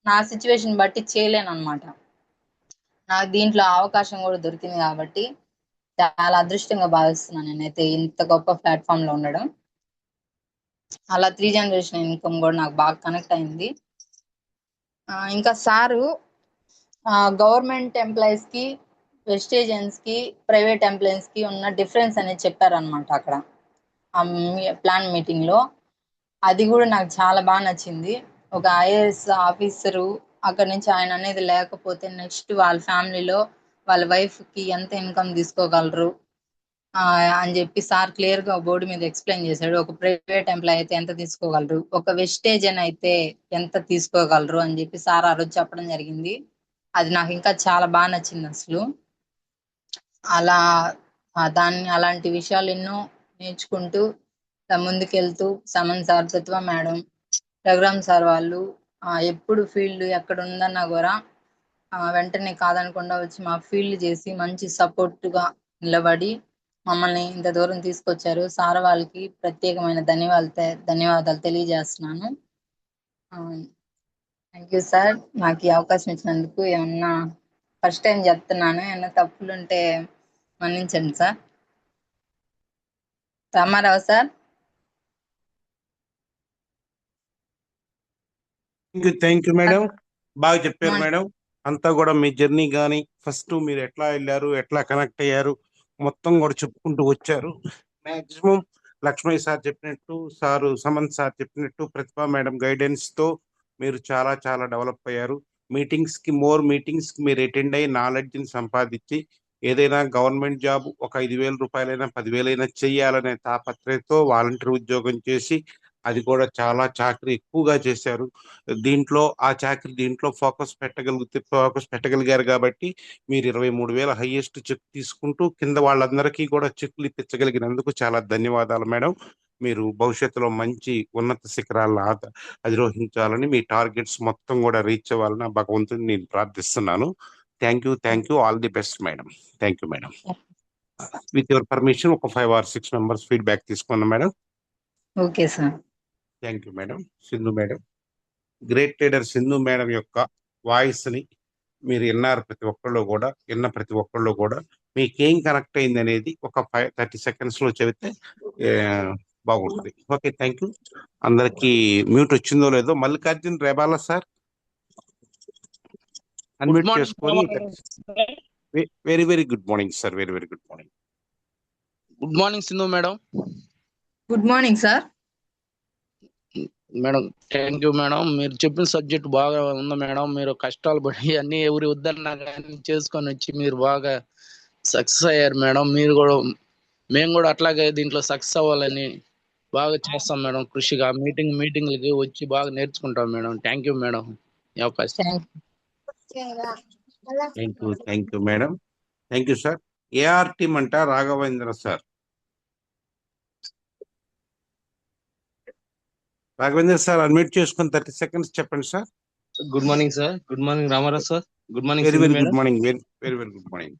నా సిచ్యువేషన్ బట్టి చేయలేను అనమాట. నాకు దీంట్లో అవకాశం కూడా దొరికింది కాబట్టి చాలా అదృష్టంగా భావిస్తున్నాను నేనైతే ఇంత గొప్ప ప్లాట్ఫామ్ లో ఉండడం. అలా 3 జనరేషన్ ఇన్కమ్ కూడా నాకు బాగా కనెక్ట్ అయింది. ఇంకా సారు గవర్నమెంట్ ఎంప్లాయీస్ కి, వెస్టేజియన్స్ కి, ప్రైవేట్ ఎంప్లాయీస్ కి ఉన్న డిఫరెన్స్ అనేది చెప్పారనమాట అక్కడ ప్లాన్ మీటింగ్ లో. అది కూడా నాకు చాలా బాగా నచ్చింది. ఒక ఐఏఎస్ ఆఫీసరు అక్కడ నుంచి ఆయన అనేది లేకపోతే నెక్స్ట్ వాళ్ళ ఫ్యామిలీలో వాళ్ళ వైఫ్ కి ఎంత ఇన్కమ్ తీసుకోగలరు అని చెప్పి సార్ క్లియర్ గా బోర్డు మీద ఎక్స్ప్లెయిన్ చేశాడు. ఒక ప్రైవేట్ ఎంప్లాయ్ అయితే ఎంత తీసుకోగలరు, ఒక వెస్టేజన్ అయితే ఎంత తీసుకోగలరు అని చెప్పి సార్ ఆ రోజు చెప్పడం జరిగింది. అది నాకు ఇంకా చాలా బాగా నచ్చింది అసలు. అలా దాన్ని అలాంటి విషయాలు ఎన్నో నేర్చుకుంటూ ముందుకెళ్తూ సమన్ సార్, ప్రతిభ మేడం, రఘురామ్ సార్ వాళ్ళు ఎప్పుడు ఫీల్డ్ ఎక్కడ ఉందన్నా కూడా వెంటనే కాదనకుండా వచ్చి మా ఫీల్డ్ చేసి మంచి సపోర్ట్గా నిలబడి మమ్మల్ని ఇంత దూరం తీసుకొచ్చారు. సార్ వాళ్ళకి ప్రత్యేకమైన ధన్యవాదాలు తెలియజేస్తున్నాను. థ్యాంక్ యూ సార్, నాకు ఈ అవకాశం ఇచ్చినందుకు. ఏమన్నా ఫస్ట్ టైం చెప్తున్నాను, ఏమన్నా తప్పులుంటే మన్నించండి sir. Ramarao sir. Thank you madam, బాగా చెప్పారు మేడం. అంతా కూడా మీ జర్నీ కానీ ఫస్ట్ మీరు ఎట్లా వెళ్ళారు, ఎట్లా కనెక్ట్ అయ్యారు, మొత్తం కూడా చెప్పుకుంటూ వచ్చారు. మాక్సిమం లక్ష్మయ్య సార్ చెప్పినట్టు, సమంత్ సార్ చెప్పినట్టు, ప్రతిభా మేడం గైడెన్స్ తో మీరు చాలా చాలా డెవలప్ అయ్యారు. మోర్ మీటింగ్స్ కి మీరు అటెండ్ అయ్యి నాలెడ్జ్ని సంపాదించి ఏదైనా గవర్నమెంట్ జాబ్ ఒక 5,000 రూపాయలైనా 10,000 చేయాలనే తాపత్రయంతో వాలంటీర్ ఉద్యోగం చేసి అది కూడా చాలా చాకరీ ఎక్కువగా చేశారు. దీంట్లో ఫోకస్ పెట్టగలిగారు కాబట్టి మీరు 23,000 హైయెస్ట్ చెక్ తీసుకుంటూ కింద వాళ్ళందరికీ కూడా చెక్లు ఇప్పించగలిగినందుకు చాలా ధన్యవాదాలు మేడం. మీరు భవిష్యత్తులో మంచి ఉన్నత శిఖరాలను అధిరోహించాలని, మీ టార్గెట్స్ మొత్తం కూడా రీచ్ అవ్వాలని భగవంతుని నేను ప్రార్థిస్తున్నాను. Thank you, all the best madam. Thank you madam. With your permission ఒక 5 or 6 మెంబర్స్ ఫీడ్బ్యాక్ తీసుకున్నాం madam. Okay sir. Thank you madam. Sindhu madam, great leader Sindhu madam యొక్క వాయిస్ ని మీరు ప్రతి ఒక్కళ్ళు కూడా మీకేం కనెక్ట్ అయింది అనేది ఒక 30 seconds లో చెబితే బాగుంటుంది. Okay, thank you. అందరికి మ్యూట్ వచ్చిందో లేదో మల్లికార్జున్ రేబాల సార్ అన్మ్యూట్ చేసుకొని. Very very good morning sir, very very good morning. Good morning Sindhu madam. Good morning sir. Madam thank you madam, మీరు చెప్పిన సబ్జెక్ట్ బాగా ఉంది మేడం. మీరు కష్టాలు పడి అన్ని ఎవరి వద్దన్నా కానీ చేసుకొని వచ్చి మీరు బాగా సక్సెస్ అయ్యారు మేడం. మేము కూడా అట్లాగే దీంట్లో సక్సెస్ అవ్వాలని బాగా చేస్తాం మేడం. కృషిగా మీటింగ్లకి వచ్చి బాగా నేర్చుకుంటాం madam. Thank you madam. Thank you madam. Thank you sir. AR team అంట Raghavendra sir. Raghavendra sir unmute చేసుకుని 30 seconds చెప్పండి sir. Good morning sir. Good morning Ramarao sir. Good morning. Very very good morning. Very very good morning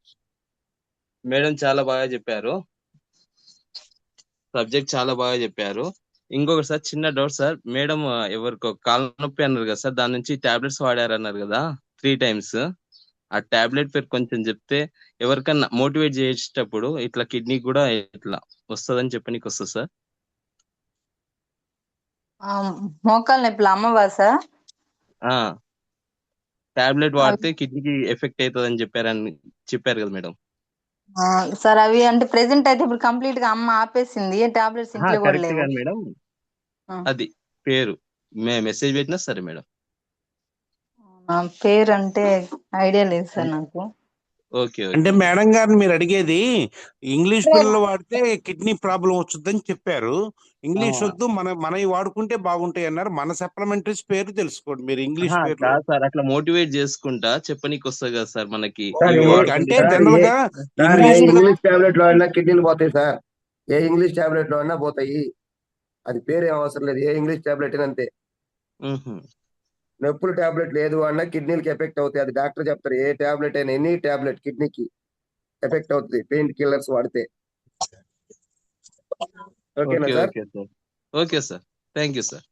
madam. చాలా బాగా చెప్పారు, subject చాలా బాగా చెప్పారు. ఇంకొకటి సార్, చిన్న డౌట్ సార్. మేడం ఎవరికో కాళ్ళ నొప్పి అన్నారు కదా సార్, దాని నుంచి టాబ్లెట్స్ వాడారు అన్నారు కదా 3 times. ఆ టాబ్లెట్ పేరు కొంచెం చెప్తే ఎవరికన్నా మోటివేట్ చేసేటప్పుడు ఇట్లా కిడ్నీ కూడా ఇట్లా వస్తుందని చెప్పనీకి వస్తుంది సార్. మోకాలు నొప్పులు అమ్మవా సార్? ఆ టాబ్లెట్ అవి వాడితే కిడ్నీకి ఎఫెక్ట్ అవుతుంది అని చెప్పారు కదా మేడం. సార్ అవి అంటే ప్రెసెంట్ అయితే ఇప్పుడు కంప్లీట్ గా అమ్మ ఆపేసింది, టాబ్లెట్స్ ఇంట్లో కూడా కరెక్ట్ లేవు. గాని మేడం, అది పేరు మెసేజ్ పెట్టినా సరే మేడం. పేరు అంటే ఐడియా లేదు సార్ నాకు. ఓకే అంటే ఓకే మేడం గారిని మీరు అడిగేది ఇంగ్లీష్ పిల్లలు వాడితే కిడ్నీ ప్రాబ్లం వస్తుందని చెప్పారు. ఇంగ్లీష్ వద్దు, మనవి వాడుకుంటే బాగుంటాయి అన్నారు. మన సప్లిమెంటరీస్ పేరు తెలుసుకోండి మీరు, ఇంగ్లీష్ పేర్లు. కాదు సార్, అట్లా మోటివేట్ చేసుకుంటా చెప్పనీకి వస్తుంది కదా సార్ మనకి. సార్ ఇవి ఓకే, వాడుకుంటే అంటే సార్ జనరల్ గా ఏ ఇంగ్లీష్ పిల్ల ఇంగ్లీష్ టాబ్లెట్ లో అయినా కిడ్నీలు పోతాయి సార్. ఏ ఇంగ్లీష్ టాబ్లెట్ లో అయినా పోతాయి. అది పేరు ఏం అవసరం లేదు, ఏ ఇంగ్లీష్ టాబ్లెట్ అయినా అంతే. మ్హూ. నొప్పులు టాబ్లెట్ లేదు అన్నా కిడ్నీలకి ఎఫెక్ట్ అవుతాయి. అది డాక్టర్ చెప్తారు. ఏ టాబ్లెట్ అయినా ఎనీ టాబ్లెట్ కిడ్నీకి ఎఫెక్ట్ అవుతుంది పెయిన్ కిల్లర్స్ వాడితే. ఓకేనా okay sir? Okay sir. Okay sir, thank you sir.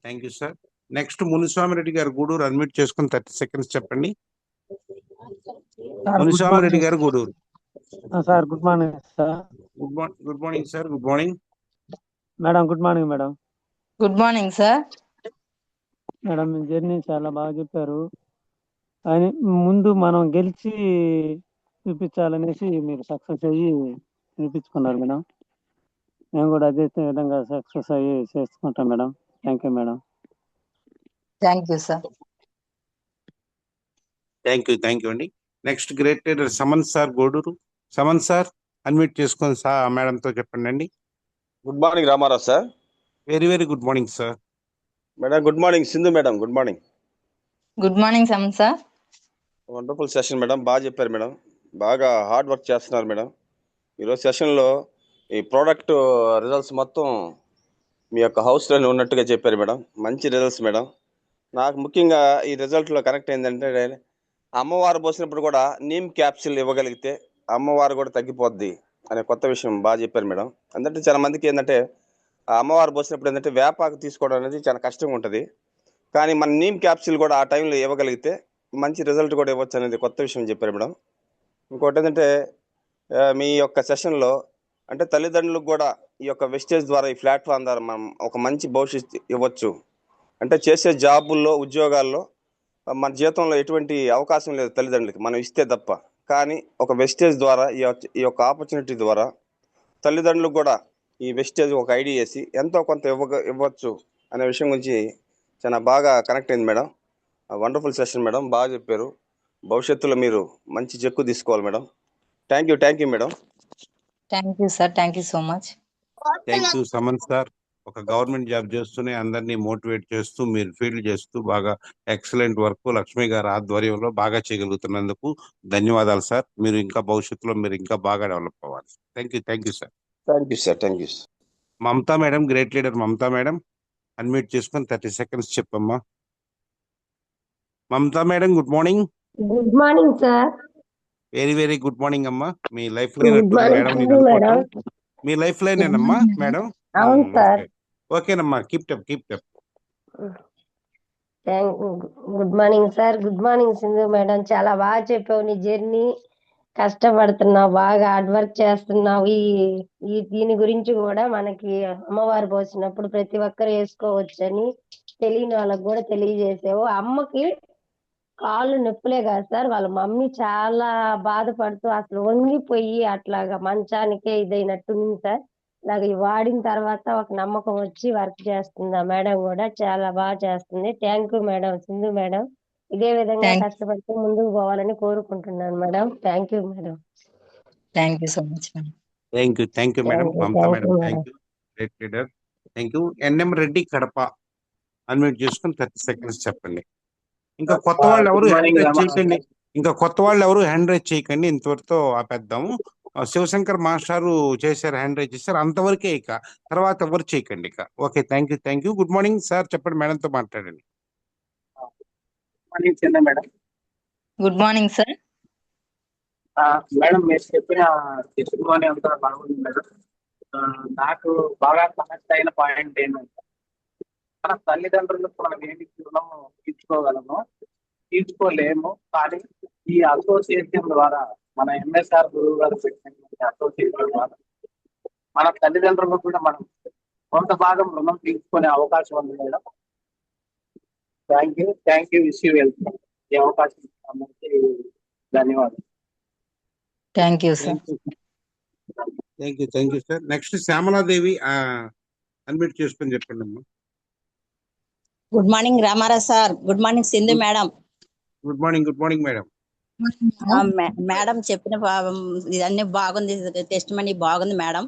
Thank you sir. Next Muniswamireddy గారు గూడూరు, అన్మ్యూట్ చేసుకుని 30 seconds చెప్పండి. సార్ గుడ్ మునిస్వామిరెడ్డి మార్నింగ్ గారు Gudur. Sir. Good morning sir. Good morning sir. Good morning madam. Good morning madam. Good morning sir. Madam మీ journey చాలా బాగా చెప్పారు. అని ముందు మనం గెలిచి చూపించాలనేసి మీరు సక్సెస్ అయ్యి చూపించుకున్నారు మేడం. మేము కూడా అదే విధంగా సక్సెస్ అయ్యి చేసుకుంటాం madam. Thank you madam. Thank you sir. Thank you అండి. Next great leader Saman sir Gudur. Saman sir unmute చేసుకొని మేడంతో చెప్పండి అండి. Good morning Ramarao sir. Very good morning sir. Madam good morning. Sindhu madam good morning. Good morning Saman sir. Wonderful session madam, బాగా చెప్పారు madam. బాగా hard work చేస్తున్నారు madam. ఈరోజు సెషన్లో ఈ ప్రోడక్ట్ రిజల్ట్స్ మొత్తం మీ యొక్క హౌస్లోనే ఉన్నట్టుగా చెప్పారు మేడం. మంచి రిజల్ట్స్ మేడం. నాకు ముఖ్యంగా ఈ రిజల్ట్లో కరెక్ట్ ఏంటంటే, అమ్మవారు పోసినప్పుడు కూడా నీమ్ క్యాప్సిల్ ఇవ్వగలిగితే అమ్మవారు కూడా తగ్గిపోద్ది అనే కొత్త విషయం బాగా చెప్పారు మేడం. అందుకంటే చాలా మందికి ఏంటంటే, ఆ అమ్మవారు పోసినప్పుడు ఏంటంటే వేపాకు తీసుకోవడం అనేది చాలా కష్టంగా ఉంటుంది. కానీ మన నీమ్ క్యాప్సిల్ కూడా ఆ టైంలో ఇవ్వగలిగితే మంచి రిజల్ట్ కూడా ఇవ్వచ్చు అనేది కొత్త విషయం చెప్పారు మేడం. ఇంకోటి ఏంటంటే, మీ యొక్క సెషన్లో అంటే తల్లిదండ్రులకు కూడా ఈ యొక్క వెస్టేజ్ ద్వారా, ఈ ప్లాట్ఫామ్ ద్వారా మనం ఒక మంచి భవిష్యత్తు ఇవ్వచ్చు. అంటే చేసే జాబుల్లో, ఉద్యోగాల్లో మన జీవితంలో ఎటువంటి అవకాశం లేదు తల్లిదండ్రులకి, మనం ఇస్తే తప్ప. కానీ ఒక వెస్టేజ్ ద్వారా, ఈ యొక్క ఆపర్చునిటీ ద్వారా తల్లిదండ్రులకు కూడా ఈ వెస్టేజ్ ఒక ఐడియా వేసి ఎంతో కొంత ఇవ్వచ్చు అనే విషయం గురించి చాలా బాగా కనెక్ట్ అయింది మేడం. వండర్ఫుల్ సెషన్ మేడం, బాగా చెప్పారు. భవిష్యత్తులో మీరు మంచి చెక్కు తీసుకోవాలి madam. Thank you madam. Thank you sir. Thank you so much. Thank you Saman sir. ఒక గవర్నమెంట్ జాబ్ చేస్తూనే అందరినీ మోటివేట్ చేస్తూ, మీరు ఫీల్డ్ చేస్తూ బాగా ఎక్సలెంట్ వర్క్ లక్ష్మి గారి ఆధ్వర్యంలో బాగా చేయగలుగుతున్నందుకు ధన్యవాదాలు సార్. మీరు ఇంకా భవిష్యత్తులో మీరు ఇంకా బాగా డెవలప్ అవ్వాలి. Thank you sir. Thank you. Mamata madam, great leader Mamata madam unmute చేసుకొని 30 seconds చెప్పమ్మా. Mamata madam good morning. Good morning sir. Very good morning అమ్మా. మీ life line good morning madam madam. మీ లైఫ్ లైనేనమ్మా మేడం? అవును సార్. ఓకేనమ్మా, keep up. Good morning sir. Good morning Sindhu madam. చాలా బాగా చెప్పావు. నీ జర్నీ కష్టపడుతున్నావు, బాగా హార్డ్ వర్క్ చేస్తున్నావు. ఈ దీని గురించి కూడా మనకి అమ్మవారు పోసినప్పుడు ప్రతి ఒక్కరు వేసుకోవచ్చని తెలియని వాళ్ళకి కూడా తెలియజేసావు. అమ్మకి కాళ్ళు నొప్పులే కాదు సార్, వాళ్ళ మమ్మీ చాలా బాధపడుతూ అసలు వంగిపోయి అట్లాగా మంచానికే ఇదైనట్టుంది సార్. నాకు ఇది వాడిన తర్వాత ఒక నమ్మకం వచ్చి వర్క్ చేస్తుంది. ఆ మేడం కూడా చాలా బాగా చేస్తుంది. Thank you madam. Sindhu madam ఇదే విధంగా కష్టపడుతూ ముందుకు పోవాలని కోరుకుంటున్నాను madam. Thank you madam. Thank you so much madam. Thank you madam Mamata madam. Thank you great leader. Thank you. NM Reddy Kadapa unmute చేసుకొని 30 seconds చెప్పండి. ఇంకా కొత్త వాళ్ళు ఎవరు హ్యాండ్ రైజ్ చేయకండి. ఇంతవరతో ఆపేద్దాము. శివశంకర్ మాస్టారు చేశారు, హ్యాండ్ రైజ్ చేశారు, అంతవరకే. ఇక తర్వాత ఎవరు చేయకండి ఇక. Okay, thank you. Good morning sir. చెప్పండి, మేడంతో మాట్లాడండి. Madam. Good morning sir. Madam మీరు చెప్పిన తెలుసుకొని అంతా బాగుంది మేడం. నాకు బాగా కనెక్ట్ అయిన పాయింట్ ఏంటంటే, మన తల్లిదండ్రులకు మనం ఏమి రుణం తీర్చుకోగలమో తీర్చుకోలేము. కానీ ఈ అసోసియేషన్ ద్వారా మన ఎంఎస్ఆర్ గురువు గారు పెట్టినటువంటి అసోసియేషన్ ద్వారా మన తల్లిదండ్రులకు కూడా మనం కొంత భాగం రుణం తీర్చుకునే అవకాశం ఉంది madam. Thank you wish you welcome. ఈ అవకాశం ఇచ్చినందుకు ధన్యవాదాలు. Thank you sir. Thank you sir. Next Shyamaladevi unmute చేసుకొని చెప్పండి అమ్మా. Good morning Ramarao sir. Good morning Sindhu madam. Good morning madam. Madam చెప్పిన ఇదన్నీ బాగుంది, టెస్ట్ మనీ బాగుంది మేడం.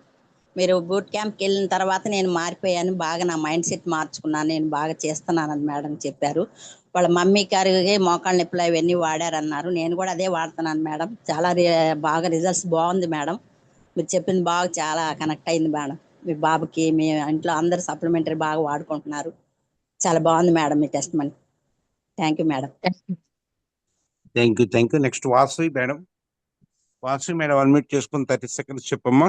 మీరు బూట్ క్యాంప్కి వెళ్ళిన తర్వాత నేను మారిపోయాను, బాగా నా మైండ్ సెట్ మార్చుకున్నాను, నేను బాగా చేస్తున్నానని మేడం చెప్పారు. వాళ్ళ మమ్మీ గారికి మోకాళ్ళ నొప్పులు అవన్నీ వాడారన్నారు, నేను కూడా అదే వాడుతున్నాను మేడం. చాలా బాగా రిజల్ట్స్ బాగుంది మేడం. మీరు చెప్పింది బాగా చాలా కనెక్ట్ అయింది మేడం. మీ బాబుకి మీ ఇంట్లో అందరు సప్లిమెంటరీ బాగా వాడుకుంటున్నారు. చాలా బాగుంది మేడం మీ testimony. Thank you madam. Thank you. Next Vasavi madam unmute చేసుకుని 30 seconds చెప్పమ్మా.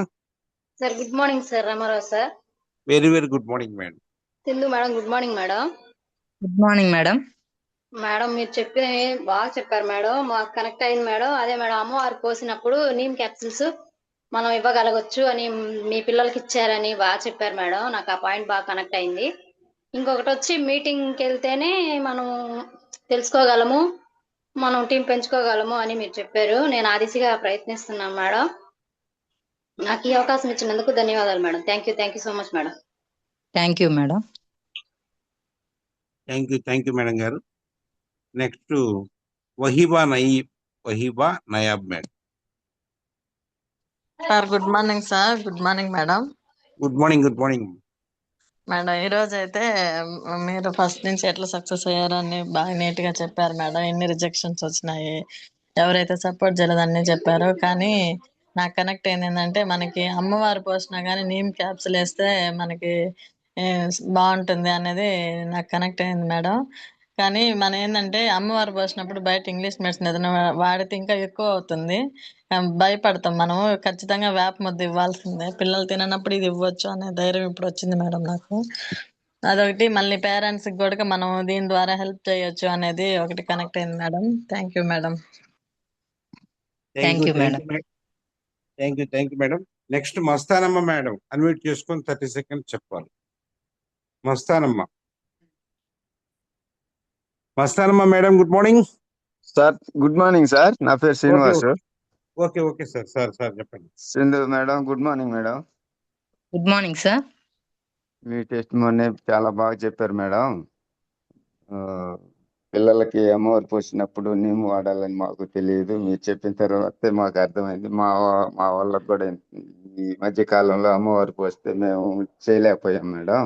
Sir good morning sir. Ramarao sir. Very good morning madam. Sindhu madam good morning madam. Good morning madam. Madam మీరు చెప్పి బాగా చెప్పారు మేడం, మాకు కనెక్ట్ అయింది madam. అదే madam, అమ్మవారు పోసినప్పుడు నీమ్ క్యాప్సిల్స్ మనం ఇవ్వగలగొచ్చు అని మీ పిల్లలకి ఇచ్చారని బాగా చెప్పారు మేడం. నాకు ఆ పాయింట్ బాగా కనెక్ట్ అయింది. ఇంకొకటి వచ్చి మీటింగ్కి వెళ్తేనే మనం తెలుసుకోగలము, మనం టీం పెంచుకోగలము అని మీరు చెప్పారు. నేను ఆ దిశగా ప్రయత్నిస్తున్నాను మేడం. నాకు ఈ అవకాశం ఇచ్చినందుకు ధన్యవాదాలు madam. Thank you so much madam. Thank you madam. Thank you madam గారు. Next Waheeba Nayab madam. Sir good morning sir. Good morning madam. Good morning madam ఈ రోజు అయితే మీరు ఫస్ట్ నుంచి ఎట్లా సక్సెస్ అయ్యారని బాగా నీట్ గా చెప్పారు మేడం. ఎన్ని రిజెక్షన్స్ వచ్చినాయి, ఎవరైతే సపోర్ట్ చేయలేదని చెప్పారు. కానీ నాకు కనెక్ట్ అయింది ఏంటంటే, మనకి అమ్మవారు పోసినా కానీ నీమ్ క్యాప్సుల్ వేస్తే మనకి బాగుంటుంది అనేది నాకు కనెక్ట్ అయింది మేడం. కానీ మనం ఏంటంటే అమ్మవారు పోసినప్పుడు బయట ఇంగ్లీష్ మెడిసిన్ ఏదైనా వాడితే ఇంకా ఎక్కువ అవుతుంది, భయపడతాం. మనము ఖచ్చితంగా వేప ముద్ద ఇవ్వాల్సిందే, పిల్లలు తిననప్పుడు ఇది ఇవ్వచ్చు అనే ధైర్యం ఇప్పుడు వచ్చింది మేడం నాకు. అదొకటి, మళ్ళీ పేరెంట్స్ కి కూడా మనం దీని ద్వారా హెల్ప్ చేయొచ్చు అనేది ఒకటి కనెక్ట్ అయింది madam. Thank you madam. Thank you madam. Madam. Next Mastanamma madam unmute చేసుకొని 30 seconds చెప్పాలి. Mastanamma madam good morning sir. Good morning sir. నా పేరు శ్రీనివాస్. ఓకే సార్ చెప్పండి. Sindhu madam good morning madam. Good morning sir. మీ టెస్ట్ మొన్నే చాలా బాగా చెప్పారు మేడం. పిల్లలకి అమ్మవారు పోసినప్పుడు నీము వాడాలని మాకు తెలియదు, మీరు చెప్పిన తర్వాతే మాకు అర్థమైంది. మా వాళ్ళకు కూడా ఈ మధ్య కాలంలో అమ్మవారు పోస్తే మేము చేయలేకపోయాం మేడం,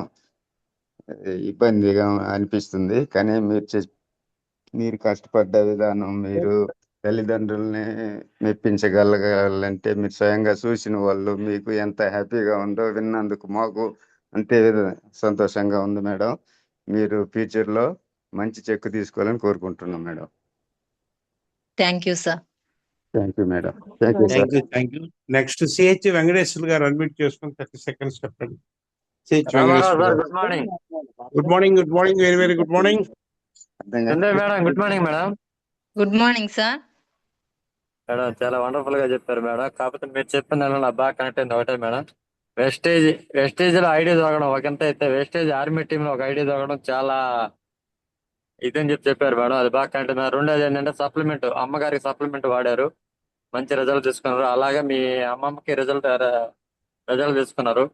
ఇబ్బందిగా అనిపిస్తుంది. కానీ మీరు కష్టపడ్డ విధానం, మీరు తల్లిదండ్రుల్ని మెప్పించగలగాలంటే మీరు స్వయంగా చూసిన వాళ్ళు, మీకు ఎంత హ్యాపీగా ఉందో విన్నందుకు మాకు అంతే సంతోషంగా ఉంది మేడం. మీరు ఫ్యూచర్లో మంచి చెక్కు తీసుకోవాలని కోరుకుంటున్నాం madam. Thank you sir. Thank you madam. Thank you. Next CH Venkateshwar గారు అడ్మిట్ చేసుకుని 30 seconds చెప్పండి. సిహెచ్ వెంకటేశ్వర్ గారు. Good morning. Very good morning. Madam good morning madam. Good morning sir. Madam చాలా వండర్ఫుల్ గా చెప్పారు మేడం. కాకపోతే మీరు చెప్పిన దానిలో నాకు బాగా కనెక్ట్ అయింది ఒకటే మేడం, వెస్టేజ్ లో ఐడి దొరకడం ఒకంత అయితే, వెస్టేజ్ ఆర్మీ టీమ్ లో ఒక ఐడి దొరకడం చాలా ఇదని చెప్పారు మేడం. అది బాగా కనెక్ట్ అయింది. రెండోది ఏంటంటే సప్లిమెంట్, అమ్మగారికి సప్లిమెంట్ వాడారు, మంచి రిజల్ట్ తీసుకున్నారు. అలాగే మీ అమ్మమ్మకి రిజల్ట్ తీసుకున్నారు.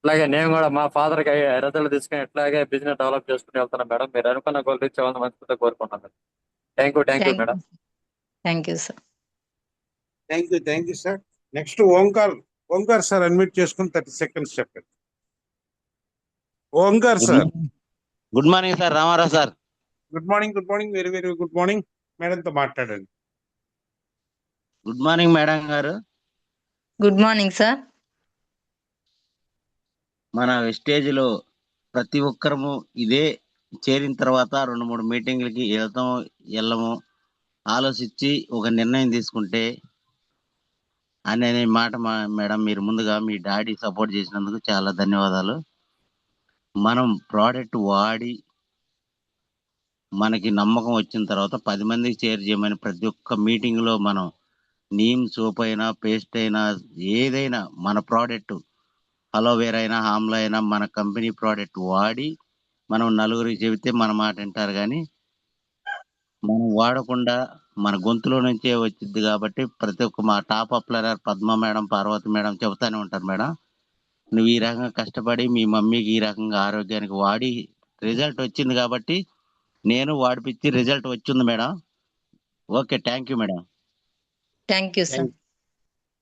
అలాగే నేను కూడా మా ఫాదర్ కి రిజల్ట్ తీసుకుని ఇట్లాగే బిజినెస్ డెవలప్ చేసుకుని వెళ్తున్నాను మేడం. మీరు అనుకున్న గోల్ రీచ్ అవ్వాలని మనసుతో కోరుకున్నాను. Thank you madam. Thank you sir. Thank you sir. Next Omkar sir unmute చేసుకుని 30 seconds చెప్పండి. Omkar sir. Good morning sir. Ramarao sir. Good morning very good morning. మేడంతో మాట్లాడండి. గుడ్ మార్నింగ్ మేడం గారు. Good morning sir. మన Vestige లో ప్రతి ఒక్కరము ఇదే చేరిన తర్వాత 2-3 మీటింగ్లకి వెళ్ళము ఆలోచించి ఒక నిర్ణయం తీసుకుంటే అనే మాట మేడం. మీరు ముందుగా మీ డాడీ సపోర్ట్ చేసినందుకు చాలా ధన్యవాదాలు. మనం ప్రోడక్ట్ వాడి మనకి నమ్మకం వచ్చిన తర్వాత 10 మందికి షేర్ చేయమని ప్రతి ఒక్క మీటింగ్ లో మనం నీమ్ సోప్ అయినా పేస్ట్ అయినా ఏదైనా మన ప్రోడక్ట్ అలోవేరా అయినా ఆమ్లా అయినా మన కంపెనీ ప్రోడక్ట్ వాడి మనం నలుగురికి చెబితే మన మాట వింటారు. కానీ మనం వాడకుండా మన గొంతులో నుంచే వచ్చింది కాబట్టి ప్రతి ఒక్క మా టాప్ అప్లయర్ పద్మ మేడం, పార్వతి మేడం చెబుతానే ఉంటారు, మేడం నువ్వు ఈ రకంగా కష్టపడి మీ మమ్మీకి ఈ రకంగా ఆరోగ్యానికి వాడి రిజల్ట్ వచ్చింది కాబట్టి నేను వాడిపించి రిజల్ట్ వచ్చింది madam. Okay, thank you madam. Thank you sir.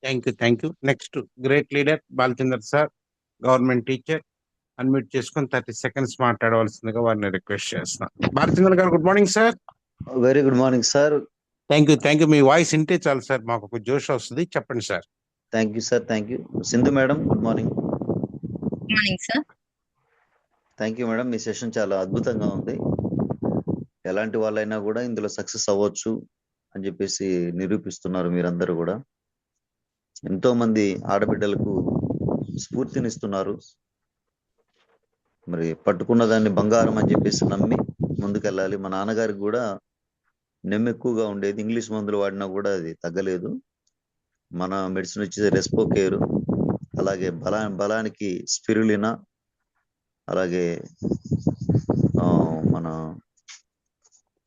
Thank you. Next great leader Balachander sir, government teacher, unmute చేసుకొని 30 సెకండ్స్ మాట్లాడవలసిందిగా వారిని రిక్వెస్ట్ చేస్తున్నాను. బాలచందర్ గారు good morning sir. Very good morning sir. Thank you. Me voice వింటే చాలు sir, మాకు ఒక జోష్ వస్తుంది. చెప్పండి sir. Thank you sir. Thank you. Sindhu madam good morning. Good morning sir. Thank you madam, me session చాలా అద్భుతంగా ఉంది. ఎలాంటి వాళ్ళైనా కూడా ఇందులో సక్సెస్ అవ్వచ్చు అని చెప్పేసి నిరూపిస్తున్నారు మీరందరూ కూడా. ఎంతో మంది ఆడబిడ్డలకు స్ఫూర్తినిస్తున్నారు. మరి పట్టుకున్న దాన్ని బంగారం అని చెప్పేసి నమ్మి ముందుకెళ్ళాలి. మా నాన్నగారికి కూడా నెమ్మ ఎక్కువగా ఉండేది, ఇంగ్లీష్ మందులు వాడినా కూడా అది తగ్గలేదు. మన మెడిసిన్ వచ్చేసి రెస్పోకేరు, అలాగే బలానికి స్పిరులినా, అలాగే మన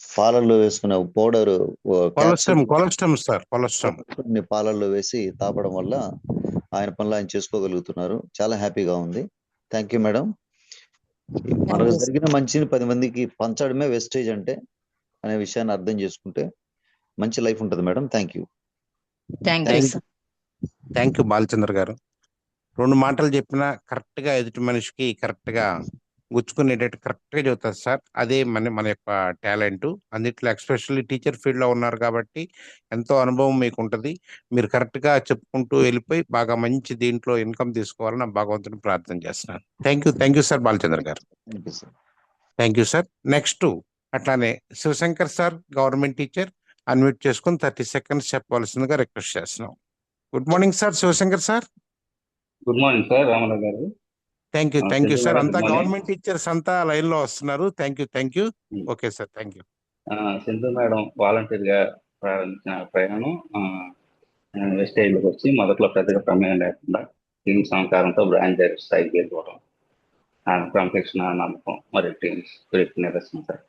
పాలల్లో వేసుకునే పౌడర్ పాలల్లో వేసి తాపడం వల్ల ఆయన పనులు ఆయన చేసుకోగలుగుతున్నారు. చాలా హ్యాపీగా ఉంది. Thank you madam. మనకు జరిగిన మంచిని 10 మందికి పంచడమే వెస్టేజ్ అంటే అనే విషయాన్ని అర్థం చేసుకుంటే మంచి లైఫ్ ఉంటుంది madam. Thank you. Thank you Balachandra గారు. 2 మాటలు చెప్పినా కరెక్ట్ గా ఎదుటి మనిషికి కరెక్ట్ గా గుచ్చుకునేటట్టు కరెక్ట్ గా చెబుతారు సార్. అదే మన యొక్క టాలెంట్. అన్నిట్లో ఎక్స్పెషల్లీ టీచర్ ఫీల్డ్ లో ఉన్నారు కాబట్టి ఎంతో అనుభవం మీకు ఉంటుంది. మీరు కరెక్ట్ గా చెప్పుకుంటూ వెళ్ళిపోయి బాగా మంచి దీంట్లో ఇన్కమ్ తీసుకోవాలని నా భగవంతుని ప్రార్థన చేస్తున్నాను. థ్యాంక్ యూ సార్ బాలచంద్ర గారు. Thank you sir. నెక్స్ట్ అట్లానే Shivashankar sir, government teacher, unmute చేసుకుని 30 సెకండ్స్ చెప్పవలసిందిగా రిక్వెస్ట్ చేస్తున్నాం. Good morning sir Shivashankar sir. Good morning sir Ramarao గారు. Thank you sir. అంతా గవర్నమెంట్ టీచర్స్ అంతా లైన్ లో వస్తున్నారు. Thank you. Okay sir, thank you. Sindhu madam volunteer గా ప్రారంభించిన ప్రయాణం వెస్టేజ్లోకి వచ్చి మొదట్లో పెద్దగా ప్రమేయం లేకుండా టీం సహకారంతో బ్రాంచ్ డైరెక్టర్ స్థాయికి వెళ్ళిపోవడం, క్రమశిక్షణ, నమ్మకం మరియు టీమ్స్ నిదర్శనం సార్.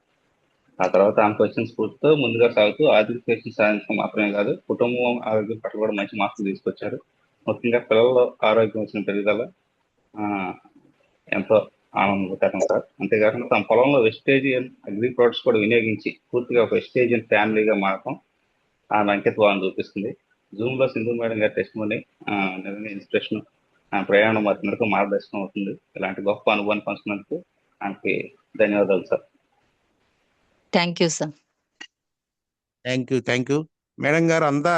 ఆ తర్వాత ఆమెకు వచ్చిన స్ఫూర్తితో ముందుగా సాగుతూ ఆర్థిక శక్తి సాధించడం మాత్రమే కాదు, కుటుంబం ఆరోగ్యం పట్ల కూడా మంచి మార్పులు తీసుకొచ్చారు. ముఖ్యంగా పిల్లల్లో ఆరోగ్యం వచ్చిన పెరుగుదల ఎంతో ఆనందకరం సార్. అంతేకాకుండా తమ పొలంలో వెజిటేరియన్ అగ్రి ప్రొడక్ట్స్ కూడా వినియోగించి పూర్తిగా ఒక వెజిటేరియన్ ఫ్యామిలీగా మారడం ఆమె అంకితభావం చూపిస్తుంది. జూమ్ లో సింధు మేడం గారి టెస్టిమోనీ నిజంగా ఇన్స్పిరేషన్, ప్రయాణం మరింతకు మార్గదర్శనం అవుతుంది. ఇలాంటి గొప్ప అనుభవాన్ని పంచుకున్నందుకు ఆమెకి ధన్యవాదాలు sir. Thank you sir. Thank you madam గారు. అంతా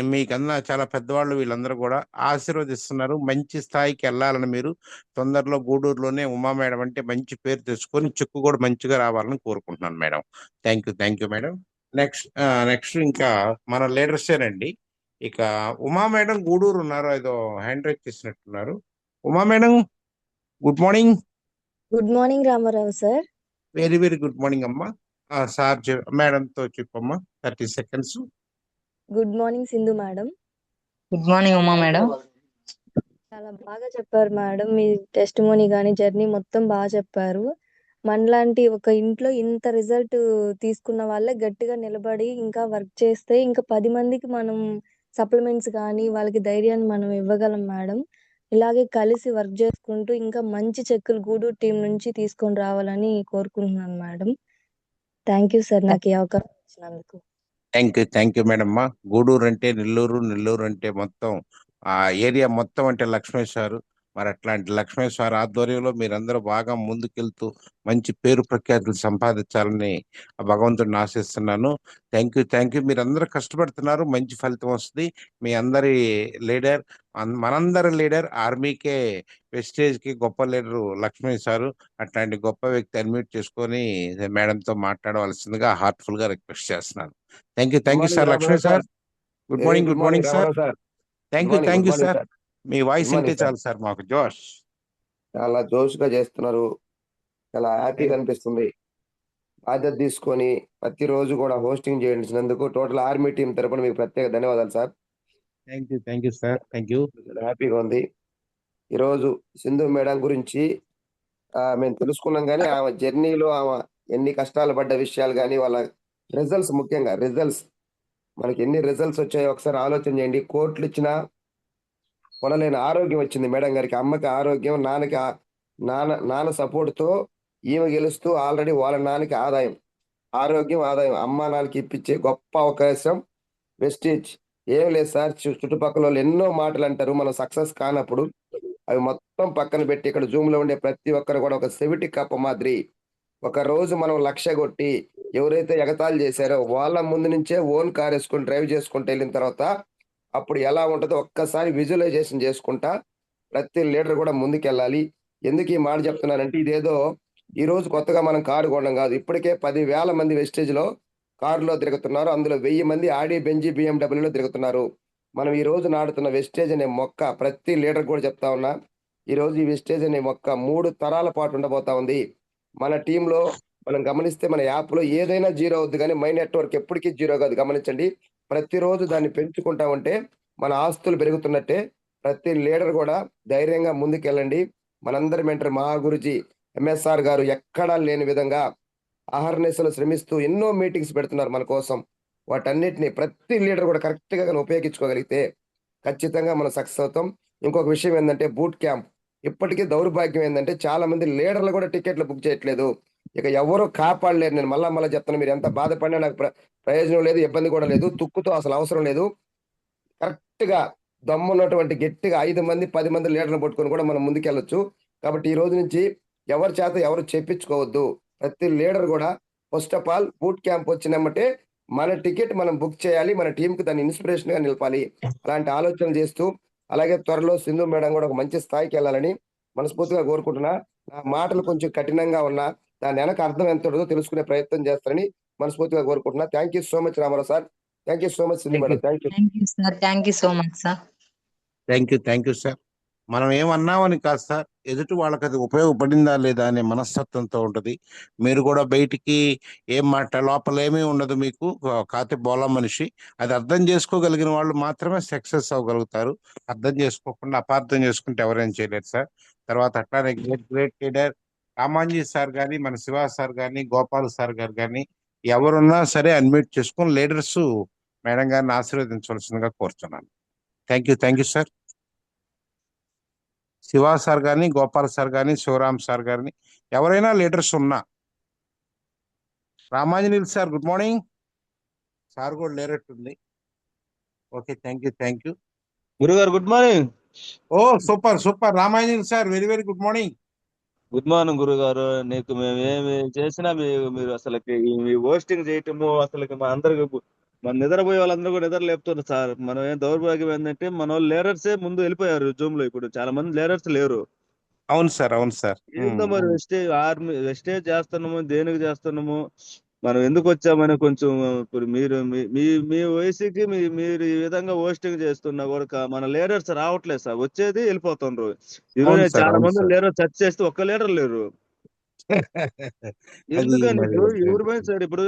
మీకన్నా చాలా పెద్దవాళ్ళు వీళ్ళందరూ కూడా ఆశీర్వదిస్తున్నారు. మంచి స్థాయికి వెళ్ళాలని మీరు తొందరలో గూడూరులోనే ఉమా మేడం అంటే మంచి పేరు తెచ్చుకొని చెక్కు కూడా మంచిగా రావాలని కోరుకుంటున్నాను madam. Thank you madam. Next ఇంకా మన లీడర్సేనండి. ఇక ఉమా మేడం గూడూరు ఉన్నారు, ఏదో హ్యాండ్ రైజ్ చేసినట్టున్నారు. Uma madam good morning. Good morning Ramarao sir. Very good morning అమ్మా. సార్ మేడంతో చెప్పమ్మా 30 seconds. Good morning Sindhu madam. Good morning Uma madam. చాలా బాగా చెప్పారు మేడం. మీ టెస్టిమోనీ కానీ జర్నీ మొత్తం బాగా చెప్పారు. మనలాంటి ఒక ఇంట్లో ఇంత రిజల్ట్ తీసుకున్న వాళ్ళే గట్టిగా నిలబడి ఇంకా వర్క్ చేస్తే ఇంకా 10 మందికి మనం సప్లిమెంట్స్ కానీ వాళ్ళకి ధైర్యాన్ని మనం ఇవ్వగలం మేడం. ఇలాగే కలిసి వర్క్ చేసుకుంటూ ఇంకా మంచి చెక్కులు గూడూరు టీం నుంచి తీసుకొని రావాలని కోరుకుంటున్నాను మేడం. థ్యాంక్ యూ సార్ నాకు ఈ అవకాశం ఇచ్చినందుకు. Thank you madam. గూడూరు అంటే నెల్లూరు అంటే మొత్తం ఆ ఏరియా మొత్తం అంటే లక్ష్మేశ్వర్. మరి అట్లాంటి లక్ష్మేశ్వర్ ఆధ్వర్యంలో మీరందరూ బాగా ముందుకెళ్తూ మంచి పేరు ప్రఖ్యాతులు సంపాదించాలని భగవంతుడిని ఆశిస్తున్నాను. Thank you. మీరందరూ కష్టపడుతున్నారు, మంచి ఫలితం వస్తుంది. మీ అందరి లీడర్, మనందరి లీడర్, ఆర్మీకే వెస్టేజ్ కి గొప్ప లీడరు లక్ష్మీ సారు. అట్లాంటి గొప్ప వ్యక్తి అన్మ్యూట్ చేసుకొని మేడంతో మాట్లాడవలసిందిగా హార్ట్ఫుల్ గా రిక్వెస్ట్ చేస్తున్నాను. Thank you sir. Lakshmi sir good morning sir. Thank you sir. Me voice ఉంటే చాలు సార్ మాకు జోష్. చాలా జోష్గా చేస్తున్నారు, చాలా హ్యాపీగా అనిపిస్తుంది. బాధ్యత తీసుకొని ప్రతిరోజు కూడా హోస్టింగ్ చేయించినందుకు టోటల్ ఆర్మీ టీం తరపున మీకు ప్రత్యేక ధన్యవాదాలు sir. Thank you sir. Thank you. హ్యాపీగా ఉంది. ఈరోజు సింధు మేడం గురించి మేము తెలుసుకున్నాం, కానీ ఆమె జర్నీలో ఆమె ఎన్ని కష్టాలు పడ్డ విషయాలు కానీ, వాళ్ళ రిజల్ట్స్, ముఖ్యంగా రిజల్ట్స్, మనకి ఎన్ని రిజల్ట్స్ వచ్చాయో ఒకసారి ఆలోచన చేయండి. కోట్లు ఇచ్చినా కొనలేని ఆరోగ్యం వచ్చింది మేడం గారికి. అమ్మకి ఆరోగ్యం, నాన్నకి నాన్న సపోర్ట్తో ఈమె గెలుస్తూ ఆల్రెడీ వాళ్ళ నాన్నకి ఆదాయం, ఆరోగ్యం, ఆదాయం అమ్మ నాన్నకి ఇప్పించే గొప్ప అవకాశం వెస్టేజ్. ఏం లేదు సార్, చుట్టుపక్కల వాళ్ళు ఎన్నో మాటలు అంటారు, మనం సక్సెస్ కానప్పుడు అవి మొత్తం పక్కన పెట్టి ఇక్కడ జూమ్ లో ఉండే ప్రతి ఒక్కరు కూడా ఒక సెవిటి కప్ప మాదిరి ఒక రోజు మనం లక్ష్య కొట్టి ఎవరైతే ఎగతాళి చేశారో వాళ్ళ ముందు నుంచే ఓన్ కార్ వేసుకొని డ్రైవ్ చేసుకుంటూ వెళ్ళిన తర్వాత అప్పుడు ఎలా ఉంటుందో ఒక్కసారి విజువలైజేషన్ చేసుకుంటా ప్రతి లీడర్ కూడా ముందుకెళ్ళాలి. ఎందుకు ఈ మాట చెప్తున్నానంటే, ఇదేదో ఈ రోజు కొత్తగా మనం కారు కొనడం కాదు. ఇప్పటికే 10,000 మంది వెస్టేజ్ లో కారులో తిరుగుతున్నారు. అందులో 1000 మంది ఆడి, బెంజీ, BMW తిరుగుతున్నారు. మనం ఈ రోజు నాటుతున్న వెస్టేజ్ అనే మొక్క ప్రతి లీడర్ కూడా చెప్తా ఉన్నా, ఈ రోజు ఈ వెస్టేజ్ అనే మొక్క 3 తరాల పాటు ఉండబోతా ఉంది. మన టీంలో మనం గమనిస్తే మన యాప్లో ఏదైనా జీరో అవుద్ది, కానీ మై నెట్వర్క్ ఎప్పటికీ జీరో కాదు. గమనించండి, ప్రతిరోజు దాన్ని పెంచుకుంటా ఉంటే మన ఆస్తులు పెరుగుతున్నట్టే. ప్రతి లీడర్ కూడా ధైర్యంగా ముందుకెళ్ళండి. మనందరి మెంటర్ మహాగురుజీ ఎంఎస్ఆర్ గారు ఎక్కడా లేని విధంగా అహర్నిశలు శ్రమిస్తూ ఎన్నో మీటింగ్స్ పెడుతున్నారు మన కోసం. వాటన్నిటిని ప్రతి లీడర్ కూడా కరెక్ట్ గా ఉపయోగించుకోగలిగితే ఖచ్చితంగా మనం సక్సెస్ అవుతాం. ఇంకొక విషయం ఏంటంటే, బూట్ క్యాంప్ ఇప్పటికీ దౌర్భాగ్యం ఏంటంటే చాలా మంది లీడర్లు కూడా టికెట్లు బుక్ చేయట్లేదు. ఇక ఎవరు కాపాడలేరు. నేను మళ్ళా చెప్తాను, మీరు ఎంత బాధపడినా నాకు ప్రయోజనం లేదు, ఇబ్బంది కూడా లేదు, తుక్కుతో అసలు అవసరం లేదు. కరెక్ట్ గా దమ్మున్నటువంటి గట్టిగా 5 మంది 10 మంది లీడర్లు పట్టుకొని కూడా మనం ముందుకెళ్ళొచ్చు. కాబట్టి ఈ రోజు నుంచి ఎవరి చేత ఎవరు చెప్పించుకోవద్దు. ప్రతి లీడర్ కూడా first of all boot camp వచ్చినమ్మటే మన టికెట్ మనం బుక్ చేయాలి, మన టీంకి దాన్ని ఇన్స్పిరేషన్ గా నిలపాలి. అలాంటి ఆలోచనలు చేస్తూ, అలాగే త్వరలో సింధు మేడం కూడా ఒక మంచి స్థాయికి వెళ్ళాలని మనస్ఫూర్తిగా కోరుకుంటున్నా. నా మాటలు కొంచెం కఠినంగా ఉన్నా దాని వెనక అర్థం ఎంత ఉంటుందో తెలుసుకునే ప్రయత్నం చేస్తారని మనస్ఫూర్తిగా కోరుకుంటున్నా. Thank you so much Ramarao sir. Thank you so much Sindhu madam. Thank you. Thank you so much sir. Thank you sir. మనం ఏమన్నామని కాదు సార్, ఎదుటి వాళ్ళకి అది ఉపయోగపడిందా లేదా అనే మనస్తత్వంతో ఉంటుంది. మీరు కూడా బయటికి ఏం మాట లోపల ఏమీ ఉండదు, మీకు కాతే బోలా మనిషి. అది అర్థం చేసుకోగలిగిన వాళ్ళు మాత్రమే సక్సెస్ అవ్వగలుగుతారు. అర్థం చేసుకోకుండా అపార్థం చేసుకుంటే ఎవరేం చేయలేరు సార్. తర్వాత అట్లానే గ్రేట్ లీడర్ రామాంజీ సార్ కానీ, మన శివ సార్ కానీ, గోపాల్ సార్ గారు కానీ ఎవరున్నా సరే అన్మ్యూట్ చేసుకుని లీడర్స్ మేడం గారిని ఆశీర్వదించవలసిందిగా కోరుతున్నాను. Thank you sir. Shiva sir గారిని, గోపాల్ సార్ గారిని, శివరామ్ సార్ గారిని ఎవరైనా లీడర్స్ ఉన్నా. Ramanjaneyulu sir good morning. Sir కూడా లేరట్టుంది. ఓకే, థ్యాంక్ యూ గురుగారు. Good morning. Oh super Ramanjaneyulu sir, very good morning. Good morning గురుగారు. నీకు మేము ఏమి చేసినా మీరు అసలుకి మీ హోస్టింగ్ చేయటము అసలుకి మా అందరికి మన నిద్రపోయే వాళ్ళందరూ కూడా నిద్ర లేపుతున్నారు సార్. మనం ఏం దౌర్భాగ్యం ఏంటంటే మన వాళ్ళు లీడర్సే ముందు వెళ్ళిపోయారు జూమ్ లో. ఇప్పుడు చాలా మంది లీడర్స్ లేరు. అవును సార్. ఏందో మరి వెస్టేజ్ చేస్తున్నాము, దేనికి చేస్తున్నాము, మనం ఎందుకు వచ్చామని కొంచెం ఇప్పుడు మీరు మీ వయసుకి మీరు ఈ విధంగా హోస్టింగ్ చేస్తున్నా కూడా మన లీడర్స్ రావట్లేదు సార్. వచ్చేది వెళ్ళిపోతుండ్రు. ఈరోజు చాలా మంది లీడర్ చర్చ చేస్తే ఒక్క లీడర్ లేరు. ఎందుకని ఎవరి పైన సార్? ఇప్పుడు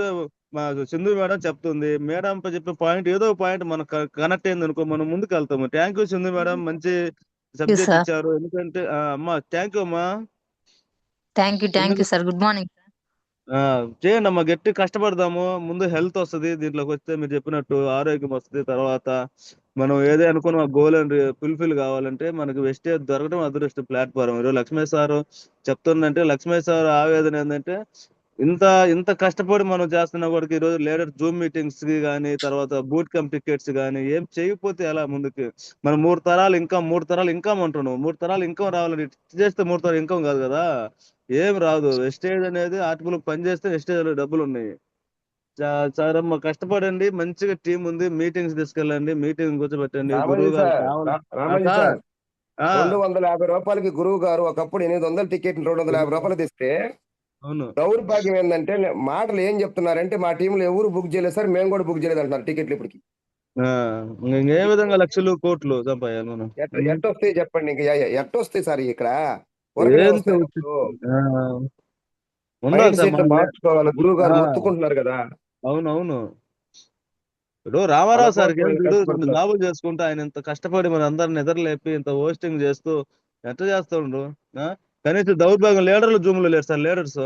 మా సింధు మేడం చెప్తుంది, మేడం చెప్పిన పాయింట్ ఏదో పాయింట్ మనకు కనెక్ట్ అయింది అనుకో, మనం ముందుకు వెళ్తాము. థ్యాంక్ యూ సింధు మేడం, మంచి సబ్జెక్ట్ ఇచ్చారు. ఎందుకంటే అమ్మా థ్యాంక్ యూ అమ్మా. Thank you sir. Good morning. చేయండి అమ్మా, గట్టి కష్టపడదాము. ముందు హెల్త్ వస్తుంది, దీంట్లోకి వస్తే మీరు చెప్పినట్టు ఆరోగ్యం వస్తుంది. తర్వాత మనం ఏదే అనుకున్న గోల్ అని ఫుల్ఫిల్ కావాలంటే మనకి వెస్టేజ్ దొరకడం అదృష్టం ప్లాట్ఫారం. ఈరోజు లక్ష్మీ సార్ చెప్తుందంటే, లక్ష్మీ సార్ ఆవేదన ఏంటంటే, ఇంత కష్టపడి మనం చేస్తున్నా కూడా ఈరోజు లీడర్ జూమ్ మీటింగ్స్ కి కానీ, తర్వాత బూట్ క్యాంప్ టికెట్స్ కానీ ఏం చేయకపోతే ఎలా ముందుకి? మనం 3 తరాలు ఇన్కమ్ అంటున్నాం. 3 తరాలు ఇన్కమ్ రావాలని చేస్తే 3 తరాలు ఇన్కమ్ కాదు కదా, ఏం రాదు. వెస్టేజ్ అనేది ఆర్టికల్ పని చేస్తే వెస్టేజ్ లో డబ్బులు ఉన్నాయి. సార్ అమ్మ కష్టపడండి, మంచిగా టీం ఉంది, మీటింగ్స్ తీసుకెళ్ళండి, మీటింగ్ కూర్చోబెట్టండి. గురువు గారు 250 రూపాయలకి గురువు గారు ఒకప్పుడు 800 టికెట్ 250 రూపాయలు తెస్తే, అవును, దౌర్భాగ్యం ఏంటంటే మాటలు ఏం చెప్తున్నారంటే, మా టీంలో ఎవరు బుక్ చేయలేదు సార్, మేము కూడా బుక్ చేయలేదు అంటున్నారు టికెట్లు. ఇప్పటికి ఏ విధంగా లక్షలు కోట్లు సంపాయాలి మనం? ఎట్టొస్తాయి చెప్పండి, ఇంకా ఎట్టొస్తాయి సార్? ఇక్కడ ఉందా మైండ్ సార్ సెట్ మార్చుకోవాలి. గురువు గారు మొత్తుకుంటున్నారు కదా. అవునవును. ఇప్పుడు రామారావు సార్కి అందుకోసం ఏం ఆయన చూడు 2 కష్టపడుతున్నారు. జాబులు చేసుకుంటూ ఆయన ఇంత కష్టపడి మన అందరిని నిద్రలేపి ఇంత హోస్టింగ్ చేస్తూ ఎట్లా చేస్తుండ్రు? కనీసం దౌర్భాగ్యం లీడర్లు జూమ్లో లేరు సార్ లీడర్స్.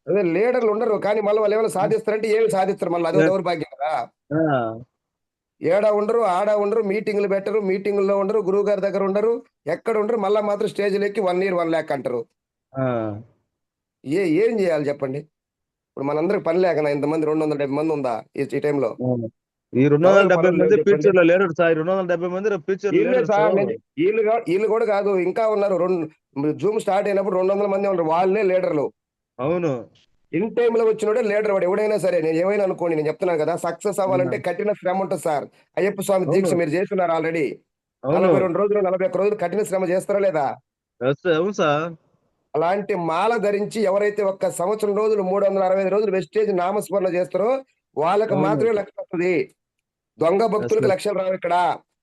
అదే లీడర్లు ఉండరు, కానీ మళ్ళీ వాళ్ళు ఏమైనా సాధిస్తారంటే ఏమి సాధిస్తారు, మళ్ళీ అదో దౌర్భాగ్యం కదా. ఏడా ఉండరు, ఆడ ఉండరు, మీటింగ్లు పెట్టరు, మీటింగుల్లో ఉండరు, గురువు గారి దగ్గర ఉండరు, ఎక్కడ ఉండరు, మళ్ళా మాత్రం స్టేజ్లు ఎక్కి 1 year 1 lakh అంటారు. ఏం చేయాలి చెప్పండి? ఇప్పుడు మనందరికి పని లేకనా ఇంతమంది 270 మంది ఉందా ఈ టైంలో? ఈ 270 పనులు లేవు మంది చెప్పండి. ఫ్యూచర్ లో లేడర్స్, 270 మంది ఫ్యూచర్ వీళ్ళే లీడర్స్. సార్, వీళ్ళు కూడా కాదు, ఇంకా ఉన్నారు. జూమ్ స్టార్ట్ అయినప్పుడు 200 మంది ఉన్నారు, వాళ్ళే లీడర్లు. అవును, ఇన్ టైమ్ లో వచ్చినోడే లీడర్. వాడు ఎవడైనా సరే, నేను ఏమైనా అనుకోండి, నేను చెప్తున్నాను కదా, సక్సెస్ అవ్వాలంటే కఠిన శ్రమ ఉంటుంది సార్. అయ్యప్ప స్వామి దీక్ష మీరు చేస్తున్నారు ఆల్రెడీ. 42 రోజులు 41 రోజులు కఠిన శ్రమ చేస్తారా లేదా? అవును సార్. అలాంటి మాల ధరించి ఎవరైతే 1 సంవత్సరం రోజులు 365 రోజులు వెస్టేజ్ నామస్మరణ చేస్తారో వాళ్ళకి మాత్రమే లక్ష వస్తుంది. దొంగ భక్తులకు లక్షలు రావు ఇక్కడ.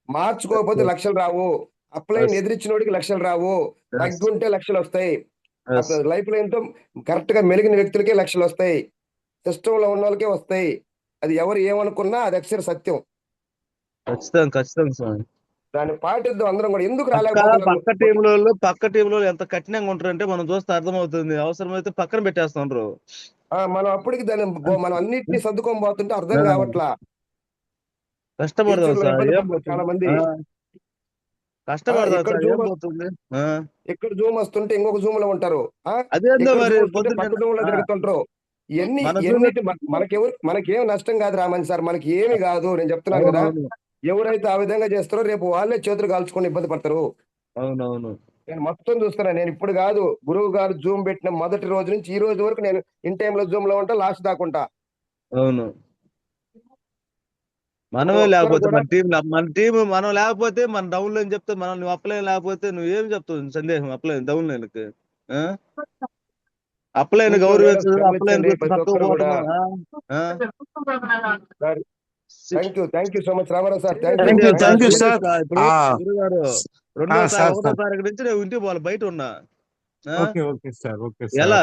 మార్చుకోకపోతే లక్షలు రావు. అప్లైన్ ఎదిరించినోడికి లక్షలు రావు. తగ్గుంటే లక్షలు వస్తాయి. లైఫ్ లో ఎంతో కరెక్ట్ గా మెలిగిన వ్యక్తులకే లక్షలు వస్తాయి. సిస్టమ్ లో ఉన్న వాళ్ళకే వస్తాయి. అది ఎవరు ఏమనుకున్నా అది అక్షర సత్యం. ఖచ్చితంగా సార్. దాన్ని పాటిద్దాం అందరం కూడా. ఎందుకు పక్క రాలేకపోతున్నారు? టీంలో ఎంత కఠినంగా ఉంటారంటే మనం చూస్తే అర్థమవుతుంది. అవసరమైతే పక్కన పెట్టేస్తుండ్రు. మనం అప్పటికి దాన్ని మనం అన్నిటినీ సర్దుకొని పోతుంటే అర్థం కావట్లా. కష్టపడదాం సార్, ఏం చాలా మంది కష్టపడదాం ఇక్కడ సార్, ఏం పోతుంది. ఇక్కడ జూమ్ వస్తుంటే ఇంకొక జూమ్ లో ఉంటారు, అదేందో మరి పక్క జూమ్ లో తిరుగుతుంటారు. ఇవన్నీ మనకేం నష్టం కాదు రామన్ సార్, మనకి ఏమి కాదు. నేను చెప్తున్నాను కదా, ఎవరైతే ఆ విధంగా చేస్తారో రేపు వాళ్ళే చేతులు కాల్చుకొని ఇబ్బంది పడతారు. అవునవును, నేను మొత్తం చూస్తున్నా. నేను ఇప్పుడు కాదు, గురువు గారు జూమ్ పెట్టిన మొదటి రోజు నుంచి ఈ రోజు వరకు నేను ఇన్ టైమ్ లో జూమ్ లో ఉంటా, లాస్ట్ దాకుంటా. అవును, మనమే లేకపోతే మన టీం మనం లేకపోతే మన డౌన్ లైన్ చెప్తే మనం నువ్వు అప్లైన్ లేకపోతే నువ్వేం చెప్తావు? సందేహం అప్లైన్ డౌన్ లైన్కి అప్లైన్ గౌరవించదు, అప్లైన్ తక్కువ పోతున్నాం. Thank you so much Ramarao sir. Thank you sir. గురుగారు 1వ తారీఖు నుంచి నేను ఇంటికి పోవాలి, బయట ఉన్నా. Okay sir. ఎలా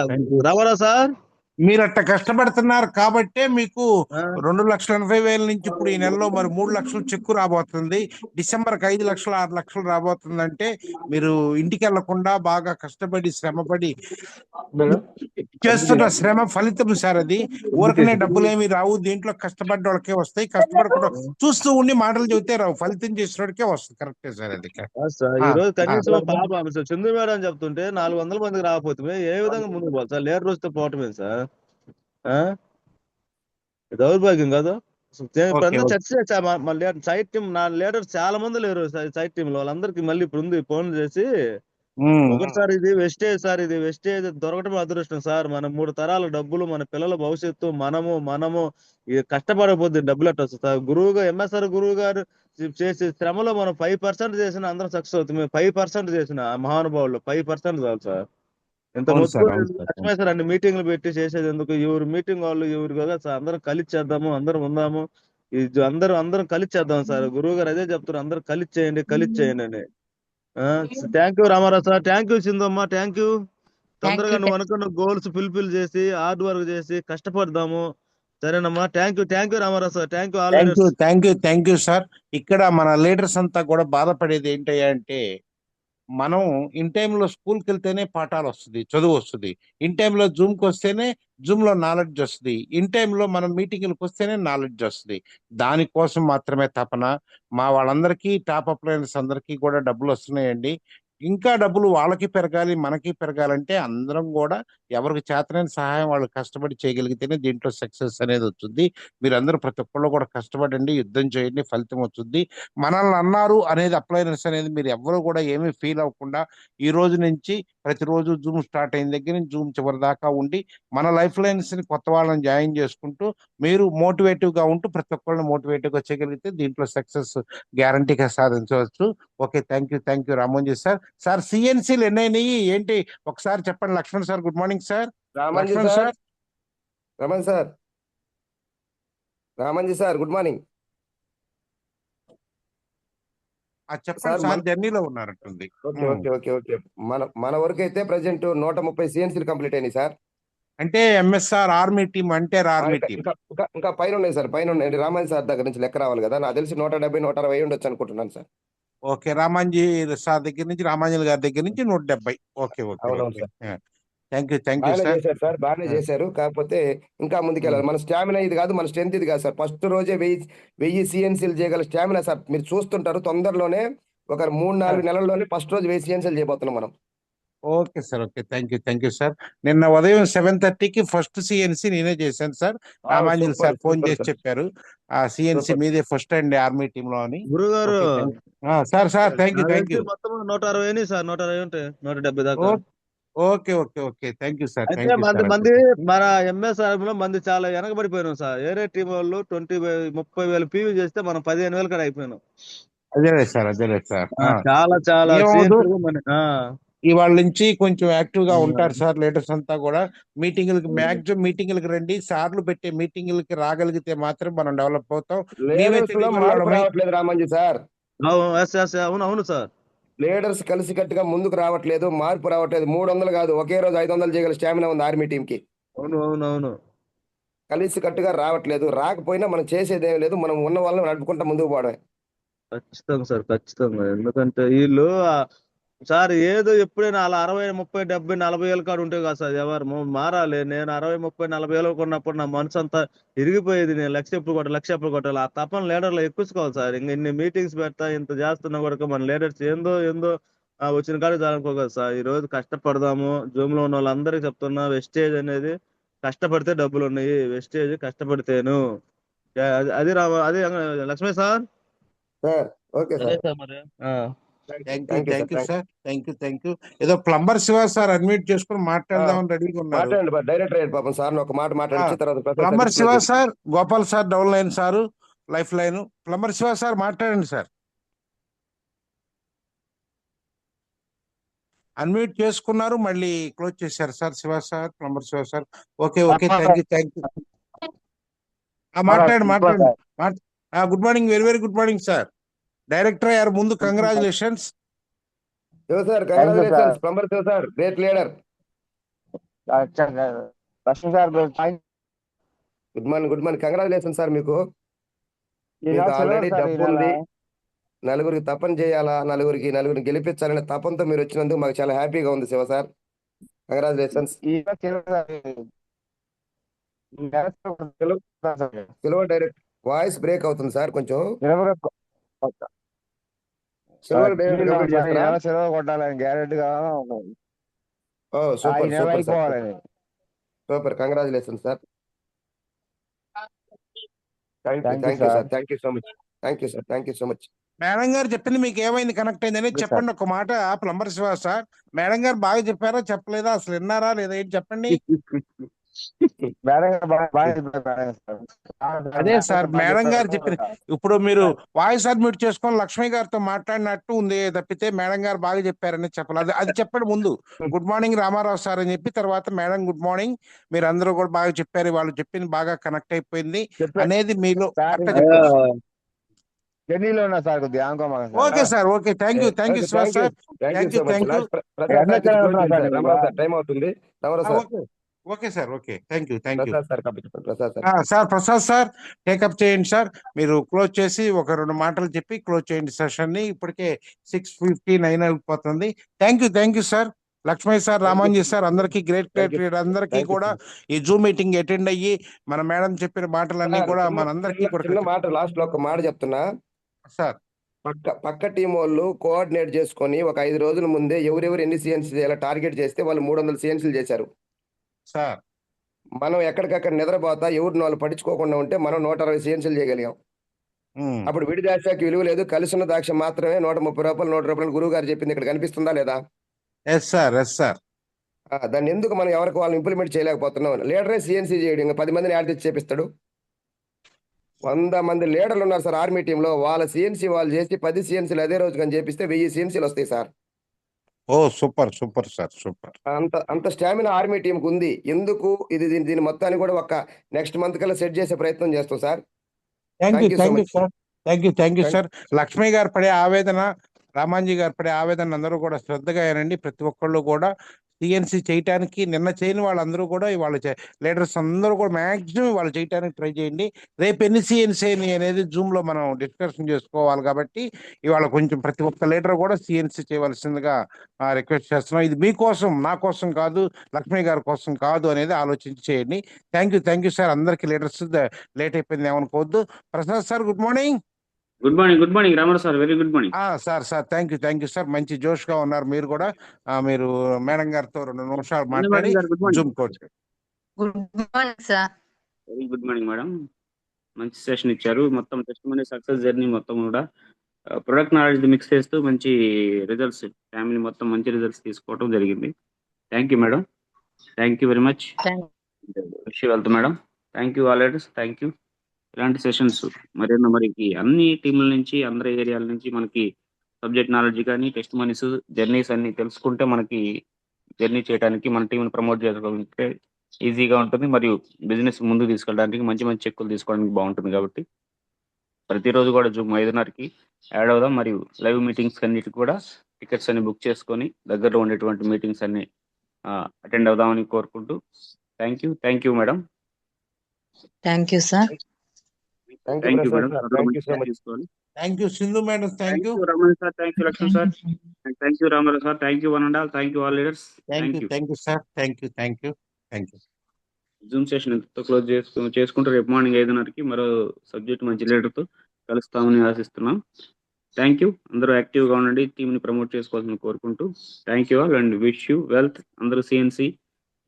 రామారావు సార్? మీరు అట్లా కష్టపడుతున్నారు కాబట్టే మీకు 2,80,000 నుంచి ఇప్పుడు ఈ నెలలో మరి 3 లక్షలు చెక్కు రాబోతుంది. డిసెంబర్కి 5 లక్షలు 6 లక్షలు రాబోతుందంటే మీరు ఇంటికి వెళ్లకుండా బాగా కష్టపడి శ్రమపడి చేస్తున్న శ్రమ ఫలితం సార్. అది ఊరకనే డబ్బులేమి రావు, దీంట్లో కష్టపడ్డ వాళ్ళకే వస్తాయి. కష్టపడకుండా చూస్తూ ఉండి మాటలు చెబితే రావు, ఫలితం చేసినోడికే వస్తుంది. కరెక్టే సార్ అది. ఈ రోజు కనీసం పాప చంద్రు మేడం చెప్తుంటే 400 మందికి రాకపోతే ఏ విధంగా ముందుకు పోవాలి సార్? లీడర్ వస్తే పోవటమే సార్. దౌర్భాగ్యం కాదు. చర్చ సైట్ టీం నా లీడర్స్ చాలా మంది లేరు సైట్ టీమ్ లో. వాళ్ళందరికీ మళ్ళీ ఇప్పుడు ఉంది ఫోన్ చేసి, ఒకసారి ఇది వెస్టేజ్ సార్, ఇది వెస్టేజ్ దొరకటం అదృష్టం సార్. మన 3 తరాల డబ్బులు, మన పిల్లల భవిష్యత్తు, మనము కష్టపడకపోతే డబ్బులు ఎట్ట వస్తుంది సార్? ఎంఎస్ఆర్ గురువు గారు చేసే శ్రమలో మనం 5% చేసిన అందరం సక్సెస్ అవుతుంది. 5% చేసిన మహానుభావులు 5% చాలు సార్. ఇంత మొత్తం లక్ష్మే సార్ అన్ని మీటింగ్లు పెట్టి చేసేది ఎందుకు? ఎవరు మీటింగ్ వాళ్ళు ఎవరు కదా సార్, అందరం కలిసి చేద్దాము, అందరం ఉందాము, అందరం కలిసి చేద్దాం సార్. గురువు గారు అదే చెప్తారు, అందరూ కలిసి చేయండి అని. Thank you Ramarao sir, thank you Sindhamma, thank you. తొందరగా నువ్వు అనుకున్న గోల్స్ ఫుల్ఫిల్ చేసి హార్డ్ వర్క్ చేసి కష్టపడదాము. సరేనమ్మా, thank you Ramarao sir, thank you sir. ఇక్కడ మన లీడర్స్ అంతా కూడా బాధపడేది ఏంటంటే, మనం ఇన్ టైంలో స్కూల్కి వెళ్తేనే పాఠాలు వస్తుంది, చదువు వస్తుంది. ఇన్ టైంలో జూమ్కి వస్తేనే జూమ్లో నాలెడ్జ్ వస్తుంది. ఇన్ టైంలో మనం మీటింగ్లకు వస్తేనే నాలెడ్జ్ వస్తుంది. దానికోసం మాత్రమే తపన. మా వాళ్ళందరికీ టాప్ అప్లైనర్స్ అందరికీ కూడా డబ్బులు వస్తున్నాయండి. ఇంకా డబ్బులు వాళ్ళకి పెరగాలి, మనకి పెరగాలంటే అందరం కూడా ఎవరికి చేతనైన సహాయం వాళ్ళు కష్టపడి చేయగలిగితేనే దీంట్లో సక్సెస్ అనేది వచ్చింది. మీరందరూ ప్రతి ఒక్కళ్ళు కూడా కష్టపడండి, యుద్ధం చేయండి, ఫలితం వచ్చింది. మనల్ని అన్నారు అనేది అప్లైనర్స్ అనేది మీరు ఎవరు కూడా ఏమీ ఫీల్ అవ్వకుండా ఈ రోజు నుంచి ప్రతిరోజు జూమ్ స్టార్ట్ అయిన దగ్గర నుంచి జూమ్ చివరి దాకా ఉండి మన లైఫ్ లైన్స్ ని కొత్త వాళ్ళని జాయిన్ చేసుకుంటూ మీరు మోటివేటివ్ గా ఉంటూ ప్రతి ఒక్కళ్ళని మోటివేటివ్ గా చేయగలిగితే దీంట్లో సక్సెస్ గ్యారంటీగా సాధించవచ్చు. Okay, thank you Ramoji sir. Sir సిఎన్సీలు ఎన్నైనాయి ఏంటి ఒకసారి చెప్పండి. Lakshman sir, good morning sir. Ramanji sir, Raman sir, Ramanji sir, good morning. చెప్పండి సార్, జర్నీలో ఉన్నారంటుంది. ఓకే. మన వరకు అయితే ప్రెసెంట్ 130 సిఎన్సీలు కంప్లీట్ అయినాయి సార్. అంటే ఎంఎస్ఆర్ ఆర్మీ టీం అంటే ఆర్మీ టీం. ఇంకా పైన ఉన్నాయి సార్, పైన ఉన్నాయి. రామాజీ సార్ దగ్గర నుంచి లెక్క రావాలి కదా, నాకు తెలిసి 170, 160 ఉండొచ్చు అనుకుంటున్నాను సార్. ఓకే, రామాంజీ సార్ దగ్గర నుంచి, రామాంజలి గారి దగ్గర నుంచి 170. ఓకే ఓకే అవునవును ఓకే. సార్. థ్యాంక్ యూ బాగానే సార్. చేశారు సార్, బాగానే చేశారు. కాకపోతే ఇంకా ముందుకెళ్ళాలి. మన స్టామినా ఇది కాదు, మన స్ట్రెంత్ ఇది కాదు సార్. ఫస్ట్ రోజే 1000 సిఎన్సీలు చేయగల స్టామినా సార్. మీరు చూస్తుంటారు తొందరలోనే, ఒక 3-4 నెలల్లోనే ఫస్ట్ రోజు 1000 సిఎన్సీలు చేయబోతున్నాం మనం. Okay sir, okay. Thank you sir. నిన్న ఉదయం 7:30కి ఫస్ట్ సిఎన్సి నేనే చేశాను సార్. రామాంజలి సార్ ఫోన్ చేసి చెప్పారు ఆ సిఎన్సి మీదే ఫస్ట్ అండి ఆర్మీ టీమ్ లో అని. గురుగారు సార్ థ్యాంక్ యూ. మొత్తం 160 సార్, 160 ఉంటాయి, 170 దాకా. Okay thank you sir. అయితే మంది మన ఎంఎస్ఆర్ లో మంది చాలా వెనకబడిపోయినాం సార్. వేరే టీం వాళ్ళు 30,000 పీవీ చేస్తే మనం 15,000 కాడ అయిపోయినాం. అదేలే సార్. చాలా ఇవాళ నుంచి కొంచెం యాక్టివ్ గా ఉంటారు సార్ లీడర్స్ అంతా కూడా. మ్యాక్సిమం మీటింగ్లకు రండి. సార్లు పెట్టే మీటింగ్లకి రాగలిగితే మాత్రం మనం డెవలప్ అవుతాం. రావట్లేదు రామాంజీ సార్. అవును సార్, లీడర్స్ కలిసి కట్టుగా ముందుకు రావట్లేదు, మార్పు రావట్లేదు. 300 కాదు, ఒకే రోజు 500 చేయగల స్టామినా ఉంది ఆర్మీ టీం కి. అవును. కలిసి కట్టుగా రావట్లేదు. రాకపోయినా మనం చేసేదేం లేదు, మనం ఉన్న వాళ్ళని నడుపుకుంటా ముందుకు పోవడమే. ఖచ్చితంగా సార్, ఖచ్చితంగా. ఎందుకంటే వీళ్ళు సార్ ఏదో ఎప్పుడైనా అలా 60, 30, 70, 40 కాడు ఉంటాయి కదా సార్. ఎవరు మారాలి. నేను 60, 30, 40 కొన్నప్పుడు నా మనసు అంతా ఇరిగిపోయేది. నేను లక్ష ఎప్పుడు కొట్టాలి. ఆ తపన లీడర్లు ఎక్కుసుకోవాలి సార్. ఇంకా ఇన్ని మీటింగ్స్ పెడతా ఇంత చేస్తున్నా కూడా మన లీడర్స్ ఏందో వచ్చిన కాడికి చాలనుకోగలదు సార్. ఈ రోజు కష్టపడదాము. జూమ్ లో ఉన్న వాళ్ళందరికీ చెప్తున్నా, వెస్టేజ్ అనేది కష్టపడితే డబ్బులు ఉన్నాయి. వెస్టేజ్ కష్టపడితేను అది లక్ష్మీ సార్. ఓకే సార్, మరి థ్యాంక్ యూ. ఏదో ప్లంబర్ శివ సార్ అడ్మిట్ చేసుకుని మాట్లాడదామని రెడీగా ఉన్నారు. మాట్లాడండి డైరెక్టర్ పాపం సార్ ఒక మాట మాట్లాడించి తర్వాత plumber Shiva sir, Gopal sir down line sir, life line. Plumber Shiva sir మాట్లాడండి సార్. అన్మ్యూట్ చేసుకున్నారు, మళ్ళీ క్లోజ్ చేశారు sir. Shiva sir, plumber Shiva sir. Okay thank you. మాట్లాడండి. Good morning, very good morning sir. Director అయ్యారు ముందు, congratulations. Plumber Shiva sir, great leader. Good morning, congratulations sir. మీకు already డబ్బు ఉంది, నలుగురికి తపన చేయాలా, నలుగురికి గెలిపించాలనే తపంతో మీరు వచ్చినందుకు మాకు చాలా హ్యాపీగా ఉంది Shiva sir. Congratulations. Silver direct voice break అవుతుంది సార్ కొంచెం. సిల్వర్ డైరెక్ట్ కొట్టాలని గ్యారెంటీగా super. Congratulations sir. Thank you so much. Madam గారు చెప్పింది మీకు ఏమైంది, కనెక్ట్ అయిందని చెప్పండి ఒక మాట. ప్లంబర్ శివ సార్, మేడం గారు బాగా చెప్పారా చెప్పలేదా, అసలు విన్నారా లేదా ఏంటి చెప్పండి. అదే సార్ మేడం గారు చెప్పిన, ఇప్పుడు మీరు వాయిస్ అడ్మిట్ చేసుకొని లక్ష్మి గారితో మాట్లాడినట్టు ఉంది తప్పితే మేడం గారు బాగా చెప్పారని చెప్పాలి. అది చెప్పండి ముందు. గుడ్ మార్నింగ్ రామారావు సార్ అని చెప్పి తర్వాత మేడం గుడ్ మార్నింగ్, మీరు అందరూ కూడా బాగా చెప్పారు, వాళ్ళు చెప్పింది బాగా కనెక్ట్ అయిపోయింది అనేది మీలో okay sir. Okay thank you Shiva sir. Time అవుతుంది. Okay sir, okay thank you sir. Prasad sir take up చేయండి సార్. మీరు క్లోజ్ చేసి ఒక 2 మాటలు చెప్పి క్లోజ్ చేయండి సెషన్ ని. ఇప్పటికే 6:59 అయిపోతుంది. Thank you sir. Lakshmi sir, Ramanji sir, అందరికీ గ్రేట్ అందరికీ కూడా ఈ జూమ్ మీటింగ్ అటెండ్ అయ్యి మన మేడం చెప్పిన మాటలన్నీ కూడా మనందరికీ మాట లాస్ట్ లో ఒక మాట చెప్తున్నా సార్. పక్క టీం వాళ్ళు కోఆర్డినేట్ చేసుకొని ఒక 5 రోజుల ముందే ఎవరెవరు ఎన్ని సిఎన్సీ చేయాలో టార్గెట్ చేస్తే వాళ్ళు 300 సిఎన్సీలు చేశారు సార్. మనం ఎక్కడికక్కడ నిద్రపోతా ఎవరిని వాళ్ళు పట్టించుకోకుండా ఉంటే మనం 160 సిఎన్సీలు చేయగలిగాం. అప్పుడు విడి ద్రాక్షకి విలువ లేదు, కలిసి ఉన్న ద్రాక్ష మాత్రమే 130 రూపాయలు 100 రూపాయలు గురువు గారు చెప్పింది ఇక్కడ కనిపిస్తుందా లేదా? Yes sir. దాన్ని ఎందుకు మనం ఎవరికి వాళ్ళని ఇంప్లిమెంట్ చేయలేకపోతున్నాం? లీడరే సిఎన్సీ చేయడం, ఇంకా 10 మందిని యాడ్ తెచ్చి చేపిస్తాడు. 100 మంది లీడర్లు ఉన్నారు సార్ ఆర్మీ టీంలో. వాళ్ళ సిఎన్సీ వాళ్ళు చేసి 10 సిఎన్సీలు అదే రోజు కానీ చేపిస్తే 1000 సిఎన్సీలు వస్తాయి సార్. Super sir, super. అంత స్టామినా ఆర్మీ టీంకి ఉంది. ఎందుకు దీని మొత్తాన్ని కూడా ఒక నెక్స్ట్ మంత్ కల్లా సెట్ చేసే ప్రయత్నం చేస్తాం sir. Thank you sir. Lakshmi గారు పడే ఆవేదన, రామాంజీ గారు పడే ఆవేదన అందరూ కూడా శ్రద్ధగా వినండి. ప్రతి ఒక్కళ్ళు కూడా సిఎన్సి చేయటానికి నిన్న చేయని వాళ్ళందరూ కూడా ఇవాళ లీడర్స్ అందరూ కూడా మ్యాక్సిమం వాళ్ళు చేయడానికి ట్రై చేయండి. రేపు ఎన్ని సిఎన్సి అనేది జూమ్లో మనం డిస్కషన్ చేసుకోవాలి కాబట్టి ఇవాళ కొంచెం ప్రతి ఒక్క లీడర్ కూడా సిఎన్సి చేయవలసిందిగా రిక్వెస్ట్ చేస్తున్నాం. ఇది మీకోసం, నా కోసం కాదు, లక్ష్మీ గారి కోసం కాదు అనేది ఆలోచించి చేయండి. Thank you sir. అందరికీ లీడర్స్ లేట్ అయిపోయింది ఏమనుకోవద్దు. Prasad sir good morning. Good morning Ramarao sir, very good morning sir. Thank you sir. మంచి జోష్గా ఉన్నారు మీరు కూడా. మీరు మేడం గారితో 2 నిమిషాలు మాట్లాడి Zoom coach. Good morning sir. Very good morning madam. మంచి సెషన్ ఇచ్చారు. మొత్తం టెస్టిమనీ సక్సెస్ జర్నీ మొత్తం కూడా ప్రొడక్ట్ నాలెడ్జ్ మిక్స్ చేస్తూ మంచి రిజల్ట్స్, ఫ్యామిలీ మొత్తం మంచి రిజల్ట్స్ తీసుకోవడం జరిగింది. Thank you madam. Thank you very much. Wish you wealth madam. Thank you all leaders. Thank you. ఇలాంటి సెషన్స్ మరికి అన్ని టీంల నుంచి, అందరి ఏరియాల నుంచి మనకి సబ్జెక్ట్ నాలెడ్జ్ కానీ, టెస్టిమనీస్, జర్నీస్ అన్ని తెలుసుకుంటే మనకి జర్నీ చేయడానికి, మన టీంని ప్రమోట్ చేయడానికి ఈజీగా ఉంటుంది. మరియు బిజినెస్ ముందుకు తీసుకెళ్ళడానికి, మంచి చెక్కులు తీసుకోవడానికి బాగుంటుంది. కాబట్టి ప్రతిరోజు కూడా జూమ్ 5:30కి యాడ్ అవుదాం. మరియు లైవ్ మీటింగ్స్ అన్నిటికి కూడా టికెట్స్ అన్ని బుక్ చేసుకొని దగ్గరలో ఉండేటువంటి మీటింగ్స్ అన్ని అటెండ్ అవుదామని కోరుకుంటూ thank you madam. Thank you sir. Thank you madam. Thank you Sindhu madam. Thank you Ramana sir. Thank you Lakshman sir. Thank you Ramarao sir. Thank you one and all. Thank you all leaders. Thank you sir. Thank you. Zoom session ఎంతో close చేసుకుంటూ రేపు morning 5:30కి మరో subject మంచి లీడర్తో కలుస్తామని ఆశిస్తున్నాం. Thank you. అందరూ యాక్టివ్గా ఉండండి, టీంని ప్రమోట్ చేసుకోవాలని కోరుకుంటూ thank you all and wish you wealth. అందరూ సిఎన్సి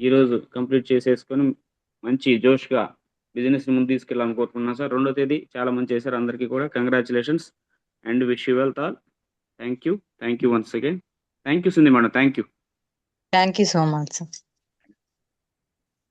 ఈరోజు కంప్లీట్ చేసేసుకొని మంచి జోష్గా బిజినెస్ ముందు తీసుకెళ్ళాలని కోరుకుంటున్నాను సార్. 2వ తేదీ చాలా మంది చేశారు. అందరికీ కూడా congratulations and wish you wealth all. Thank you once again. Thank you Sindhi madam. Thank you so much sir.